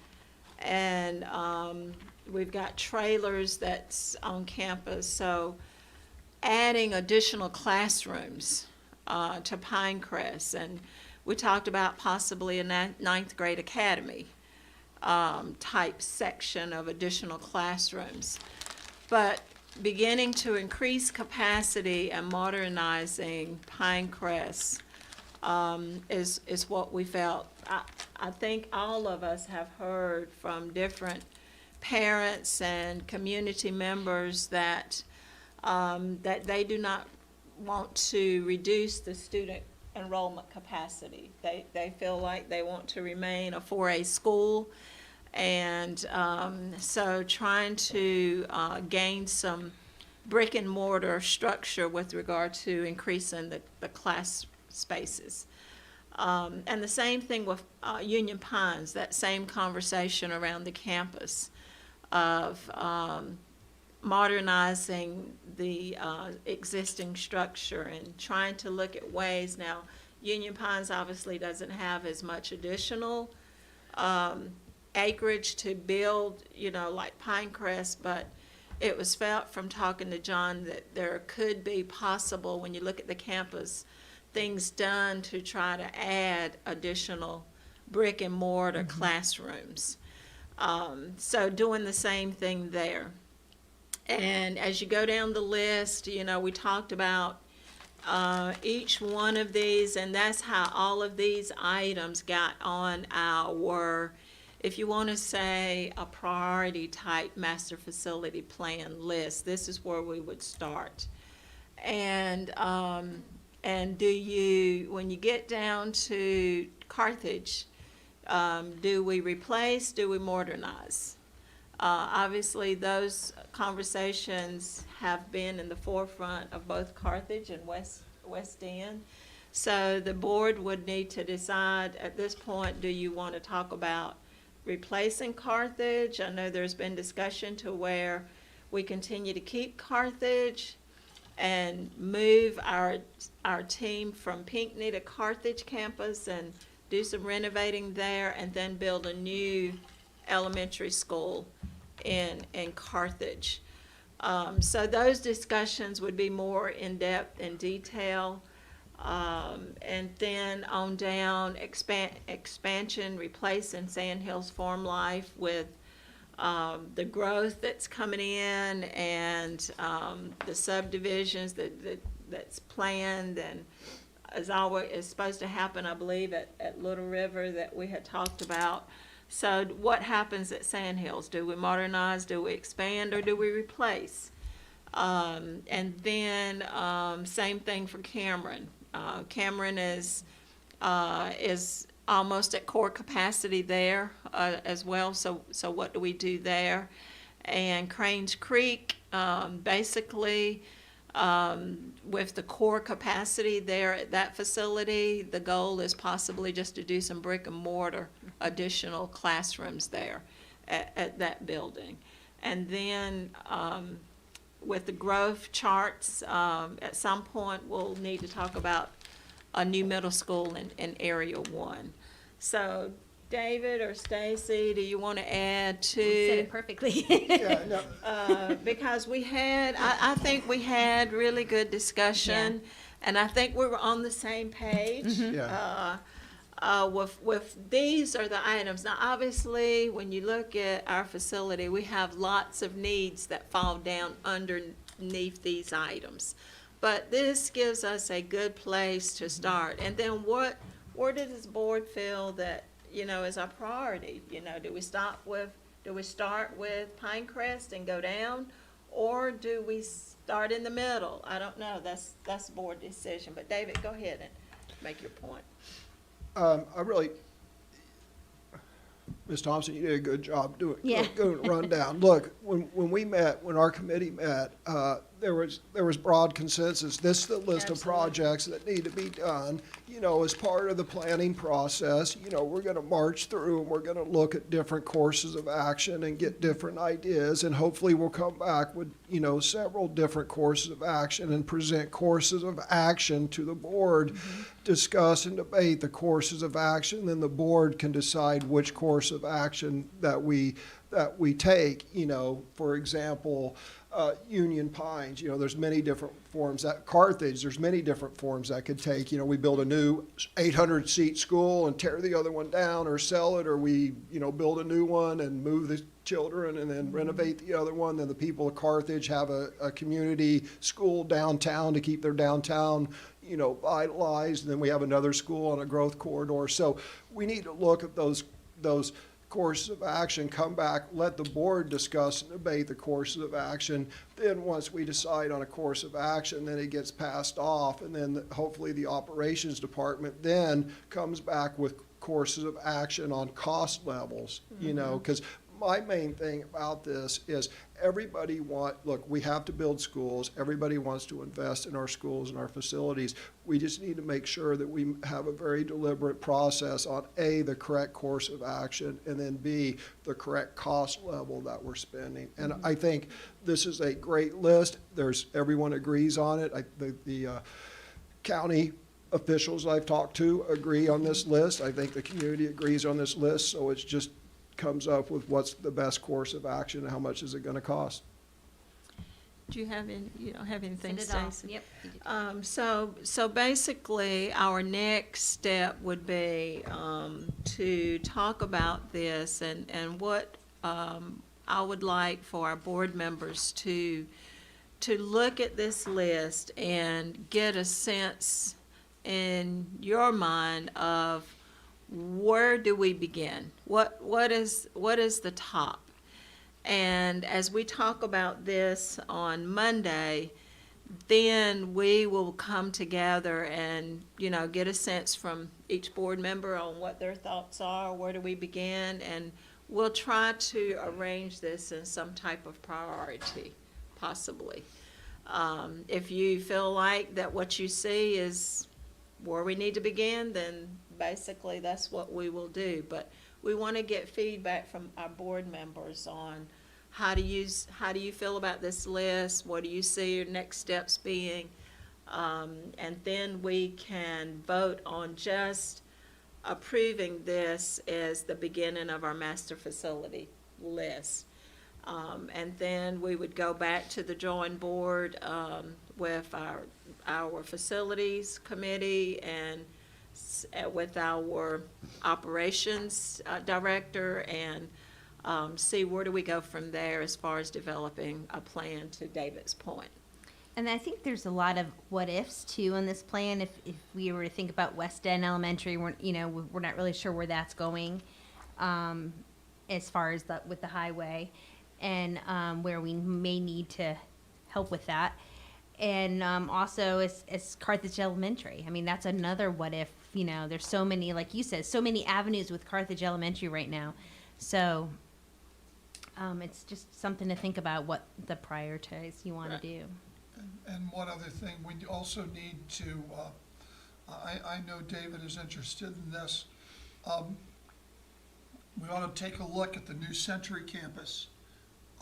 we've got trailers that's on campus, so adding additional classrooms to Pinecrest. And we talked about possibly a ninth grade academy type section of additional classrooms. But beginning to increase capacity and modernizing Pinecrest is what we felt. I think all of us have heard from different parents and community members that they do not want to reduce the student enrollment capacity. They feel like they want to remain a 4A school, and so trying to gain some brick and mortar structure with regard to increasing the class spaces. And the same thing with Union Pines, that same conversation around the campus of modernizing the existing structure and trying to look at ways. Now, Union Pines obviously doesn't have as much additional acreage to build, like Pinecrest, but it was felt from talking to John that there could be possible, when you look at the campus, things done to try to add additional brick and mortar classrooms. So doing the same thing there. And as you go down the list, we talked about each one of these, and that's how all of these items got on our, if you want to say, a priority type master facility plan list. This is where we would start. And do you, when you get down to Carthage, do we replace, do we modernize? Obviously, those conversations have been in the forefront of both Carthage and West End. So the board would need to decide at this point, do you want to talk about replacing Carthage? I know there's been discussion to where we continue to keep Carthage and move our team from Pinckney to Carthage campus and do some renovating there, and then build a new elementary school in Carthage. So those discussions would be more in-depth and detail. And then on down, expansion, replacing Sand Hills Farm Life with the growth that's coming in, and the subdivisions that's planned and is supposed to happen, I believe, at Little River that we had talked about. So what happens at Sand Hills? Do we modernize, do we expand, or do we replace? And then same thing for Cameron. Cameron is almost at core capacity there as well. So what do we do there? And Cranes Creek, basically, with the core capacity there at that facility, the goal is possibly just to do some brick and mortar additional classrooms there at that building. And then with the growth charts, at some point we'll need to talk about a new middle school in Area 1. So David or Stacy, do you want to add to? You said it perfectly. Yeah, no, Because I think we had really good discussion, and I think we were on the same page. yeah. With these are the items. Now, obviously, when you look at our facility, we have lots of needs that fall down underneath these items. But this gives us a good place to start. And then where does this board feel that, is our priority? Do we start with Pinecrest and go down? Or do we start in the middle? I don't know. That's board decision. But David, go ahead and make your point. Ms. Thompson, you did a good job doing Yeah. a rundown. Look, when our committee met, there was broad consensus. This is the list of Absolutely. projects that need to be done. As part of the planning process, we're gonna march through and we're gonna look at different courses of action and get different ideas. And hopefully we'll come back with, several different courses of action and present courses of action to the board, discuss and debate the courses of action, then the board can decide which course of action that we take. For example, Union Pines, there's many different forms. At Carthage, there's many different forms that could take. We build a new 800-seat school and tear the other one down, or sell it, or we, build a new one and move the children and then renovate the other one. Then the people of Carthage have a community school downtown to keep their downtown, vitalized. And then we have another school on a growth corridor. So we need to look at those courses of action, come back, let the board discuss and debate the courses of action. Then once we decide on a course of action, then it gets passed off, and then hopefully the operations department then comes back with courses of action on cost levels, because my main thing about this is look, we have to build schools. Everybody wants to invest in our schools and our facilities. We just need to make sure that we have a very deliberate process on A, the correct course of action, and then B, the correct cost level that we're spending. And I think this is a great list. Everyone agrees on it. The county officials I've talked to agree on this list. I think the community agrees on this list, so it's just comes up with what's the best course of action and how much is it going to cost. Do you have anything, Send it off. Stacy? Yep. you did. So basically, our next step would be to talk about this and what I would like for our board members to look at this list and get a sense in your mind of where do we begin? What is the top? And as we talk about this on Monday, then we will come together and, get a sense from each board member on what their thoughts are, where do we begin, and we'll try to arrange this in some type of priority, possibly. If you feel like that what you see is where we need to begin, then basically that's what we will do. But we want to get feedback from our board members on how do you feel about this list? What do you see your next steps being? And then we can vote on just approving this as the beginning of our master facility list. And then we would go back to the drawing board with our facilities committee and with our operations director and see where do we go from there as far as developing a plan, to David's point. And I think there's a lot of what ifs too in this plan. If we were to think about West End Elementary, we're not really sure where that's going, as far as with the highway, and where we may need to help with that. And also as Carthage Elementary. I mean, that's another what if. There's so many, like you said, so many avenues with Carthage Elementary right now. So it's just something to think about what the prioritize you want to do. And one other thing, we also need to, I know David is interested in this. We ought to take a look at the New Century campus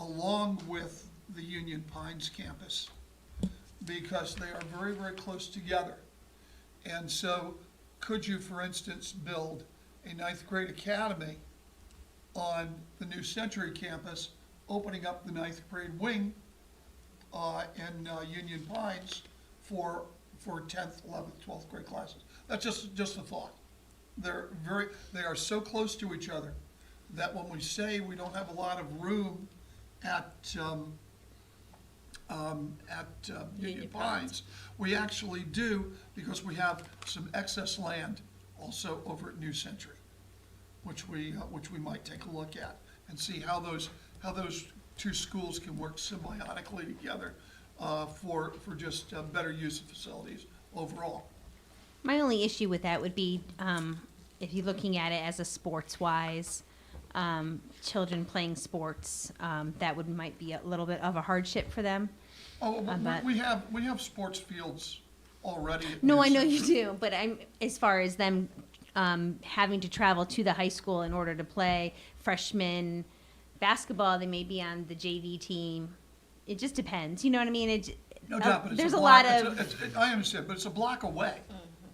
along with the Union Pines campus, because they are very, very close together. And so could you, for instance, build a ninth grade academy on the New Century campus, opening up the ninth grade wing in Union Pines for 10th, 11th, 12th grade classes? That's just a thought. They are so close to each other that when we say we don't have a lot of room at Union Pines, we actually do, because we have some excess land also over at New Century, which we might take a look at and see how those two schools can work symbiotically together for just better use of facilities overall. My only issue with that would be, if you're looking at it as a sports-wise, children playing sports, that might be a little bit of a hardship for them. Oh, but- we have sports fields already. at No, I know Newsom. you do, but as far as them, having to travel to the high school in order to play freshman basketball, they may be on the JV team. It just depends, you know what I mean? No doubt, but it's there's a a block, lot of, I understand, but it's a block away.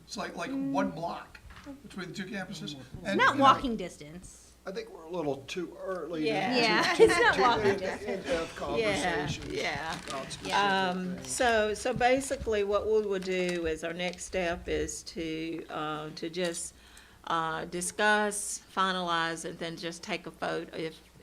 It's like one block between the two campuses. And, not you know, walking distance. I think we're a little too early to. Yeah. Yeah, to- it's not to walking into distance. in-depth conversations yeah. about specific things. So basically, what we will do is, our next step is to just discuss, finalize, and then just take a vote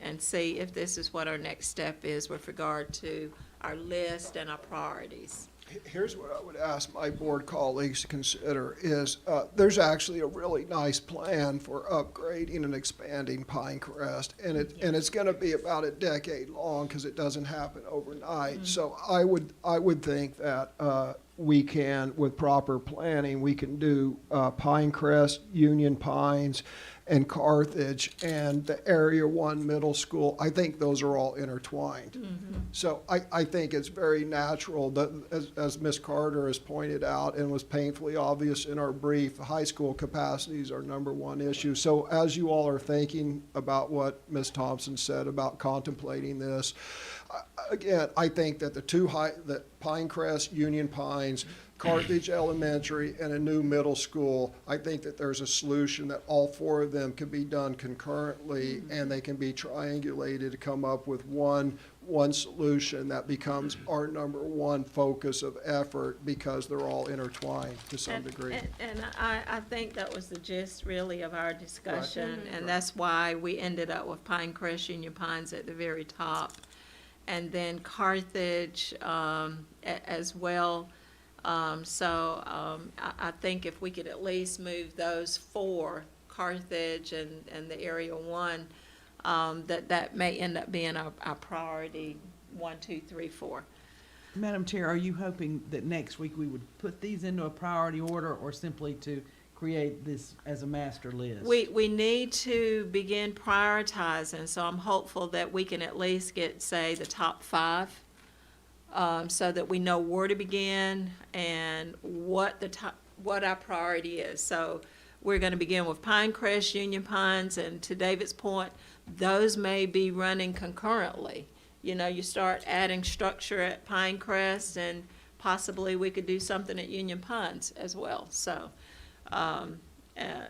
and see if this is what our next step is with regard to our list and our priorities. Here's what I would ask my board colleagues to consider is, there's actually a really nice plan for upgrading and expanding Pinecrest, and it's gonna be about a decade long, because it doesn't happen overnight. So I would think that, we can, with proper planning, we can do, Pinecrest, Union Pines, and Carthage, and the Area 1 Middle School. I think those are all intertwined. So I think it's very natural that, as Ms. Carter has pointed out and was painfully obvious in our brief, high school capacity is our number one issue. So as you all are thinking about what Ms. Thompson said about contemplating this, again, I think that that Pinecrest, Union Pines, Carthage Elementary, and a new middle school, I think that there's a solution that all four of them can be done concurrently, and they can be triangulated to come up with one solution that becomes our number one focus of effort, because they're all intertwined to some degree. And I think that was the gist, really, of our discussion, Right. and that's why we ended up with Pinecrest, Union Pines at the very top, and then Carthage as well. I think if we could at least move those four, Carthage and the Area 1, that may end up being our priority 1, 2, 3, 4. Madam Chair, are you hoping that next week we would put these into a priority order, or simply to create this as a master list? We need to begin prioritizing, so I'm hopeful that we can at least get, say, the top 5, so that we know where to begin and what our priority is. So we're gonna begin with Pinecrest, Union Pines, and to David's point, those may be running concurrently. You know, you start adding structure at Pinecrest, and possibly we could do something at Union Pines as well. So,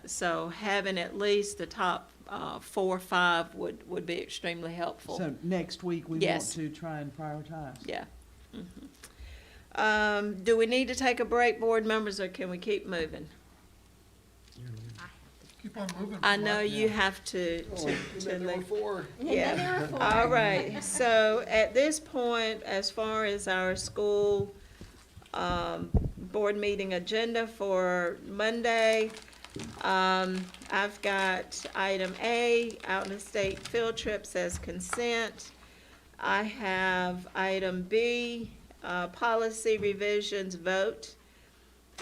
so having at least the top 4 or 5 would be extremely helpful. So next week, we want Yes. to try and prioritize. Yeah. Do we need to take a break, board members, or can we keep moving? Keep on moving. I know you have to Number leave. 4. Yeah, all right. So at this point, as far as our school board meeting agenda for Monday, I've got item A, out-of-state field trips as consent. I have item B, policy revisions vote.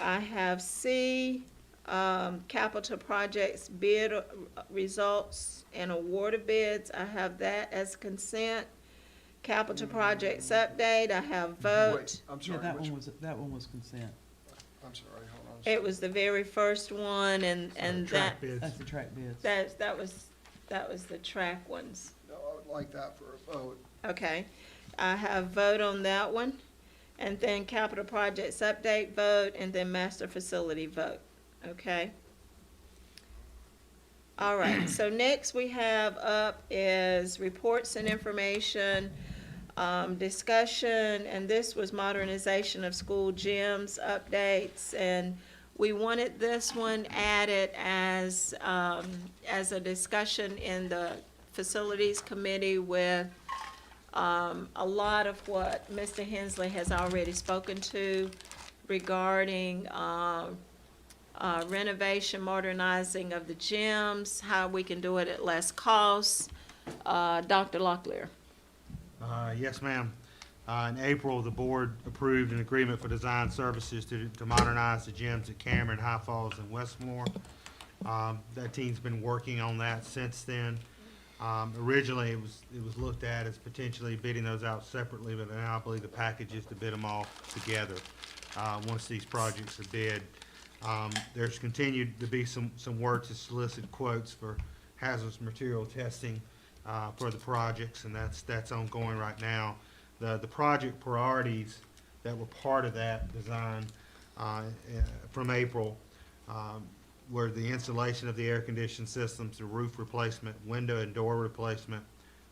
I have C, capital projects bid results and award of bids. I have that as consent. Capital projects update, I have vote. Wait, I'm Yeah, sorry, that which, one was consent. I'm sorry, hold on. It was the very first one, and that, That's the track bids. that was the track ones. No, I would like that for a vote. Okay, I have vote on that one, and then capital projects update vote, and then master facility vote, okay? All right, so next we have up is reports and information, discussion, and this was modernization of school gyms updates, and we wanted this one added as a discussion in the facilities committee with a lot of what Mr. Hensley has already spoken to regarding renovation, modernizing of the gyms, how we can do it at less cost. Dr. Locklear. Yes, ma'am. In April, the board approved an agreement for design services to modernize the gyms at Cameron, High Falls, and Westmore. That team's been working on that since then. Originally, it was looked at as potentially bidding those out separately, but now I believe the package is to bid them all together once these projects are bid. There's continued to be some work to solicit quotes for hazardous material testing for the projects, and that's ongoing right now. The project priorities that were part of that design from April were the installation of the air conditioning systems, the roof replacement, window and door replacement,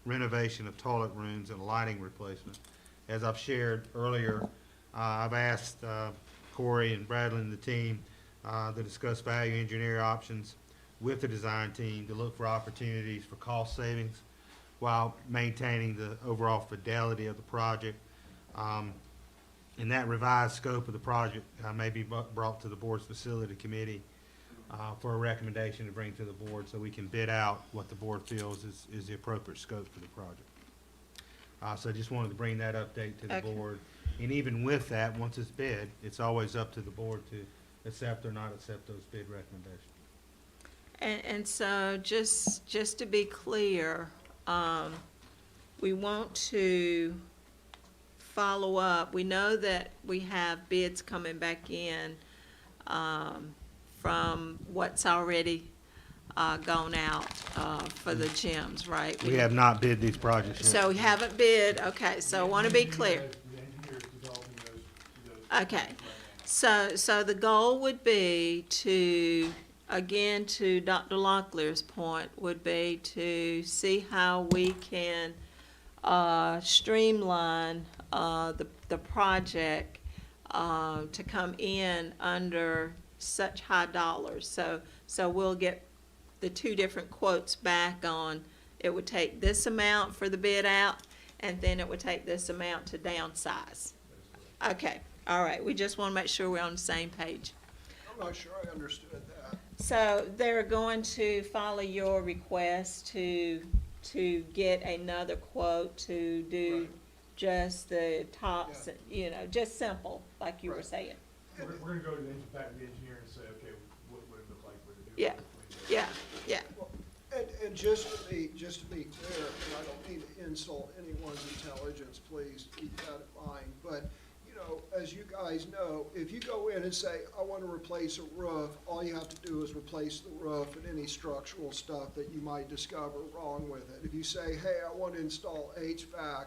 renovation of toilet rooms, and lighting replacement. As I've shared earlier, I've asked Corey and Bradley and the team to discuss value engineer options with the design team to look for opportunities for cost savings while maintaining the overall fidelity of the project. And that revised scope of the project may be brought to the board's facility committee for a recommendation to bring to the board so we can bid out what the board feels is the appropriate scope for the project. So I just wanted to bring that update to the board. And even with that, once it's bid, it's always up to the board to accept or not accept those bid recommendations. And so just to be clear, we want to follow up. We know that we have bids coming back in from what's already gone out for the gyms, right? We have not bid these projects yet. So we haven't bid, okay, so I want to be clear. Okay, so the goal would be to, again, to Dr. Locklear's point, would be to see how we can streamline the project to come in under such high dollars. So we'll get the two different quotes back on, it would take this amount for the bid out, and then it would take this amount to downsize. Okay, all right, we just want to make sure we're on the same page. I'm not sure I understood that. So they're going to follow your request to get another quote to do just the tops, you know, just simple, like you were saying. We're gonna go to the engineer and say, okay, what would it look like for the Yeah, yeah. Well, and just to be clear, and I don't mean to insult anyone's intelligence, please keep that in mind, but, you know, as you guys know, if you go in and say, I want to replace a roof, all you have to do is replace the roof and any structural stuff that you might discover wrong with it. If you say, hey, I want to install HVAC,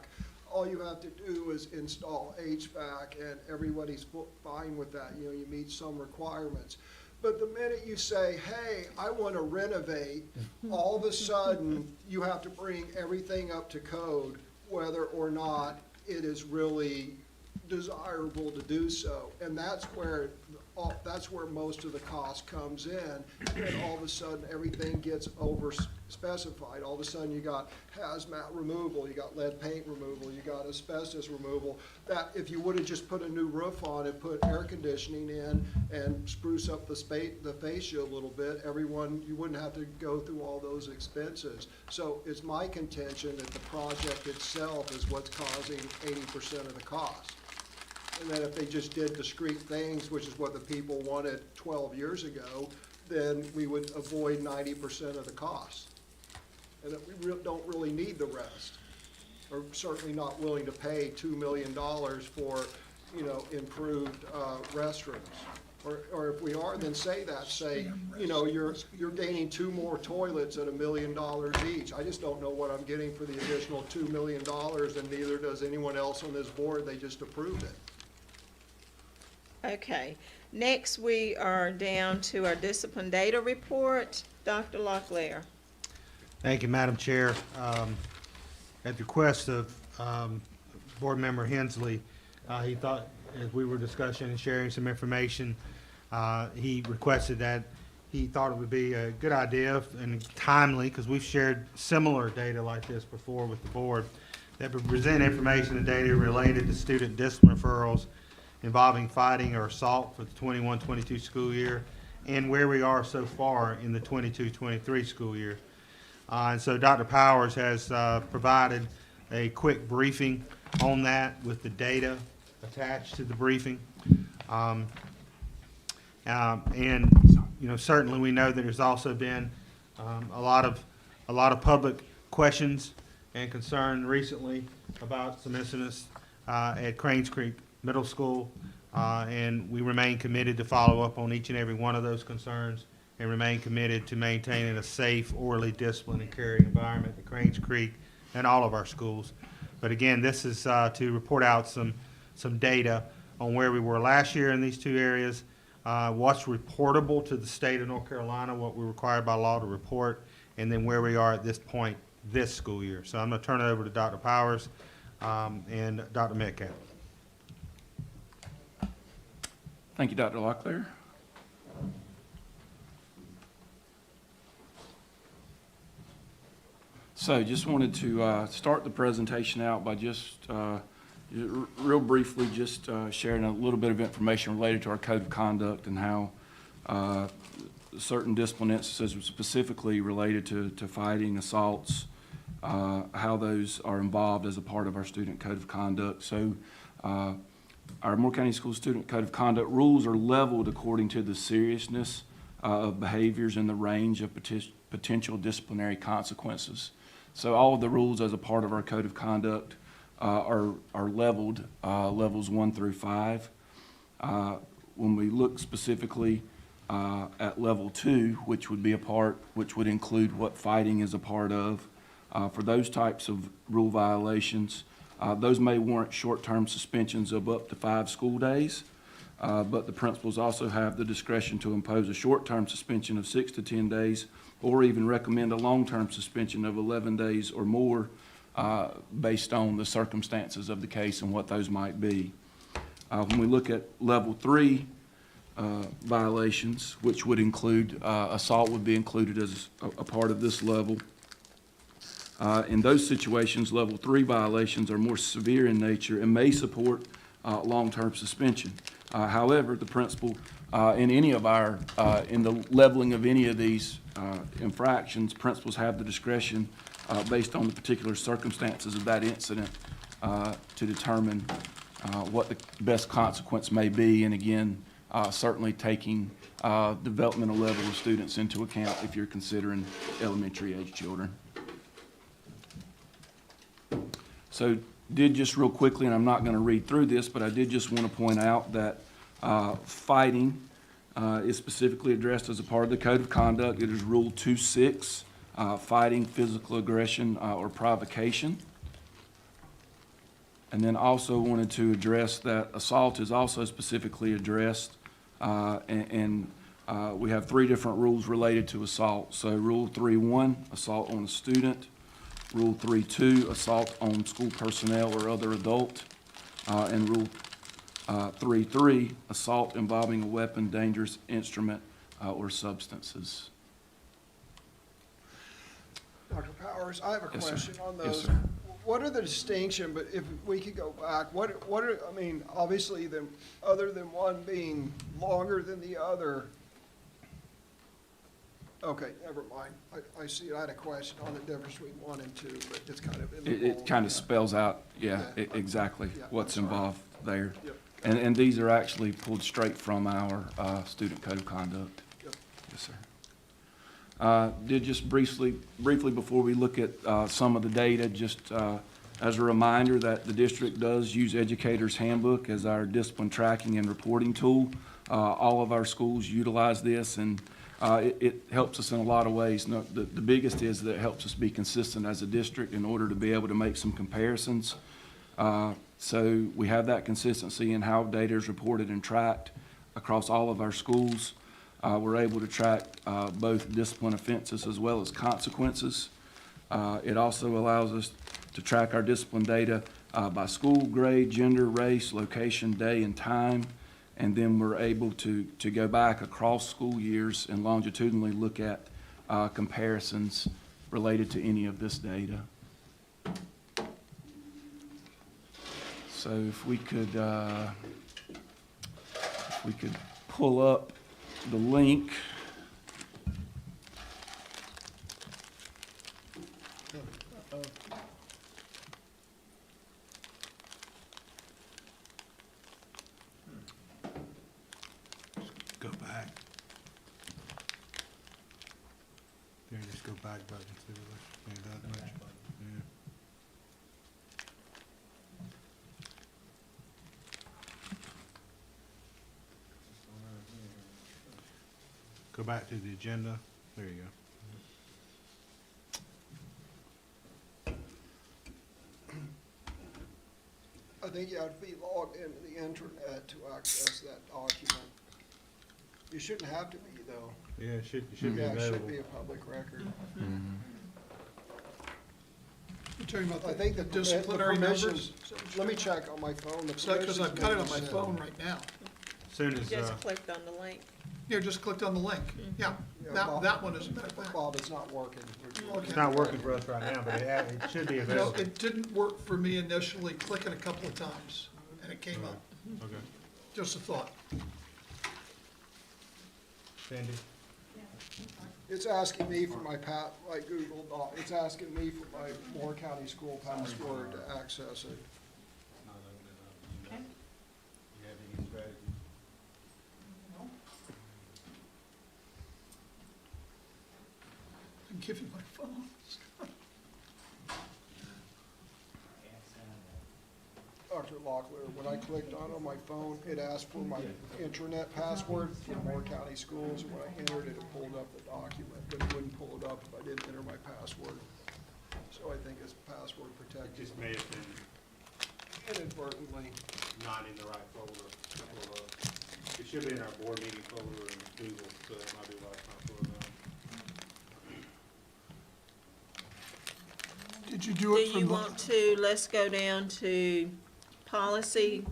all you have to do is install HVAC and everybody's fine with that. You know, you meet some requirements. But the minute you say, hey, I want to renovate, all of a sudden you have to bring everything up to code, whether or not it is really desirable to do so. And that's where most of the cost comes in. And all of a sudden everything gets over specified. All of a sudden you got hazmat removal, you got lead paint removal, you got asbestos removal, that if you would have just put a new roof on and put air conditioning in and spruce up the fascia a little bit, you wouldn't have to go through all those expenses. So it's my contention that the project itself is what's causing 80% of the cost. And then if they just did discrete things, which is what the people wanted 12 years ago, then we would avoid 90% of the cost. And we don't really need the rest. Or certainly not willing to pay $2 million for, you know, improved restrooms. Or if we are, then say, you know, you're gaining 2 more toilets at $1 million each. I just don't know what I'm getting for the additional $2 million, and neither does anyone else on this board. They just approved it. Okay, next we are down to our discipline data report. Dr. Locklear. Thank you, Madam Chair. At the request of Board Member Hensley, he thought, as we were discussing and sharing some information, he requested that he thought it would be a good idea and timely, because we've shared similar data like this before with the board, that would present information and data related to student discipline referrals involving fighting or assault for the 21-22 school year, and where we are so far in the 22-23 school year. And so Dr. Powers has provided a quick briefing on that with the data attached to the briefing. And, you know, certainly we know that there's also been a lot of public questions and concern recently about some incidents at Cranes Creek Middle School, and we remain committed to follow up on each and every one of those concerns and remain committed to maintaining a safe, orderly, disciplined, and caring environment at Cranes Creek and all of our schools. But again, this is to report out some data on where we were last year in these two areas, what's reportable to the state of North Carolina, what we're required by law to report, and then where we are at this point this school year. So I'm going to turn it over to Dr. Powers and Dr. Metcalf. Thank you, Dr. Locklear. So just wanted to start the presentation out by just real briefly just sharing a little bit of information related to our code of conduct and how certain discipline instances specifically related to fighting, assaults, how those are involved as a part of our student code of conduct. So our Moore County School Student Code of Conduct rules are leveled according to the seriousness of behaviors and the range of potential disciplinary consequences. So all of the rules as a part of our code of conduct are leveled, levels 1 through 5. When we look specifically at level 2, which would be which would include what fighting is a part of, for those types of rule violations, those may warrant short-term suspensions of up to 5 school days, but the principals also have the discretion to impose a short-term suspension of 6 to 10 days, or even recommend a long-term suspension of 11 days or more, based on the circumstances of the case and what those might be. When we look at level 3 violations, which would include assault would be included as a part of this level. In those situations, level 3 violations are more severe in nature and may support long-term suspension. However, the principal in any of our, in the leveling of any of these infractions, principals have the discretion based on the particular circumstances of that incident to determine what the best consequence may be, and again, certainly taking developmental level of students into account if you're considering elementary age children. So did just real quickly, and I'm not going to read through this, but I did just want to point out that fighting is specifically addressed as a part of the Code of Conduct. It is Rule 2.6, fighting, physical aggression, or provocation. And then also wanted to address that assault is also specifically addressed, and we have 3 different rules related to assault. So Rule 3.1, assault on a student. Rule 3.2, assault on school personnel or other adult. And Rule 3.3, assault involving a weapon, dangerous instrument, or substances. Dr. Powers, I have a Yes, sir. question on those. Yes, sir. What are the distinction, but if we could go back, what are, I mean, obviously, other than one being longer than the other. Okay, never mind. I see, I had a question on the difference between 1 and 2, but it's kind of in the It rule. kind of spells out, Yeah. exactly Yeah, what's I'm sorry. involved there. Yep. And these are actually pulled straight from our student code of conduct. Yep. Yes, sir. Did just briefly before we look at some of the data, just as a reminder that the district does use Educator's Handbook as our discipline tracking and reporting tool. All of our schools utilize this, and it helps us in a lot of ways. No, the biggest is that it helps us be consistent as a district in order to be able to make some comparisons. So we have that consistency in how data is reported and tracked across all of our schools. We're able to track both discipline offenses as well as consequences. It also allows us to track our discipline data by school, grade, gender, race, location, day, and time. And then we're able to go back across school years and longitudinally look at comparisons related to any of this data. So if we could pull up the link. back button too. Yeah, that much. Yeah. Go back to the agenda. There you go. I think you have to be logged into the internet to access that document. You shouldn't have to be, though. Yeah, it should be Yeah, it available. should be a public record. You're talking about I think the the disciplinary permissions, numbers? let me check on my phone. The Because I've got it on my permissions phone may be right now. Soon as, Just clicked on the link. Yeah, just clicked on the link. Yeah, Yeah, that, Bob- that one is a matter of sent. fact. Bob, it's not working. it's not working for us right now, but it should be You know, available. it didn't work for me initially, clicking a couple of times, and it came up. Okay. Just a thought. Cindy? It's asking me for my like Google Doc, it's asking me for my Moore County School password to access it. You have any strategy? I can give you my phone. Dr. Locklear, when I clicked on my phone, it asked for my internet password for Moore County Schools. When I entered it, it pulled up the document, but it wouldn't pull it up if I didn't enter my password. So I think it's password It protected just may have been inadvertently. not in the right folder. It should be in our board meeting folder in Google, so that might be why it's not pulling up. Did you do Do it from you the? want to, let's go down to policy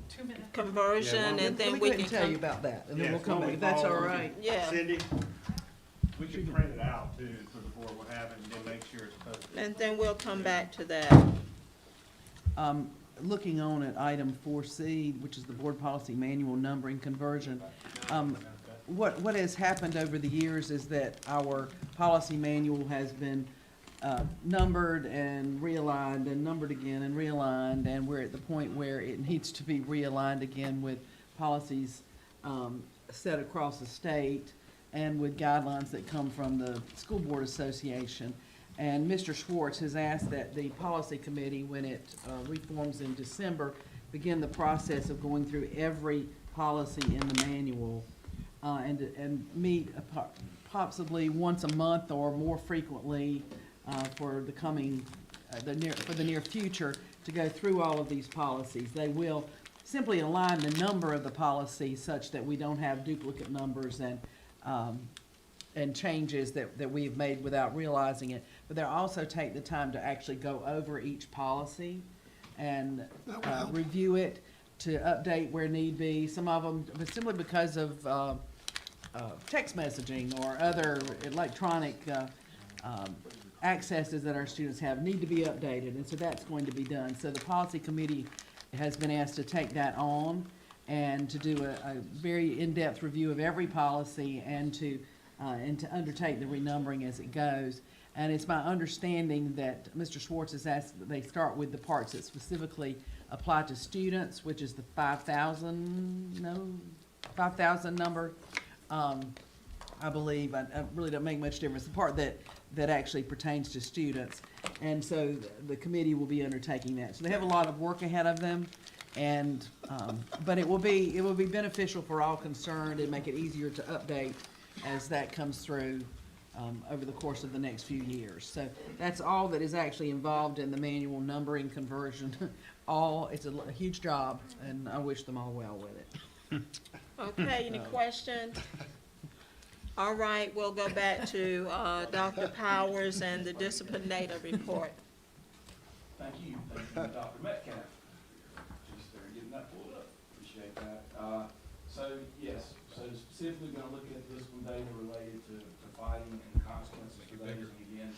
conversion, Yeah, and then Let me we go ahead can and tell you come. about that, and then Yeah, we'll so come we back, if that's follow- all right. Yeah, Cindy, we can print it out too for the board, what happened, and then make sure it's posted. and then we'll come back to that. Looking on at item 4C, which is the board policy manual numbering conversion, what has happened over the years is that our policy manual has been numbered and realigned and numbered again and realigned, and we're at the point where it needs to be realigned again with policies set across the state and with guidelines that come from the School Board Association. And Mr. Schwartz has asked that the policy committee, when it reforms in December, begin the process of going through every policy in the manual and meet possibly once a month or more frequently for the coming, for the near future, to go through all of these policies. They will simply align the number of the policy such that we don't have duplicate numbers and changes that we've made without realizing it. But they'll also take the time to actually go over each policy and review it, to update where need be. Some of them, but simply because of text messaging or other electronic accesses that our students have, need to be updated, and so that's going to be done. So the policy committee has been asked to take that on and to do a very in-depth review of every policy and to undertake the renumbering as it goes. And it's my understanding that Mr. Schwartz has asked that they start with the parts that specifically apply to students, which is the 5,000 number. I believe, I really don't make much difference, the part that actually pertains to students. And so the committee will be undertaking that. So they have a lot of work ahead of them, and, but it will be beneficial for all concerned and make it easier to update as that comes through over the course of the next few years. So that's all that is actually involved in the manual numbering conversion. It's a huge job, and I wish them all well with it. Okay, any questions? All right, we'll go back to Dr. Powers and the discipline data report. Thank you, Dr. Metcalf. Just getting that pulled up, appreciate that. Yes, specifically gonna look at discipline data related to fighting and consequences for those. And again,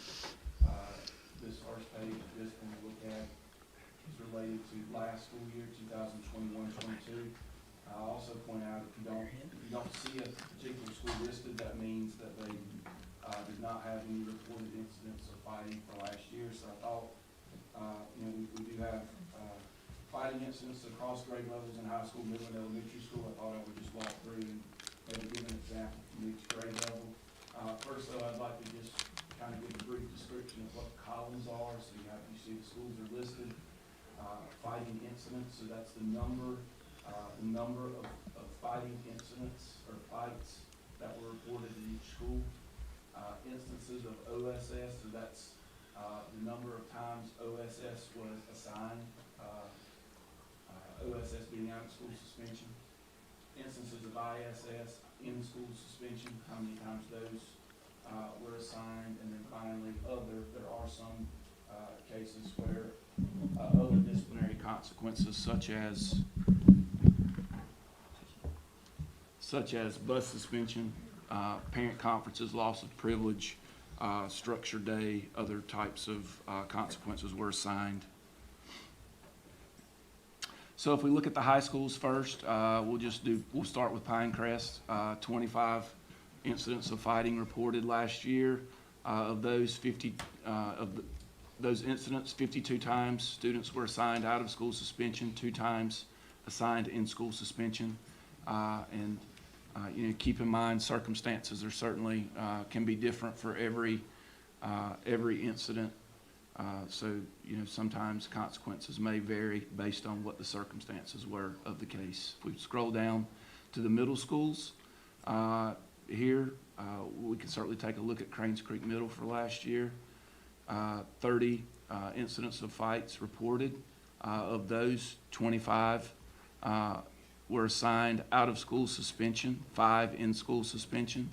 this first page of discipline we look at is related to last school year, 2021-22. I'll also point out, if you don't see a particular school listed, that means that they did not have any reported incidents of fighting for last year. So I thought, we do have fighting incidents across grade levels in high school, middle and elementary school. I thought I would just walk through and maybe give an example from each grade level. First though, I'd like to just kind of give a brief description of what the columns are. So you see the schools are listed. Fighting incidents, so that's the number of fighting incidents or fights that were reported in each school. Instances of OSS, so that's the number of times OSS was assigned, OSS being out of school suspension. Instances of ISS, in-school suspension, how many times those were assigned, and then finally there are some cases where other disciplinary consequences such as bus suspension, parent conferences, loss of privilege, structured day, other types of consequences were assigned. So if we look at the high schools first, we'll start with Pinecrest. 25 incidents of fighting reported last year. Of those those incidents, 52 times students were assigned out of school suspension, 2 times assigned in school suspension. Keep in mind circumstances are certainly can be different for every incident. Sometimes consequences may vary based on what the circumstances were of the case. If we scroll down to the middle schools, here we can certainly take a look at Cranes Creek Middle for last year. 30 incidents of fights reported. Of those, 25 were assigned out of school suspension, 5 in school suspension.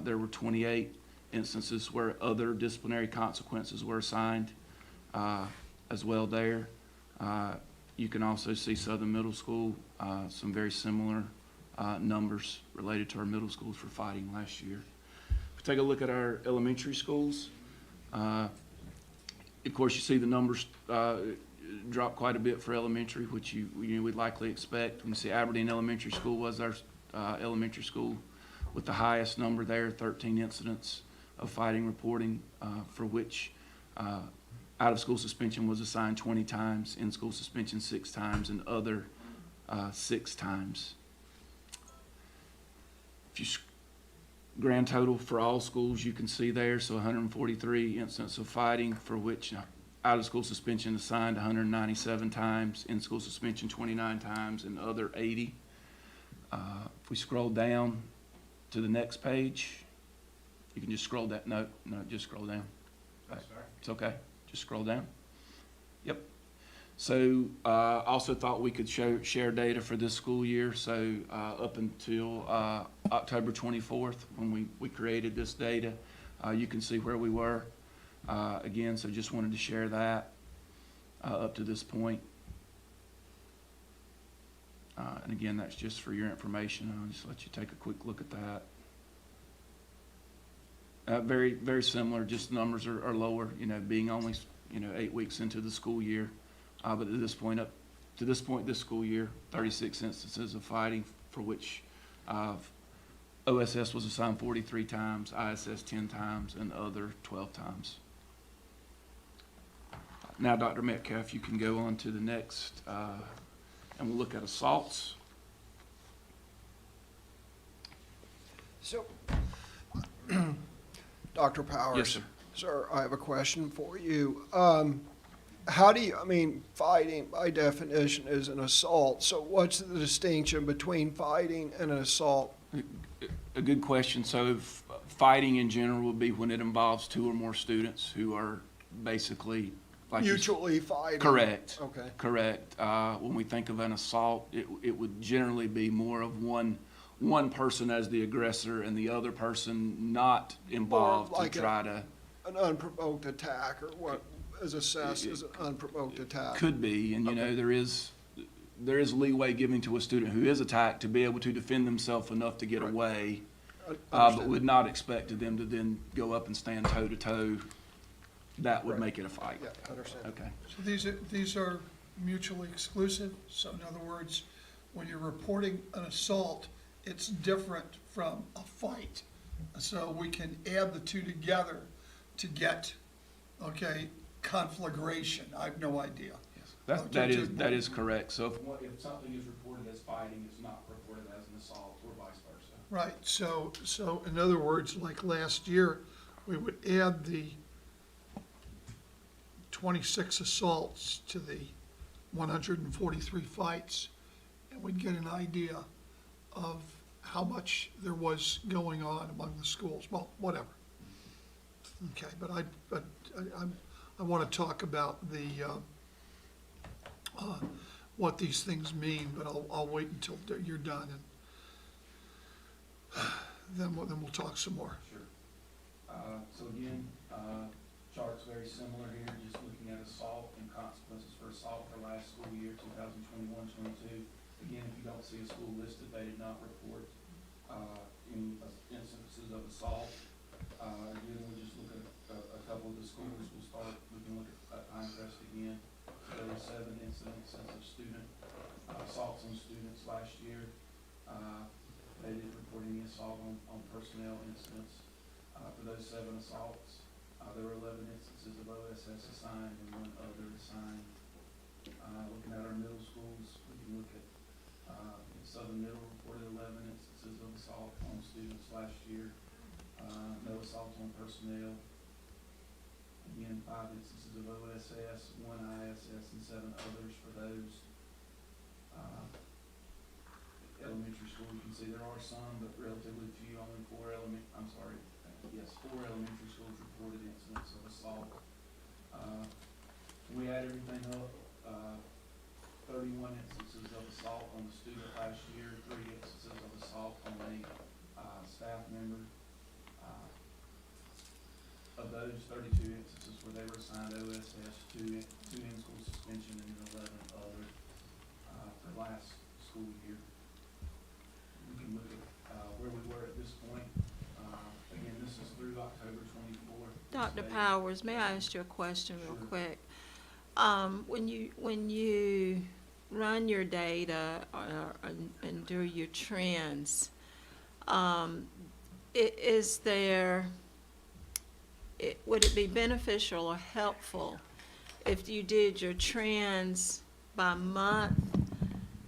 There were 28 instances where other disciplinary consequences were assigned as well there. You can also see Southern Middle School, some very similar numbers related to our middle schools for fighting last year. If we take a look at our elementary schools, of course you see the numbers drop quite a bit for elementary, which you would likely expect. You see Aberdeen Elementary School was our elementary school with the highest number there, 13 incidents of fighting reporting, for which out of school suspension was assigned 20 times, in school suspension 6 times, and other 6 times. If you grand total for all schools, you can see there, so 143 incidents of fighting, for which out of school suspension assigned 197 times, in school suspension 29 times, and other 80. If we scroll down to the next page, you can just scroll that. No, just scroll down. Right. It's okay. Just scroll down. Yep. So also thought we could share data for this school year. So up until October 24th, when we created this data, you can see where we were. Again, so just wanted to share that up to this point. And again, that's just for your information. I'll just let you take a quick look at that. Very, very similar, just numbers are lower, being only, 8 weeks into the school year. But at this point, this school year, 36 instances of fighting, for which OSS was assigned 43 times, ISS 10 times, and other 12 times. Now, Dr. Metcalf, you can go on to the next, and we'll look at assaults. So, Dr. Powers. Yes, sir. Sir, I have a question for you. Fighting by definition is an assault. So what's the distinction between fighting and an assault? A good question. So fighting in general would be when it involves 2 or more students who are basically Mutually fighting? Correct. Okay. Correct. When we think of an assault, it would generally be more of one person as the aggressor and the other person not involved Like to try to. An unprovoked attack, or what is assessed as an unprovoked attack? Could be, and there is leeway given to a student who is attacked to be able to defend themselves enough to get away, but would not expect them to then go up and stand toe to toe. That would make it a fight. Yeah, I understand. Okay. So these are mutually exclusive? So in other words, when you're reporting an assault, it's different from a fight. So we can add the 2 together to get, conflagration. I have no idea. Yes. That is correct. So if something is reported as fighting, it's not reported as an assault, or vice versa. Right, so in other words, like last year, we would add the 26 assaults to the 143 fights, and we'd get an idea of how much there was going on among the schools, well, whatever. Okay, but I want to talk about what these things mean, but I'll wait until you're done, and then we'll talk some more. Sure. So again, chart's very similar here, just looking at assault and consequences for assault for last school year, 2021-22. Again, if you don't see a school listed, they did not report any instances of assault. Again, we just look at a couple of the schools. We can look at Pinecrest again. There were 7 incidences of student assaults on students last year. They didn't report any assault on personnel incidents. For those 7 assaults, there were 11 instances of OSS assigned and 1 other assigned. Looking at our middle schools, we can look at Southern Middle reported 11 instances of assault on students last year. No assault on personnel. Again, 5 instances of OSS, 1 ISS, and 7 others for those. Elementary school, you can see there are some, but relatively few, only 4 elementary schools reported incidents of assault. We add everything up, 31 instances of assault on the student last year, 3 instances of assault on a staff member. Of those 32 instances where they were assigned OSS, 2 in-school suspension and 11 other for last school year. We can look at where we were at this point. Again, this is through October 24th. Dr. Powers, may I ask you a question real quick? When you run your data and do your trends, would it be beneficial or helpful if you did your trends by month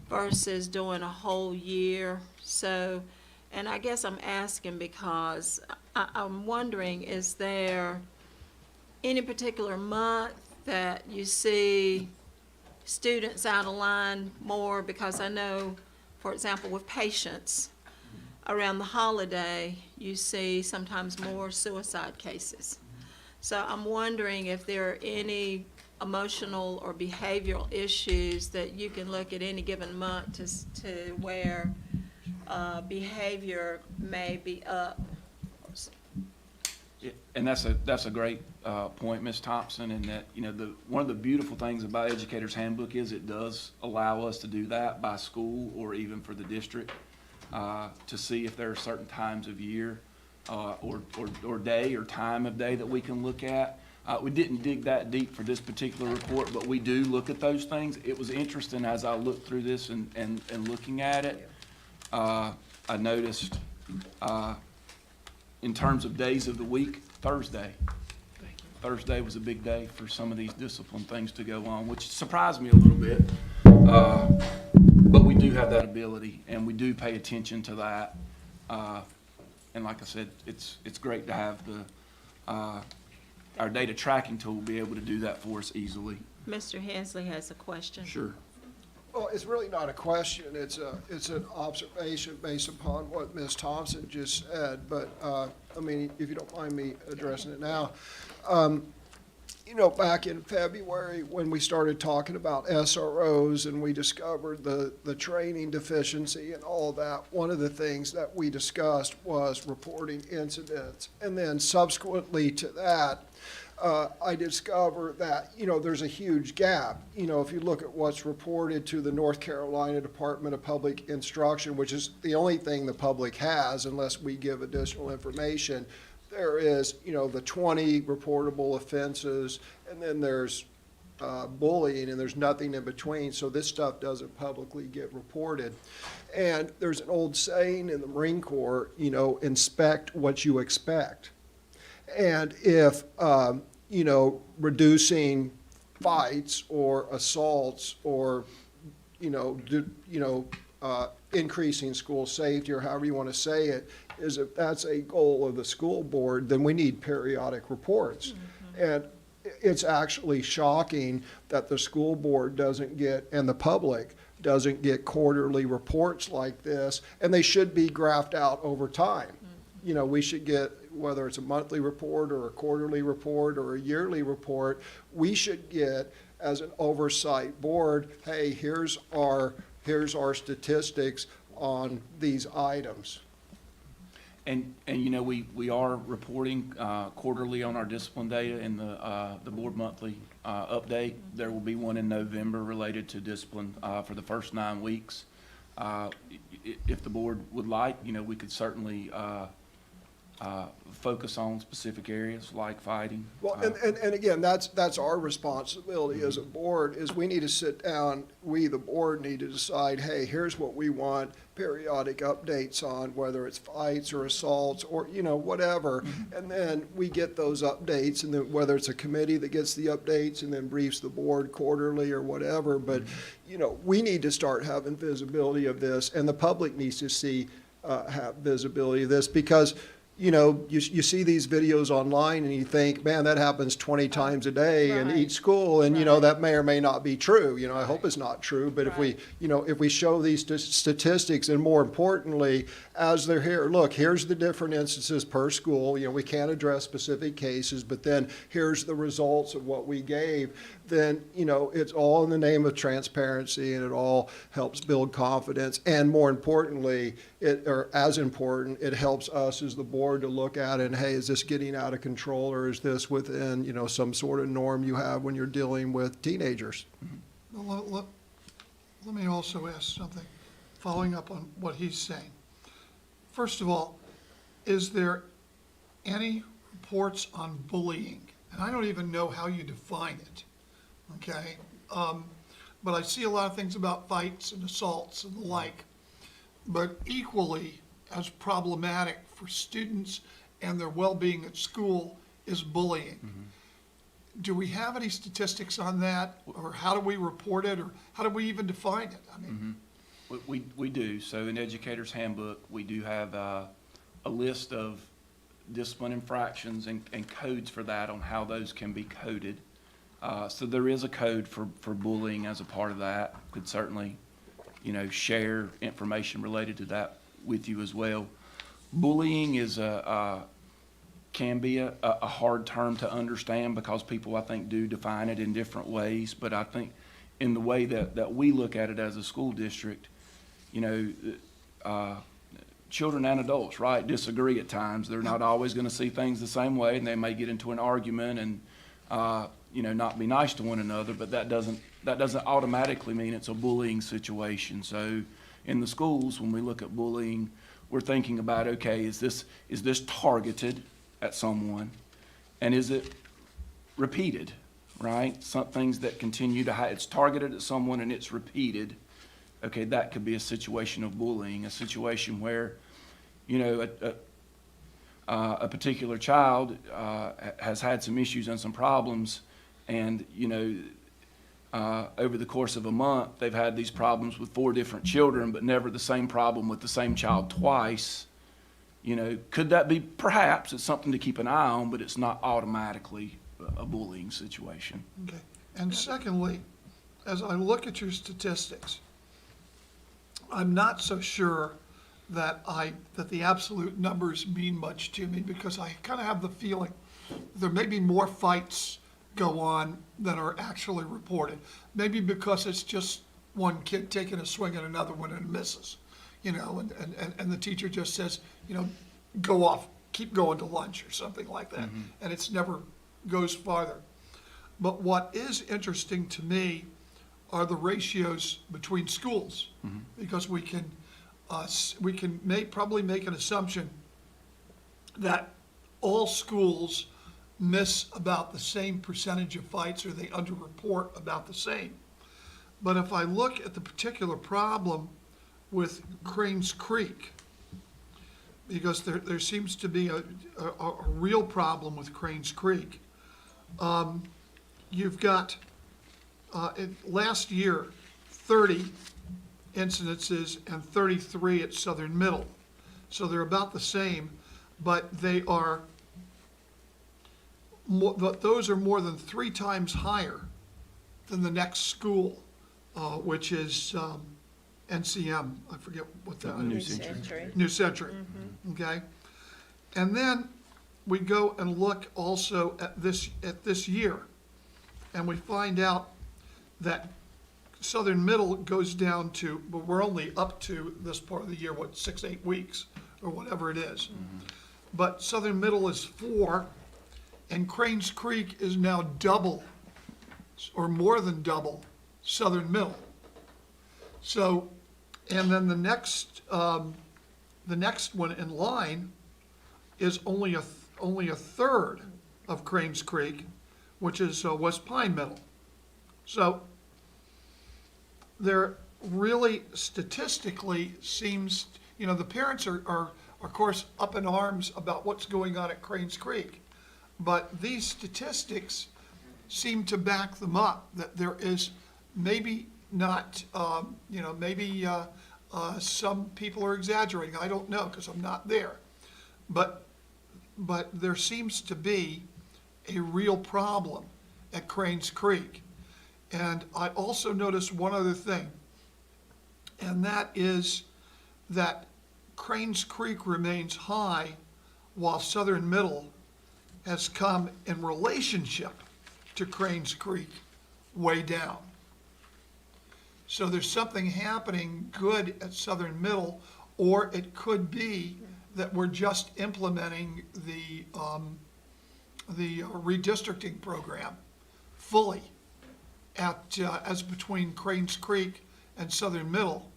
versus doing a whole year? So, and I guess I'm asking because I'm wondering, is there any particular month that you see students out of line more? Because I know, for example, with patients, around the holiday, you see sometimes more suicide cases. So I'm wondering if there are any emotional or behavioral issues that you can look at any given month to where behavior may be up. Yeah, and that's a great point, Ms. Thompson, and that, you know, one of the beautiful things about Educator's Handbook is it does allow us to do that by school or even for the district, to see if there are certain times of year or day or time of day that we can look at. We didn't dig that deep for this particular report, but we do look at those things. It was interesting as I looked through this and looking at it, I noticed in terms of days of the week, Thursday. Thursday was a big day for some of these discipline things to go on, which surprised me a little bit. But we do have that ability, and we do pay attention to that. And like I said, it's great to have our data tracking tool be able to do that for us easily. Mr. Hensley has a question. Sure. Well, it's really not a question, it's an observation based upon what Ms. Thompson just said, but, I mean, if you don't mind me addressing it now. You know, back in February, when we started talking about SROs and we discovered the training deficiency and all that, one of the things that we discussed was reporting incidents. And then subsequently to that, I discovered that, you know, there's a huge gap. You know, if you look at what's reported to the North Carolina Department of Public Instruction, which is the only thing the public has unless we give additional information, there is, you know, the 20 reportable offenses, and then there's bullying, and there's nothing in between. So this stuff doesn't publicly get reported. And there's an old saying in the Marine Corps, you know, inspect what you expect. And if, you know, reducing fights or assaults or, increasing school safety, or however you want to say it, is if that's a goal of the school board, then we need periodic reports. And it's actually shocking that the school board doesn't get, and the public doesn't get quarterly reports like this, and they should be graphed out over time. You know, we should get, whether it's a monthly report or a quarterly report or a yearly report, we should get, as an oversight board, hey, here's our statistics on these items. And you know, we are reporting quarterly on our discipline data in the board monthly update. There will be one in November related to discipline for the first 9 weeks. If the board would like, you know, we could certainly focus on specific areas like fighting. Well, and again, that's our responsibility as a board, is we need to sit down, we, the board, need to decide, hey, here's what we want periodic updates on, whether it's fights or assaults or, you know, whatever. And then we get those updates, and then whether it's a committee that gets the updates and then briefs the board quarterly or whatever. But, you know, we need to start having visibility of this, and the public needs to see, have visibility of this, because you know, you see these videos online and you think, man, that happens 20 times a day in each school. And, you know, that may or may not be true. You know, I hope it's not true. But if we, you know, if we show these statistics, and more importantly, as they're here, look, here's the different instances per school. You know, we can't address specific cases, but then here's the results of what we gave. Then, you know, it's all in the name of transparency, and it all helps build confidence. And more importantly, or as important, it helps us as the board to look at it and, hey, is this getting out of control, or is this within, you know, some sort of norm you have when you're dealing with teenagers? Well, let me also ask something, following up on what he's saying. First of all, is there any reports on bullying? And I don't even know how you define it, okay? But I see a lot of things about fights and assaults and the like. But equally as problematic for students and their well-being at school is bullying. Do we have any statistics on that, or how do we report it, or how do we even define it? I mean, We do. So in Educator's Handbook, we do have a list of discipline infractions and codes for that, on how those can be coded. So there is a code for bullying as a part of that. Could certainly, you know, share information related to that with you as well. Bullying is can be a hard term to understand, because people, I think, do define it in different ways. But I think in the way that we look at it as a school district, you know, children and adults, right, disagree at times. They're not always going to see things the same way, and they may get into an argument and you know, not be nice to one another. But that doesn't automatically mean it's a bullying situation. So in the schools, when we look at bullying, we're thinking about, okay, is this targeted at someone, and is it repeated, right? Some things that continue to it's targeted at someone and it's repeated. Okay, that could be a situation of bullying, a situation where, you know, a particular child has had some issues and some problems, and, you know, over the course of a month, they've had these problems with 4 different children, but never the same problem with the same child twice. You know, could that be? Perhaps it's something to keep an eye on, but it's not automatically a bullying situation. okay. And secondly, as I look at your statistics, I'm not so sure that the absolute numbers mean much to me, because I kind of have the feeling there may be more fights go on than are actually reported. Maybe because it's just one kid taking a swing at another one and misses, you know, and the teacher just says, you know, go off, keep going to lunch or something like that. And it's never goes farther. But what is interesting to me are the ratios between schools, because we can probably make an assumption that all schools miss about the same percentage of fights, or they underreport about the same. But if I look at the particular problem with Cranes Creek, because there seems to be a real problem with Cranes Creek. You've got, last year, 30 incidences and 33 at Southern Middle. So they're about the same, but they are, but those are more than 3 times higher than the next school, which is NCM, I forget what that New is. Century. New Century, okay? And then we go and look also at this year, and we find out that Southern Middle goes down to, but we're only up to this part of the year, 6, 8 weeks, or whatever it is. But Southern Middle is 4, and Cranes Creek is now double, or more than double, Southern Middle. So, and then the next one in line is only a third of Cranes Creek, which is West Pine Middle. So there really statistically seems, the parents are of course up in arms about what's going on at Cranes Creek. But these statistics seem to back them up, that there is maybe not, maybe some people are exaggerating. I don't know, because I'm not there. But there seems to be a real problem at Cranes Creek. And I also noticed one other thing, and that is that Cranes Creek remains high while Southern Middle has come in relationship to Cranes Creek way down. So there's something happening good at Southern Middle, or it could be that we're just implementing the redistricting program fully as between Cranes Creek and Southern Middle.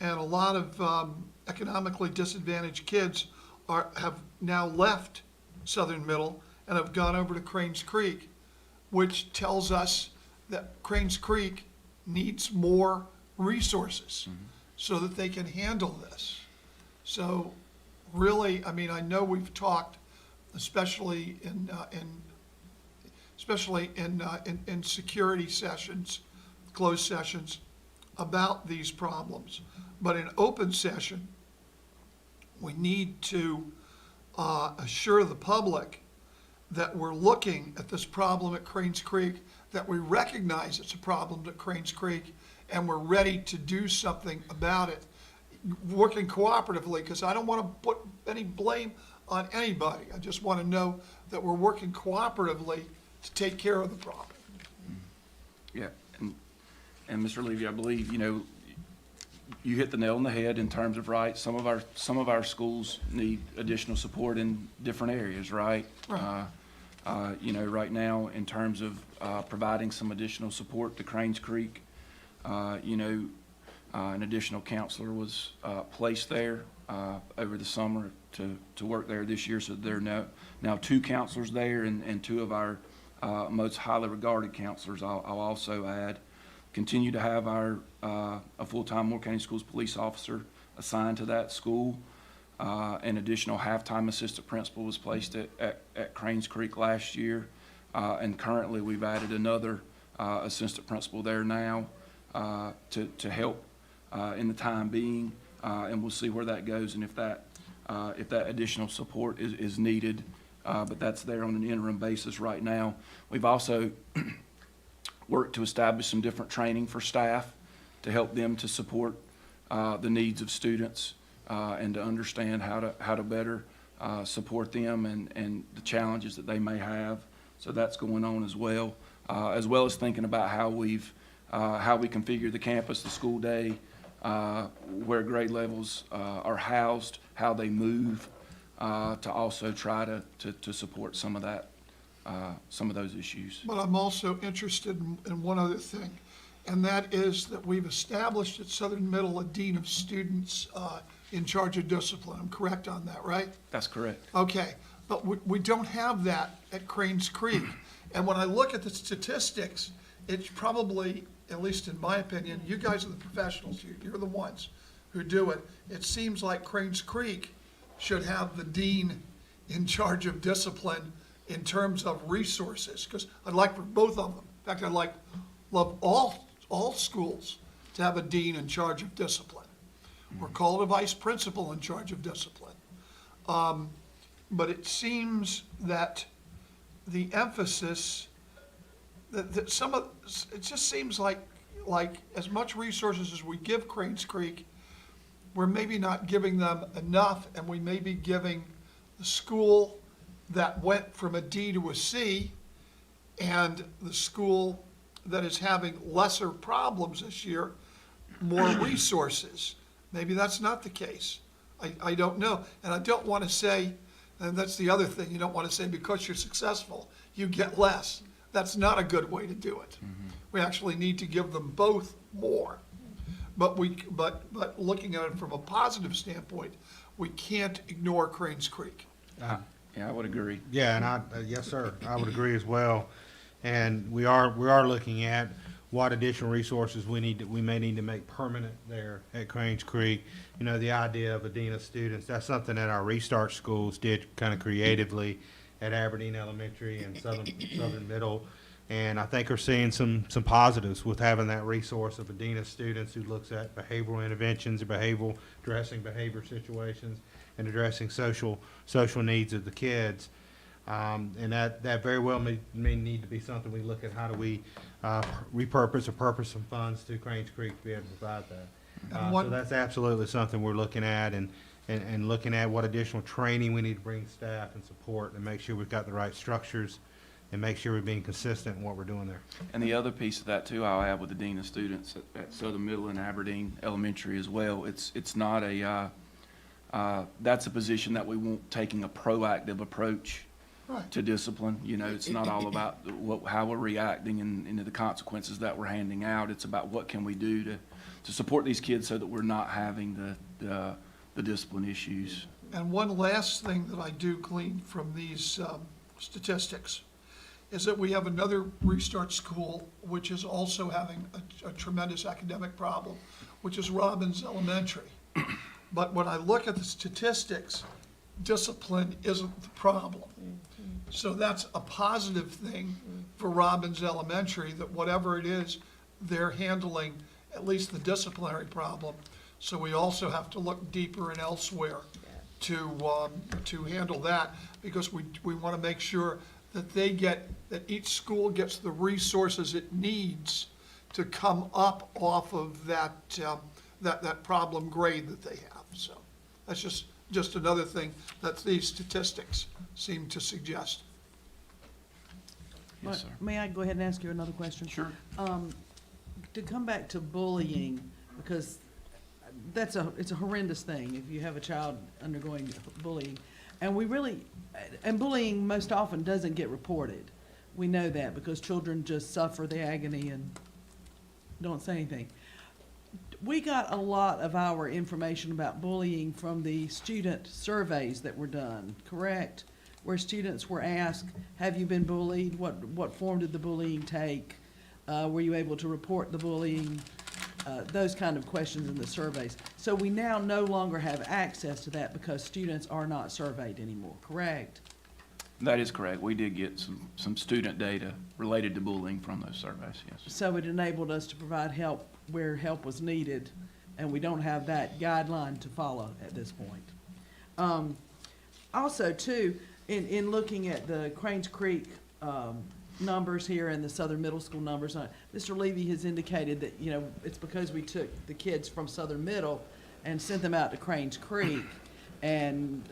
And a lot of economically disadvantaged kids have now left Southern Middle and have gone over to Cranes Creek, which tells us that Cranes Creek needs more resources so that they can handle this. So really, I mean, I know we've talked, especially in security sessions, closed sessions, about these problems. But in open session, we need to assure the public that we're looking at this problem at Cranes Creek, that we recognize it's a problem at Cranes Creek, and we're ready to do something about it, working cooperatively, because I don't want to put any blame on anybody. I just want to know that we're working cooperatively to take care of the problem. Yeah, and Mr. Levy, I believe, you hit the nail on the head in terms of, right, some of our schools need additional support in different areas, right? Right. Right now, in terms of providing some additional support to Cranes Creek, an additional counselor was placed there over the summer to work there this year, so there are now 2 counselors there, and 2 of our most highly regarded counselors. I'll also add, continue to have a full-time Moore County Schools police officer assigned to that school. An additional half-time assistant principal was placed at Cranes Creek last year, and currently we've added another assistant principal there now to help in the time being, and we'll see where that goes and if that additional support is needed, but that's there on an interim basis right now. We've also worked to establish some different training for staff to help them to support the needs of students and to understand how to better support them and the challenges that they may have. So that's going on as well as thinking about how we configure the campus, the school day, where grade levels are housed, how they move, to also try to support some of that, some of those issues. But I'm also interested in one other thing, and that is that we've established at Southern Middle a dean of students in charge of discipline. I'm correct on that, right? That's correct. Okay, but we don't have that at Cranes Creek. And when I look at the statistics, it's probably, at least in my opinion, you guys are the professionals, you're the ones who do it. It seems like Cranes Creek should have the dean in charge of discipline in terms of resources, because I'd like for both of them. In fact, love all schools to have a dean in charge of discipline, or call it a vice principal in charge of discipline. But it seems that the emphasis, that some of, it just seems like as much resources as we give Cranes Creek, we're maybe not giving them enough, and we may be giving the school that went from a D to a C and the school that is having lesser problems this year more resources. Maybe that's not the case. I don't know. And I don't want to say, and that's the other thing, you don't want to say because you're successful, you get less. That's not a good way to do it. We actually need to give them both more. But looking at it from a positive standpoint, we can't ignore Cranes Creek. Yeah, I would agree. Yeah, and yes, sir, I would agree as well. And we are looking at what additional resources we may need to make permanent there at Cranes Creek. You know, the idea of a dean of students, that's something that our Restart schools did kind of creatively at Aberdeen Elementary and Southern Middle. And I think we're seeing some positives with having that resource of a dean of students who looks at behavioral interventions, addressing behavior situations, and addressing social needs of the kids. And that very well may need to be something we look at. How do we repurpose or purpose some funds to Cranes Creek to be able to provide that? So that's absolutely something we're looking at, and looking at what additional training we need to bring staff and support, and make sure we've got the right structures, and make sure we're being consistent in what we're doing there. And the other piece of that too, I'll add with the dean of students at Southern Middle and Aberdeen Elementary as well. It's not that's a position that we want taking a proactive approach to discipline. You know, it's not all about how we're reacting and the consequences that we're handing out. It's about what can we do to support these kids so that we're not having the discipline issues. And one last thing that I do glean from these statistics is that we have another Restart school which is also having a tremendous academic problem, which is Robbins Elementary. But when I look at the statistics, discipline isn't the problem. So that's a positive thing for Robbins Elementary, that whatever it is, they're handling at least the disciplinary problem. So we also have to look deeper and elsewhere to handle that, because we want to make sure that that each school gets the resources it needs to come up off of that problem grade that they have. So that's just another thing that these statistics seem to suggest. Yes, sir. May I go ahead and ask you another question? Sure. To come back to bullying, because it's a horrendous thing if you have a child undergoing bullying. And bullying most often doesn't get reported. We know that because children just suffer the agony and don't say anything. We got a lot of our information about bullying from the student surveys that were done, correct? Where students were asked, have you been bullied? What form did the bullying take? Were you able to report the bullying? Those kind of questions in the surveys. So we now no longer have access to that because students are not surveyed anymore, correct? That is correct. We did get some student data related to bullying from those surveys, yes. So it enabled us to provide help where help was needed, and we don't have that guideline to follow at this point. Also, too, in looking at the Cranes Creek numbers here and the Southern Middle School numbers, Mr. Levy has indicated that, you know, it's because we took the kids from Southern Middle and sent them out to Cranes Creek, and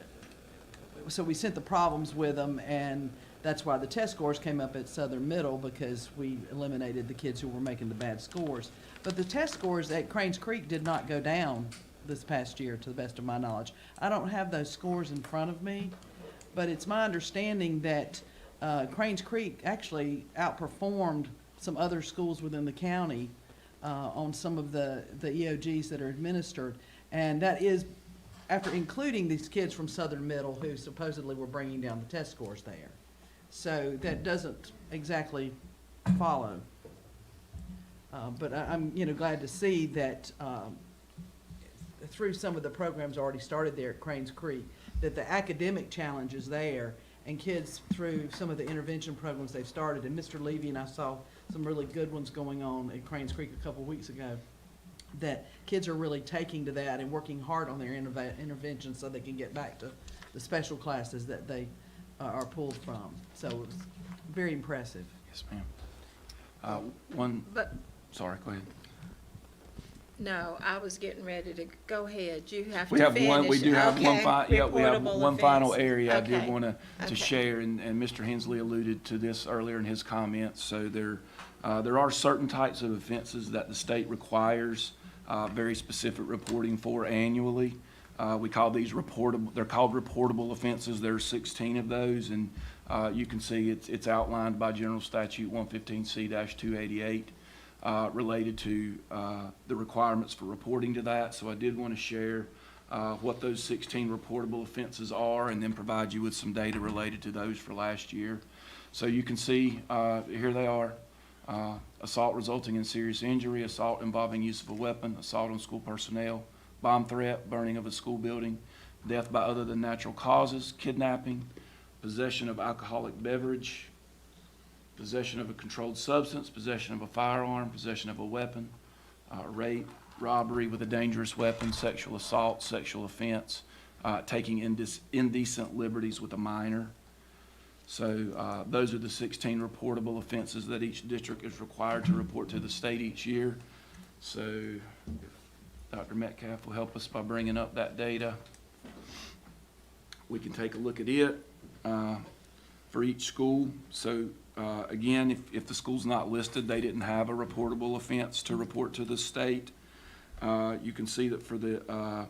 so we sent the problems with them, and that's why the test scores came up at Southern Middle, because we eliminated the kids who were making the bad scores. But the test scores at Cranes Creek did not go down this past year, to the best of my knowledge. I don't have those scores in front of me, but it's my understanding that Cranes Creek actually outperformed some other schools within the county on some of the EOGs that are administered. And that is after including these kids from Southern Middle who supposedly were bringing down the test scores there. So that doesn't exactly follow. But I'm glad to see that through some of the programs already started there at Cranes Creek, that the academic challenge is there, and kids through some of the intervention programs they've started. And Mr. Levy and I saw some really good ones going on at Cranes Creek a couple weeks ago. that kids are really taking to that and working hard on their intervention so they can get back to the special classes that they are pulled from. So it was very impressive. Yes, ma'am. Sorry, go ahead. No, I was getting ready to, go ahead, you have to We have finish. one, we do have one Okay. we have Reportable one final offense. area I did Okay. want Okay. to share, and Mr. Hensley alluded to this earlier in his comments. So there are certain types of offenses that the state requires very specific reporting for annually. We call these reportable, they're called reportable offenses. There are 16 of those, and you can see it's outlined by General Statute 115C-288. Related to the requirements for reporting to that. So I did want to share what those 16 reportable offenses are, and then provide you with some data related to those for last year. So you can see, here they are. Assault resulting in serious injury, assault involving use of a weapon, assault on school personnel, bomb threat, burning of a school building, death by other than natural causes, kidnapping, possession of alcoholic beverage, possession of a controlled substance, possession of a firearm, possession of a weapon, rape, robbery with a dangerous weapon, sexual assault, sexual offense, taking indecent liberties with a minor. So those are the 16 reportable offenses that each district is required to report to the state each year. So if Dr. Metcalf will help us by bringing up that data, we can take a look at it for each school. So again, if the school's not listed, they didn't have a reportable offense to report to the state. You can see that for the,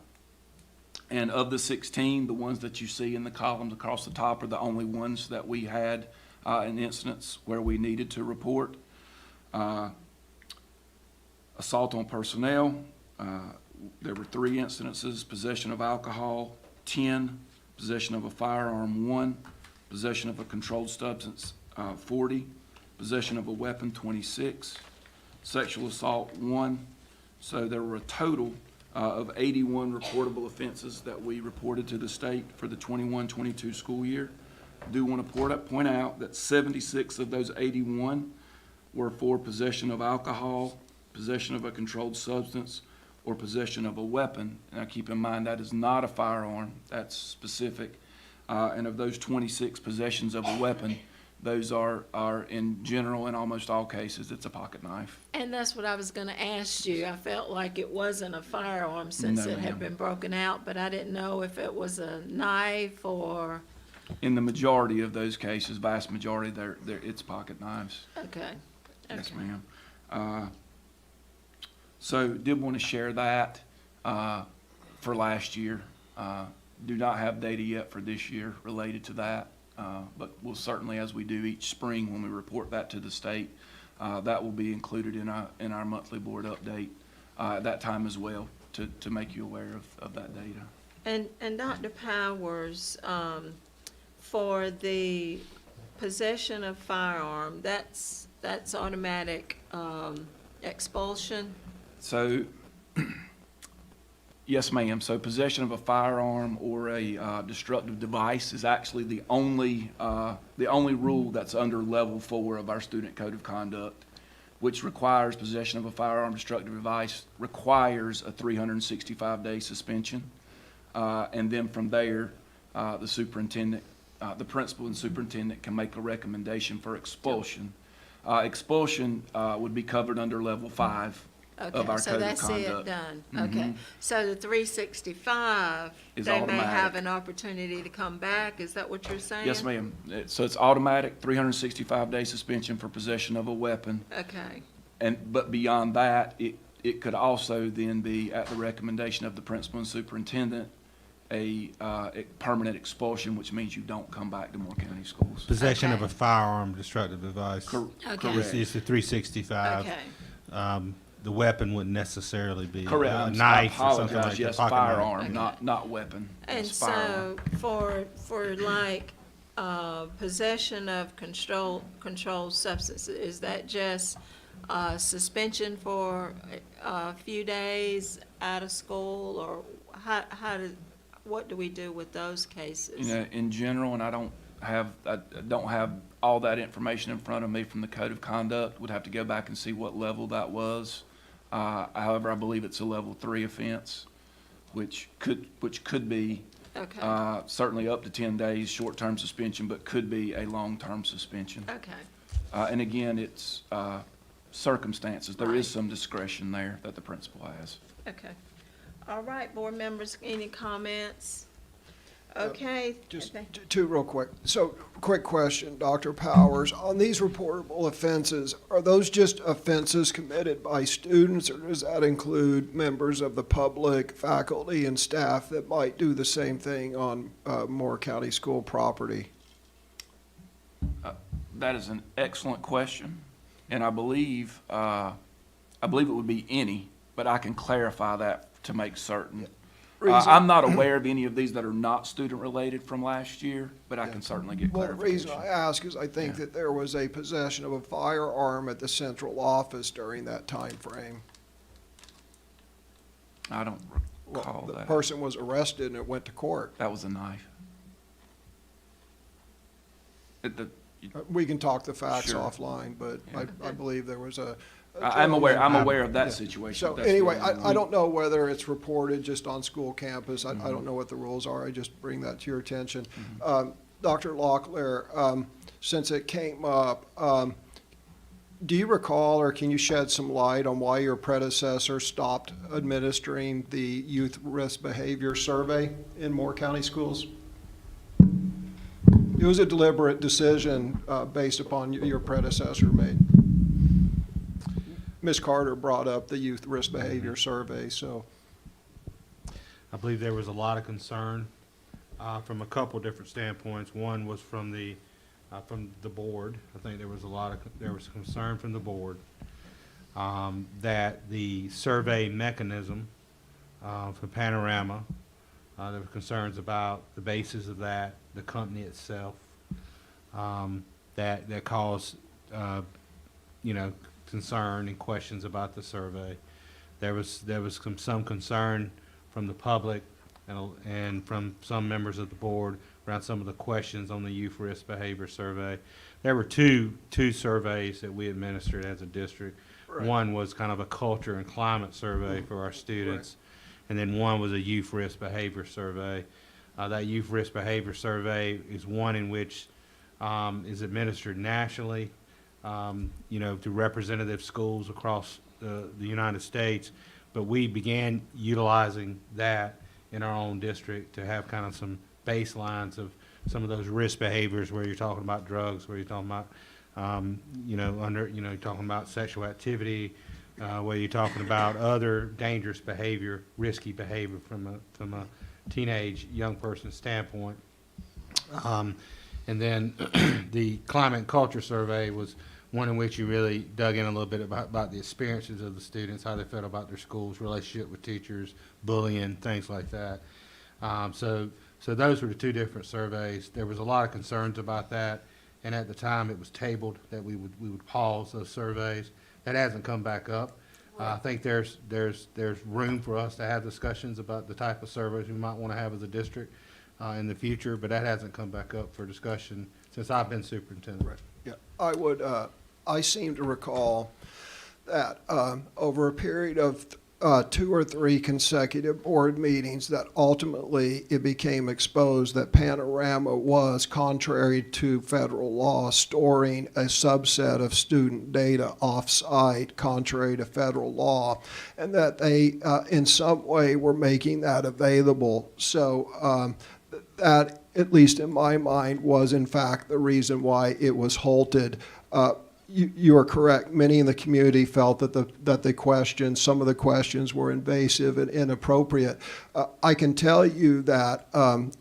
and of the 16, the ones that you see in the columns across the top are the only ones that we had in incidents where we needed to report. Assault on personnel, there were 3 incidences: possession of alcohol, 10, possession of a firearm, 1, possession of a controlled substance, 40, possession of a weapon, 26, sexual assault, 1. So there were a total of 81 reportable offenses that we reported to the state for the 21-22 school year. I do want to point out that 76 of those 81 were for possession of alcohol, possession of a controlled substance, or possession of a weapon. Now keep in mind that is not a firearm, that's specific. And of those 26 possessions of a weapon, those are in general, in almost all cases, it's a pocket knife. And that's what I was gonna ask you. I felt like it wasn't a firearm since No, it had ma'am. been broken out, but I didn't know if it was a knife or, In the majority of those cases, vast majority, it's pocket knives. okay. Yes, Okay. ma'am. So did want to share that for last year. Do not have data yet for this year related to that, but we'll certainly, as we do each spring when we report that to the state, that will be included in our monthly board update at that time as well, to make you aware of that data. And Dr. Powers, for the possession of firearm, that's automatic expulsion? So, yes, ma'am. So possession of a firearm or a destructive device is actually the only rule that's under level 4 of our student code of conduct, which requires possession of a firearm, destructive device, requires a 365-day suspension. And then from there, the superintendent, the principal and superintendent can make a recommendation for expulsion. Expulsion would be covered under level 5 of our Okay, so code of that's conduct. it done, Mhm. okay. So the 365, Is they may automatic. have an opportunity to come back, is that what you're saying? Yes, ma'am. So it's automatic 365-day suspension for possession of a weapon. Okay, But beyond that, it could also then be, at the recommendation of the principal and superintendent, a permanent expulsion, which means you don't come back to Moore County Schools. Possession of Okay. a firearm, destructive device. Okay. Correct. It's a 365. okay. The weapon wouldn't necessarily be Correct. a I knife or something apologize. like that. Yes, pocket knife. firearm, not weapon. And It's firearm. so for like, possession of controlled substances, is that just suspension for a few days out of school, or what do we do with those cases? You know, in general, and I don't have all that information in front of me from the code of conduct. Would have to go back and see what level that was. However, I believe it's a level 3 offense, which could be Okay, certainly up to 10 days, short-term suspension, but could be a long-term suspension. okay. And again, it's circumstances. There Right. is some discretion there that the principal has. Okay. All right, board members, any comments? Okay. Just okay. two real quick. So, quick question, Dr. Powers. On these reportable offenses, are those just offenses committed by students, or does that include members of the public, faculty, and staff that might do the same thing on Moore County School property? That is an excellent question, and I believe it would be any, but I can clarify that to make certain. I'm not aware of any of these that are not student-related from last year, but I can certainly get Well, the clarification. reason I ask is I think that there was a possession of a firearm at the central office during that time frame. I don't recall The that. person was arrested and it went to court. That was a knife. We can talk the facts Sure. offline, but I believe there was a I'm gentleman- aware of that Yeah. situation. So That's the anyway, only one. I don't know whether it's reported just on school campus. I Mm-hmm. don't know what the rules are. I just bring that to your attention. Dr. Locklear, since it came up, do you recall, or can you shed some light on why your predecessor stopped administering the Youth Risk Behavior Survey in Moore County Schools? It was a deliberate decision based upon your predecessor made. Ms. Carter brought up the Youth Risk Behavior Survey, so. I believe there was a lot of concern from a couple different standpoints. One was from the board. I think there was concern from the board that the survey mechanism for Panorama, there were concerns about the basis of that, the company itself, that caused concern and questions about the survey. There was some concern from the public and from some members of the board around some of the questions on the Youth Risk Behavior Survey. There were two surveys that we administered as a district. Right. One was kind of a culture and climate survey for our students, and then one was a Youth Risk Behavior Survey. That Youth Risk Behavior Survey is one in which is administered nationally, to representative schools across the United States. But we began utilizing that in our own district to have kind of some baselines of some of those risk behaviors where you're talking about drugs, where you're talking about, you're talking about sexual activity, where you're talking about other dangerous behavior, risky behavior from a teenage young person's standpoint. And then the Climate and Culture Survey was one in which you really dug in a little bit about the experiences of the students, how they felt about their schools, relationship with teachers, bullying, things like that. So those were the two different surveys. There was a lot of concerns about that, and at the time it was tabled that we would pause those surveys. That hasn't come back up. I think there's room for us to have discussions about the type of surveys we might want to have as a district in the future, but that hasn't come back up for discussion since I've been superintendent. Right. Yeah, I seem to recall that over a period of 2 or 3 consecutive board meetings that ultimately it became exposed that Panorama was, contrary to federal law, storing a subset of student data off-site, contrary to federal law, and that they in some way were making that available. So that, at least in my mind, was in fact the reason why it was halted. You are correct. Many in the community felt that some of the questions were invasive and inappropriate. I can tell you that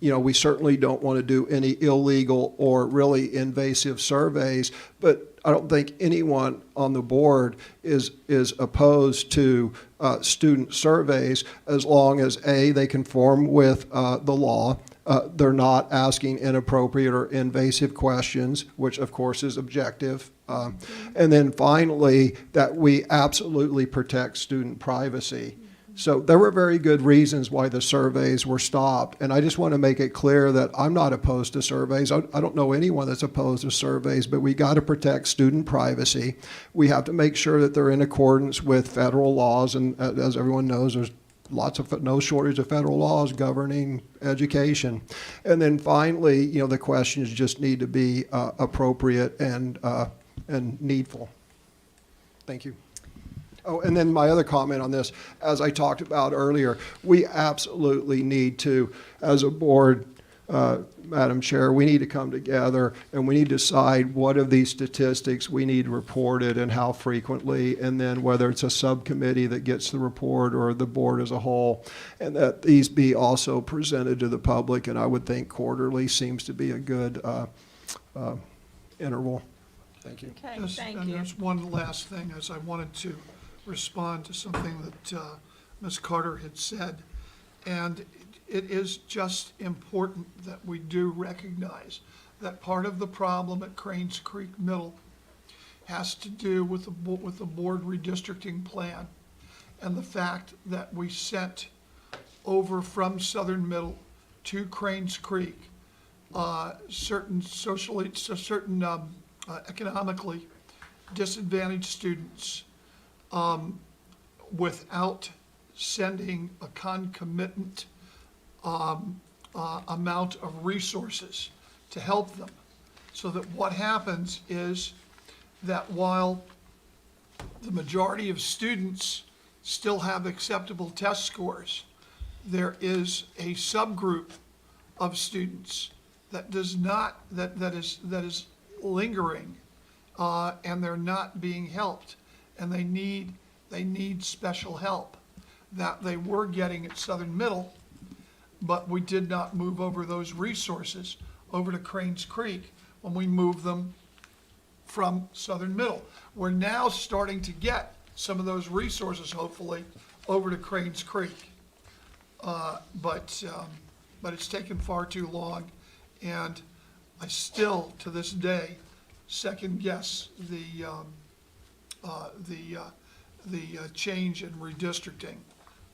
we certainly don't want to do any illegal or really invasive surveys, but I don't think anyone on the board is opposed to student surveys as long as they conform with the law. They're not asking inappropriate or invasive questions, which of course is objective. And then finally, that we absolutely protect student privacy. So there were very good reasons why the surveys were stopped. And I just want to make it clear that I'm not opposed to surveys. I don't know anyone that's opposed to surveys, but we got to protect student privacy. We have to make sure that they're in accordance with federal laws. And as everyone knows, there's no shortage of federal laws governing education. And then finally, you know, the questions just need to be appropriate and needful. Thank you. Oh, and then my other comment on this, as I talked about earlier, we absolutely need to, as a board, Madam Chair, we need to come together and we need to decide what of these statistics we need reported and how frequently, and then whether it's a subcommittee that gets the report or the board as a whole, and that these be also presented to the public. And I would think quarterly seems to be a good interval. Thank you. Okay, Yes, thank and you. there's one last thing, as I wanted to respond to something that Ms. Carter had said. And it is just important that we do recognize that part of the problem at Cranes Creek Middle has to do with the board redistricting plan and the fact that we sent over from Southern Middle to Cranes Creek certain economically disadvantaged students without sending a concomitant amount of resources to help them. So that what happens is that while the majority of students still have acceptable test scores, there is a subgroup of students that does not, that is lingering, and they're not being helped, and they need special help that they were getting at Southern Middle, but we did not move over those resources over to Cranes Creek when we moved them from Southern Middle. We're now starting to get some of those resources, hopefully, over to Cranes Creek. But it's taken far too long, and I still, to this day, second guess the change in redistricting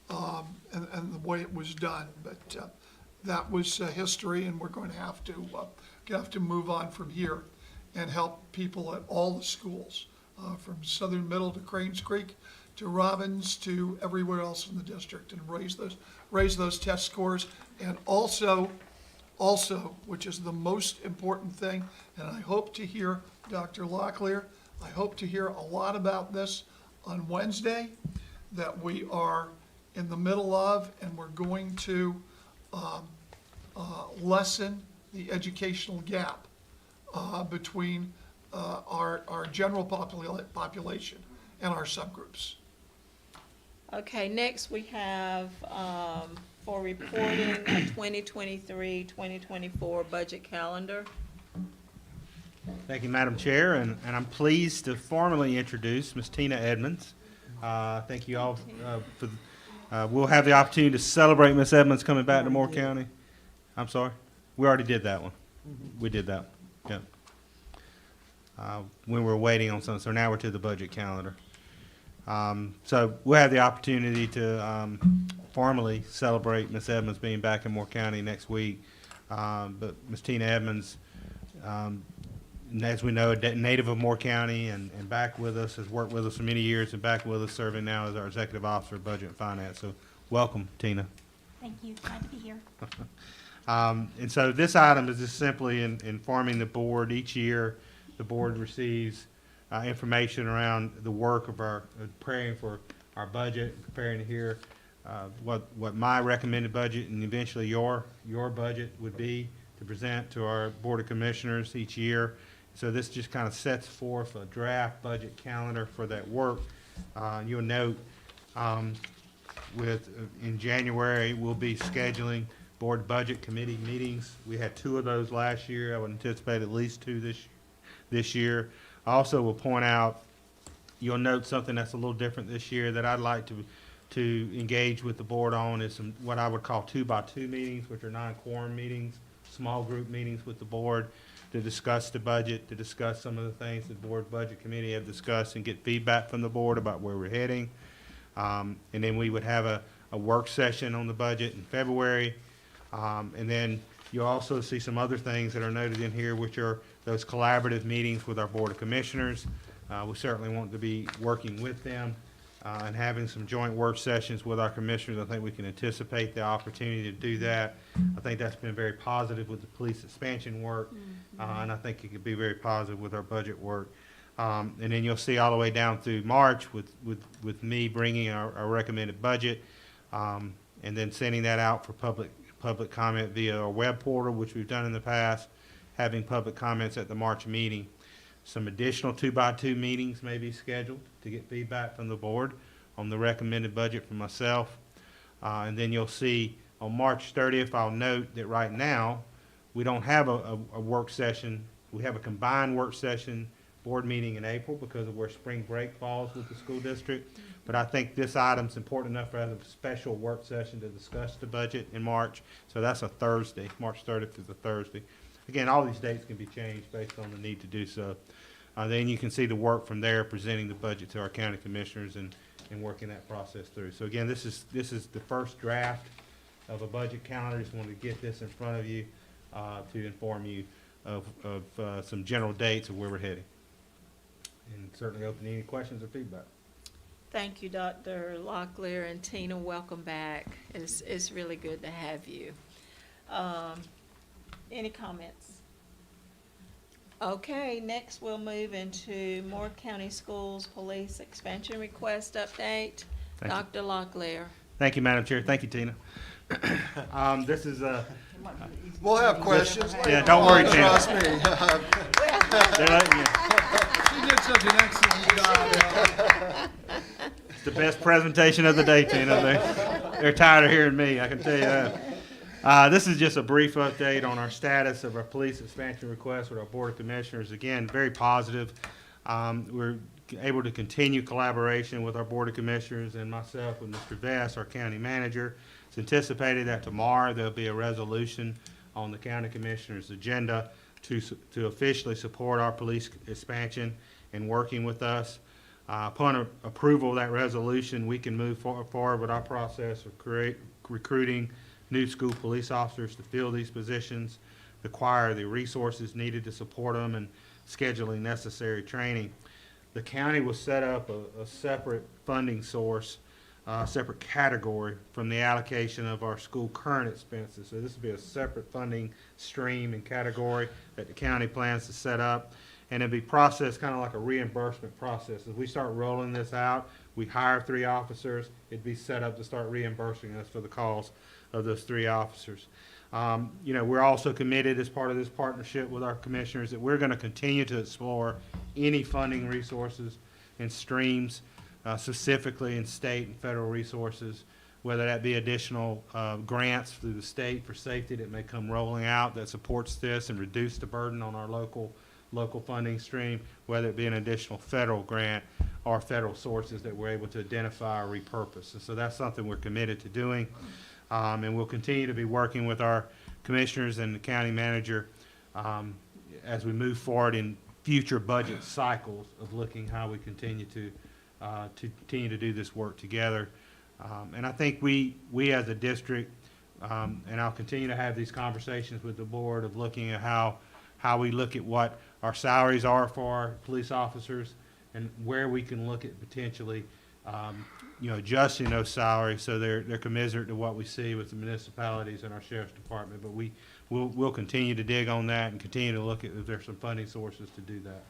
and the way it was done. But that was history, and we're going to have to move on from here and help people at all the schools, from Southern Middle to Cranes Creek to Robbins to everywhere else in the district, and raise those test scores. And also, which is the most important thing, and I hope to hear Dr. Locklear, I hope to hear a lot about this on Wednesday, that we are in the middle of, and we're going to lessen the educational gap between our general population and our subgroups. Okay, next we have, for reporting, a 2023-2024 budget calendar. Thank you, Madam Chair, and I'm pleased to formally introduce Ms. Tina Edmonds. Thank you all for, we'll have the opportunity to celebrate Ms. Edmonds coming back to Moore County. I'm sorry? We already did that one. We did that, yeah. When we were waiting on something, so now we're to the budget calendar. So we'll have the opportunity to formally celebrate Ms. Edmonds being back in Moore County next week. But Ms. Tina Edmonds, as we know, a native of Moore County and back with us, has worked with us for many years and back with us, serving now as our Executive Officer of Budget and Finance. So welcome, Tina. Thank you. Glad to be here. And so this item is just simply informing the board. Each year, the board receives information around the work of our preparing for our budget, preparing to hear what my recommended budget and eventually your budget would be to present to our Board of Commissioners each year. So this just kind of sets forth a draft budget calendar for that work. You'll note in January, we'll be scheduling Board Budget Committee meetings. We had 2 of those last year. I would anticipate at least 2 this year. I also will point out, you'll note something that's a little different this year that I'd like to engage with the board on is some what I would call 2x2 meetings, which are non-quorum meetings, small group meetings with the board to discuss the budget, to discuss some of the things the Board Budget Committee have discussed and get feedback from the board about where we're heading. And then we would have a work session on the budget in February. And then you'll also see some other things that are noted in here, which are those collaborative meetings with our Board of Commissioners. We certainly want to be working with them and having some joint work sessions with our commissioners. I think we can anticipate the opportunity to do that. I think that's been very positive with the police expansion work, and I think it could be very positive with our budget work. And then you'll see all the way down through March with me bringing our recommended budget, and then sending that out for public comment via our web portal, which we've done in the past, having public comments at the March meeting. Some additional 2x2 meetings may be scheduled to get feedback from the board on the recommended budget from myself. And then you'll see on March 30th, I'll note that right now, we don't have a work session. We have a combined work session board meeting in April because of where spring break falls with the school district. But I think this item's important enough for a special work session to discuss the budget in March. So that's a Thursday. March 30th is a Thursday. Again, all these dates can be changed based on the need to do so. Then you can see the work from there, presenting the budget to our county commissioners and working that process through. So again, this is the first draft of a budget calendar. Just wanted to get this in front of you to inform you of some general dates of where we're heading. And certainly open to any questions or feedback. Thank you, Dr. Locklear, and Tina, welcome back. It's really good to have you. Any comments? Okay, next we'll move into Moore County Schools Police Expansion Request Update. Thank you. Dr. Locklear. Thank you, Madam Chair. Thank you, Tina. This is We'll have questions later. Yeah, don't worry, Tina. Trust me. They're letting you. She did such an excellent job. It's the best presentation of the day, Tina. They're tired of hearing me, I can tell you that. This is just a brief update on our status of our police expansion request with our Board of Commissioners. Again, very positive. We're able to continue collaboration with our Board of Commissioners and myself with Mr. Vest, our county manager. It's anticipated that tomorrow there'll be a resolution on the county commissioner's agenda to officially support our police expansion and working with us. Upon approval of that resolution, we can move forward with our process of recruiting new school police officers to fill these positions, acquire the resources needed to support them, and scheduling necessary training. The county will set up a separate funding source, separate category from the allocation of our school current expenses. So this will be a separate funding stream and category that the county plans to set up. And it'll be processed kind of like a reimbursement process. As we start rolling this out, we hire 3 officers. It'd be set up to start reimbursing us for the cost of those 3 officers. We're also committed as part of this partnership with our commissioners that we're going to continue to explore any funding resources and streams, specifically in state and federal resources, whether that be additional grants through the state for safety that may come rolling out that supports this and reduce the burden on our local funding stream, whether it be an additional federal grant or federal sources that we're able to identify or repurpose. And so that's something we're committed to doing. And we'll continue to be working with our commissioners and the county manager as we move forward in future budget cycles of looking how we continue to do this work together. And I think we as a district, and I'll continue to have these conversations with the board of looking at how we look at what our salaries are for our police officers and where we can look at potentially adjusting those salaries so they're commensurate to what we see with the municipalities and our sheriff's department. But we'll continue to dig on that and continue to look at if there's some funding sources to do that.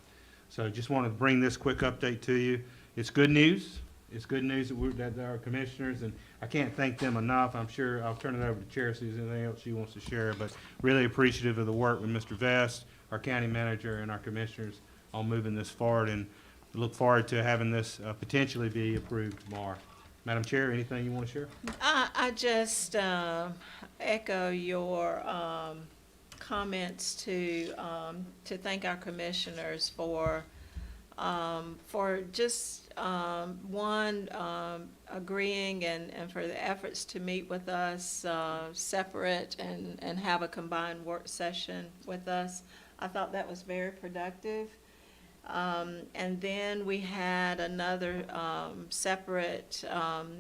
So just want to bring this quick update to you. It's good news. It's good news that our commissioners, and I can't thank them enough. I'm sure I'll turn it over to Chair, see if there's anything else she wants to share, but really appreciative of the work with Mr. Vest, our county manager, and our commissioners on moving this forward, and look forward to having this potentially be approved tomorrow. Madam Chair, anything you want to share? I just echo your comments to thank our commissioners for just agreeing and for the efforts to meet with us separate and have a combined work session with us. I thought that was very productive. And then we had another separate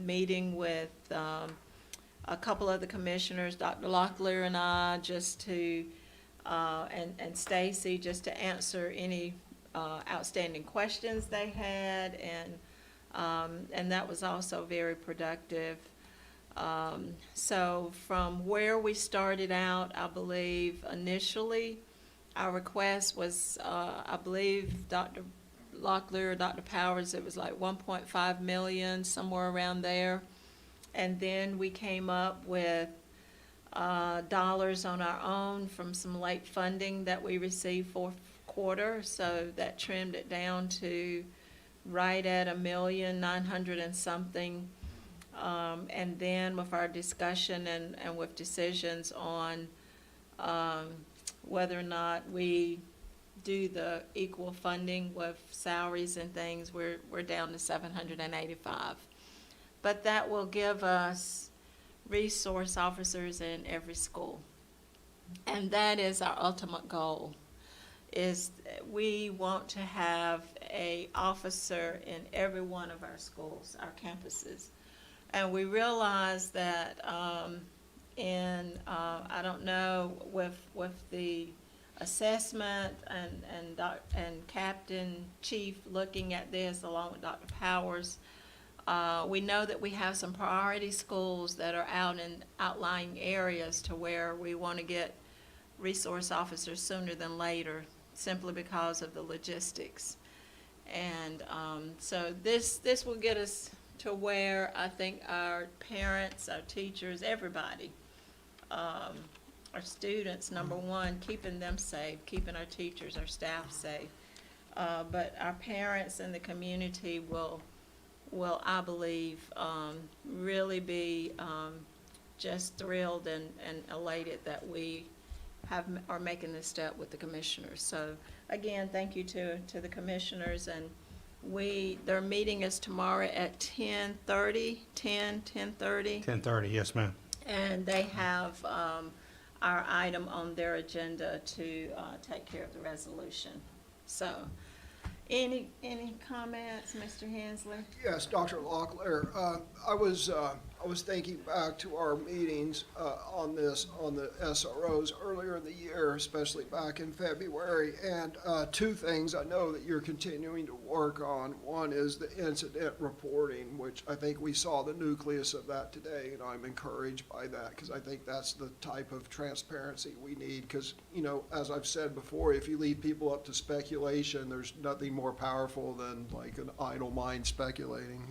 meeting with a couple of the commissioners, Dr. Locklear and I, just to, and Stacy, just to answer any outstanding questions they had, and that was also very productive. So from where we started out, I believe initially, our request was, I believe Dr. Locklear, Dr. Powers, it was like 1.5 million, somewhere around there. And then we came up with dollars on our own from some late funding that we received fourth quarter, so that trimmed it down to right at 1,900,000 and something. And then with our discussion and with decisions on whether or not we do the equal funding with salaries and things, we're down to 785. But that will give us resource officers in every school. And that is our ultimate goal, is we want to have a officer in every one of our schools, our campuses. And we realize that I don't know, with the assessment and Captain Chief looking at this along with Dr. Powers, we know that we have some priority schools that are out in outlying areas to where we want to get resource officers sooner than later, simply because of the logistics. And so this will get us to where I think our parents, our teachers, everybody, our students, number one, keeping them safe, keeping our teachers, our staff safe. But our parents and the community will I believe, really be just thrilled and elated that we are making this step with the commissioners. So again, thank you to the commissioners, and their meeting is tomorrow at 10:30, 10:30. 10:30, yes, ma'am. And they have our item on their agenda to take care of the resolution. So, any comments, Mr. Hensley? Yes, Dr. Locklear. I was thinking back to our meetings on the SROs earlier in the year, especially back in February, and two things I know that you're continuing to work on. One is the incident reporting, which I think we saw the nucleus of that today, and I'm encouraged by that because I think that's the type of transparency we need. Because, as I've said before, if you leave people up to speculation, there's nothing more powerful than like an idle mind speculating.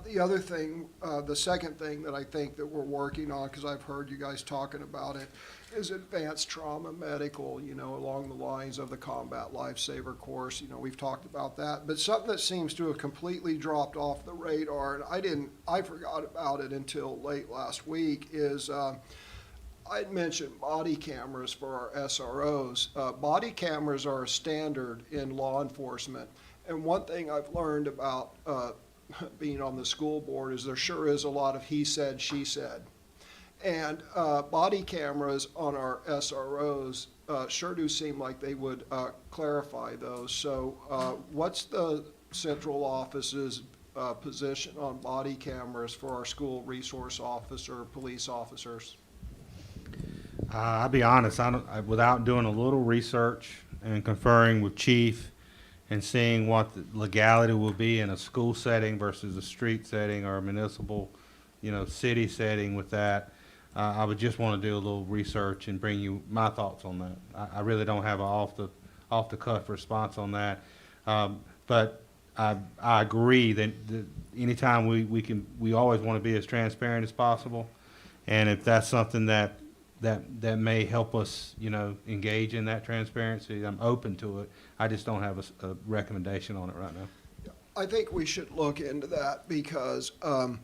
The other thing, the second thing that I think that we're working on, because I've heard you guys talking about it, is advanced trauma medical, along the lines of the Combat Lifesaver course. We've talked about that. But something that seems to have completely dropped off the radar, and I forgot about it until late last week, is I'd mentioned body cameras for our SROs. Body cameras are a standard in law enforcement. And one thing I've learned about being on the school board is there sure is a lot of he said, she said. And body cameras on our SROs sure do seem like they would clarify those. So what's the central office's position on body cameras for our school resource officer, police officers? I'll be honest, without doing a little research and conferring with Chief and seeing what the legality will be in a school setting versus a street setting or a municipal, city setting with that, I would just want to do a little research and bring you my thoughts on that. I really don't have an off the cuff response on that. But I agree that anytime we always want to be as transparent as possible. And if that's something that may help us, engage in that transparency, I'm open to it. I just don't have a recommendation on it right now. I think we should look into that because a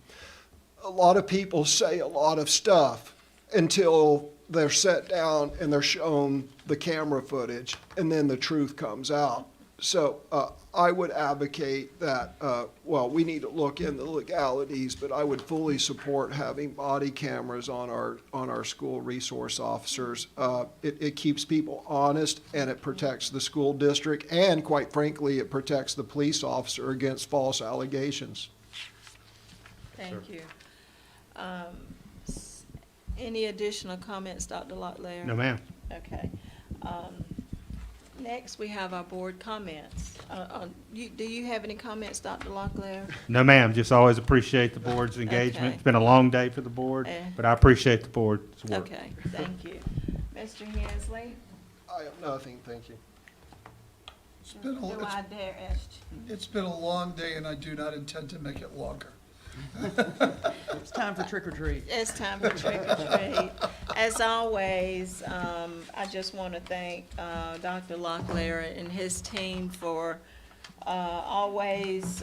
lot of people say a lot of stuff until they're set down and they're shown the camera footage, and then the truth comes out. So I would advocate that, well, we need to look in the legalities, but I would fully support having body cameras on our school resource officers. It keeps people honest, and it protects the school district, and quite frankly, it protects the police officer against false allegations. Thank you. Any additional comments, Dr. Locklear? No, ma'am. Okay. Next, we have our board comments. Do you have any comments, Dr. Locklear? No, ma'am. Just always appreciate the board's engagement. Okay. It's been a long day for the board, but I appreciate the board's work. Okay, thank you. Mr. Hensley? I have nothing, thank you. Do I dare ask you? It's been a long day, and I do not intend to make it longer. It's time for trick or treat. It's time for trick or treat. As always, I just want to thank Dr. Locklear and his team for always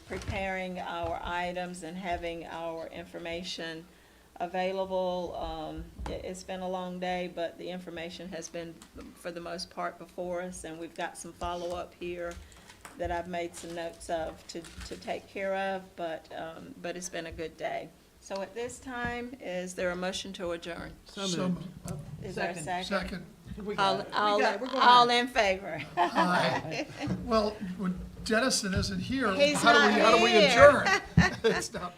preparing our items and having our information available. It's been a long day, but the information has been, for the most part, before us, and we've got some follow-up here that I've made some notes of to take care of, but it's been a good day. So at this time, is there a motion to adjourn? So moved. Is there a second? Second. We got it. All We got it. We're going all on. in favor? Aye. Well, when Dennison isn't here, He's how do not we here. adjourn? It's not.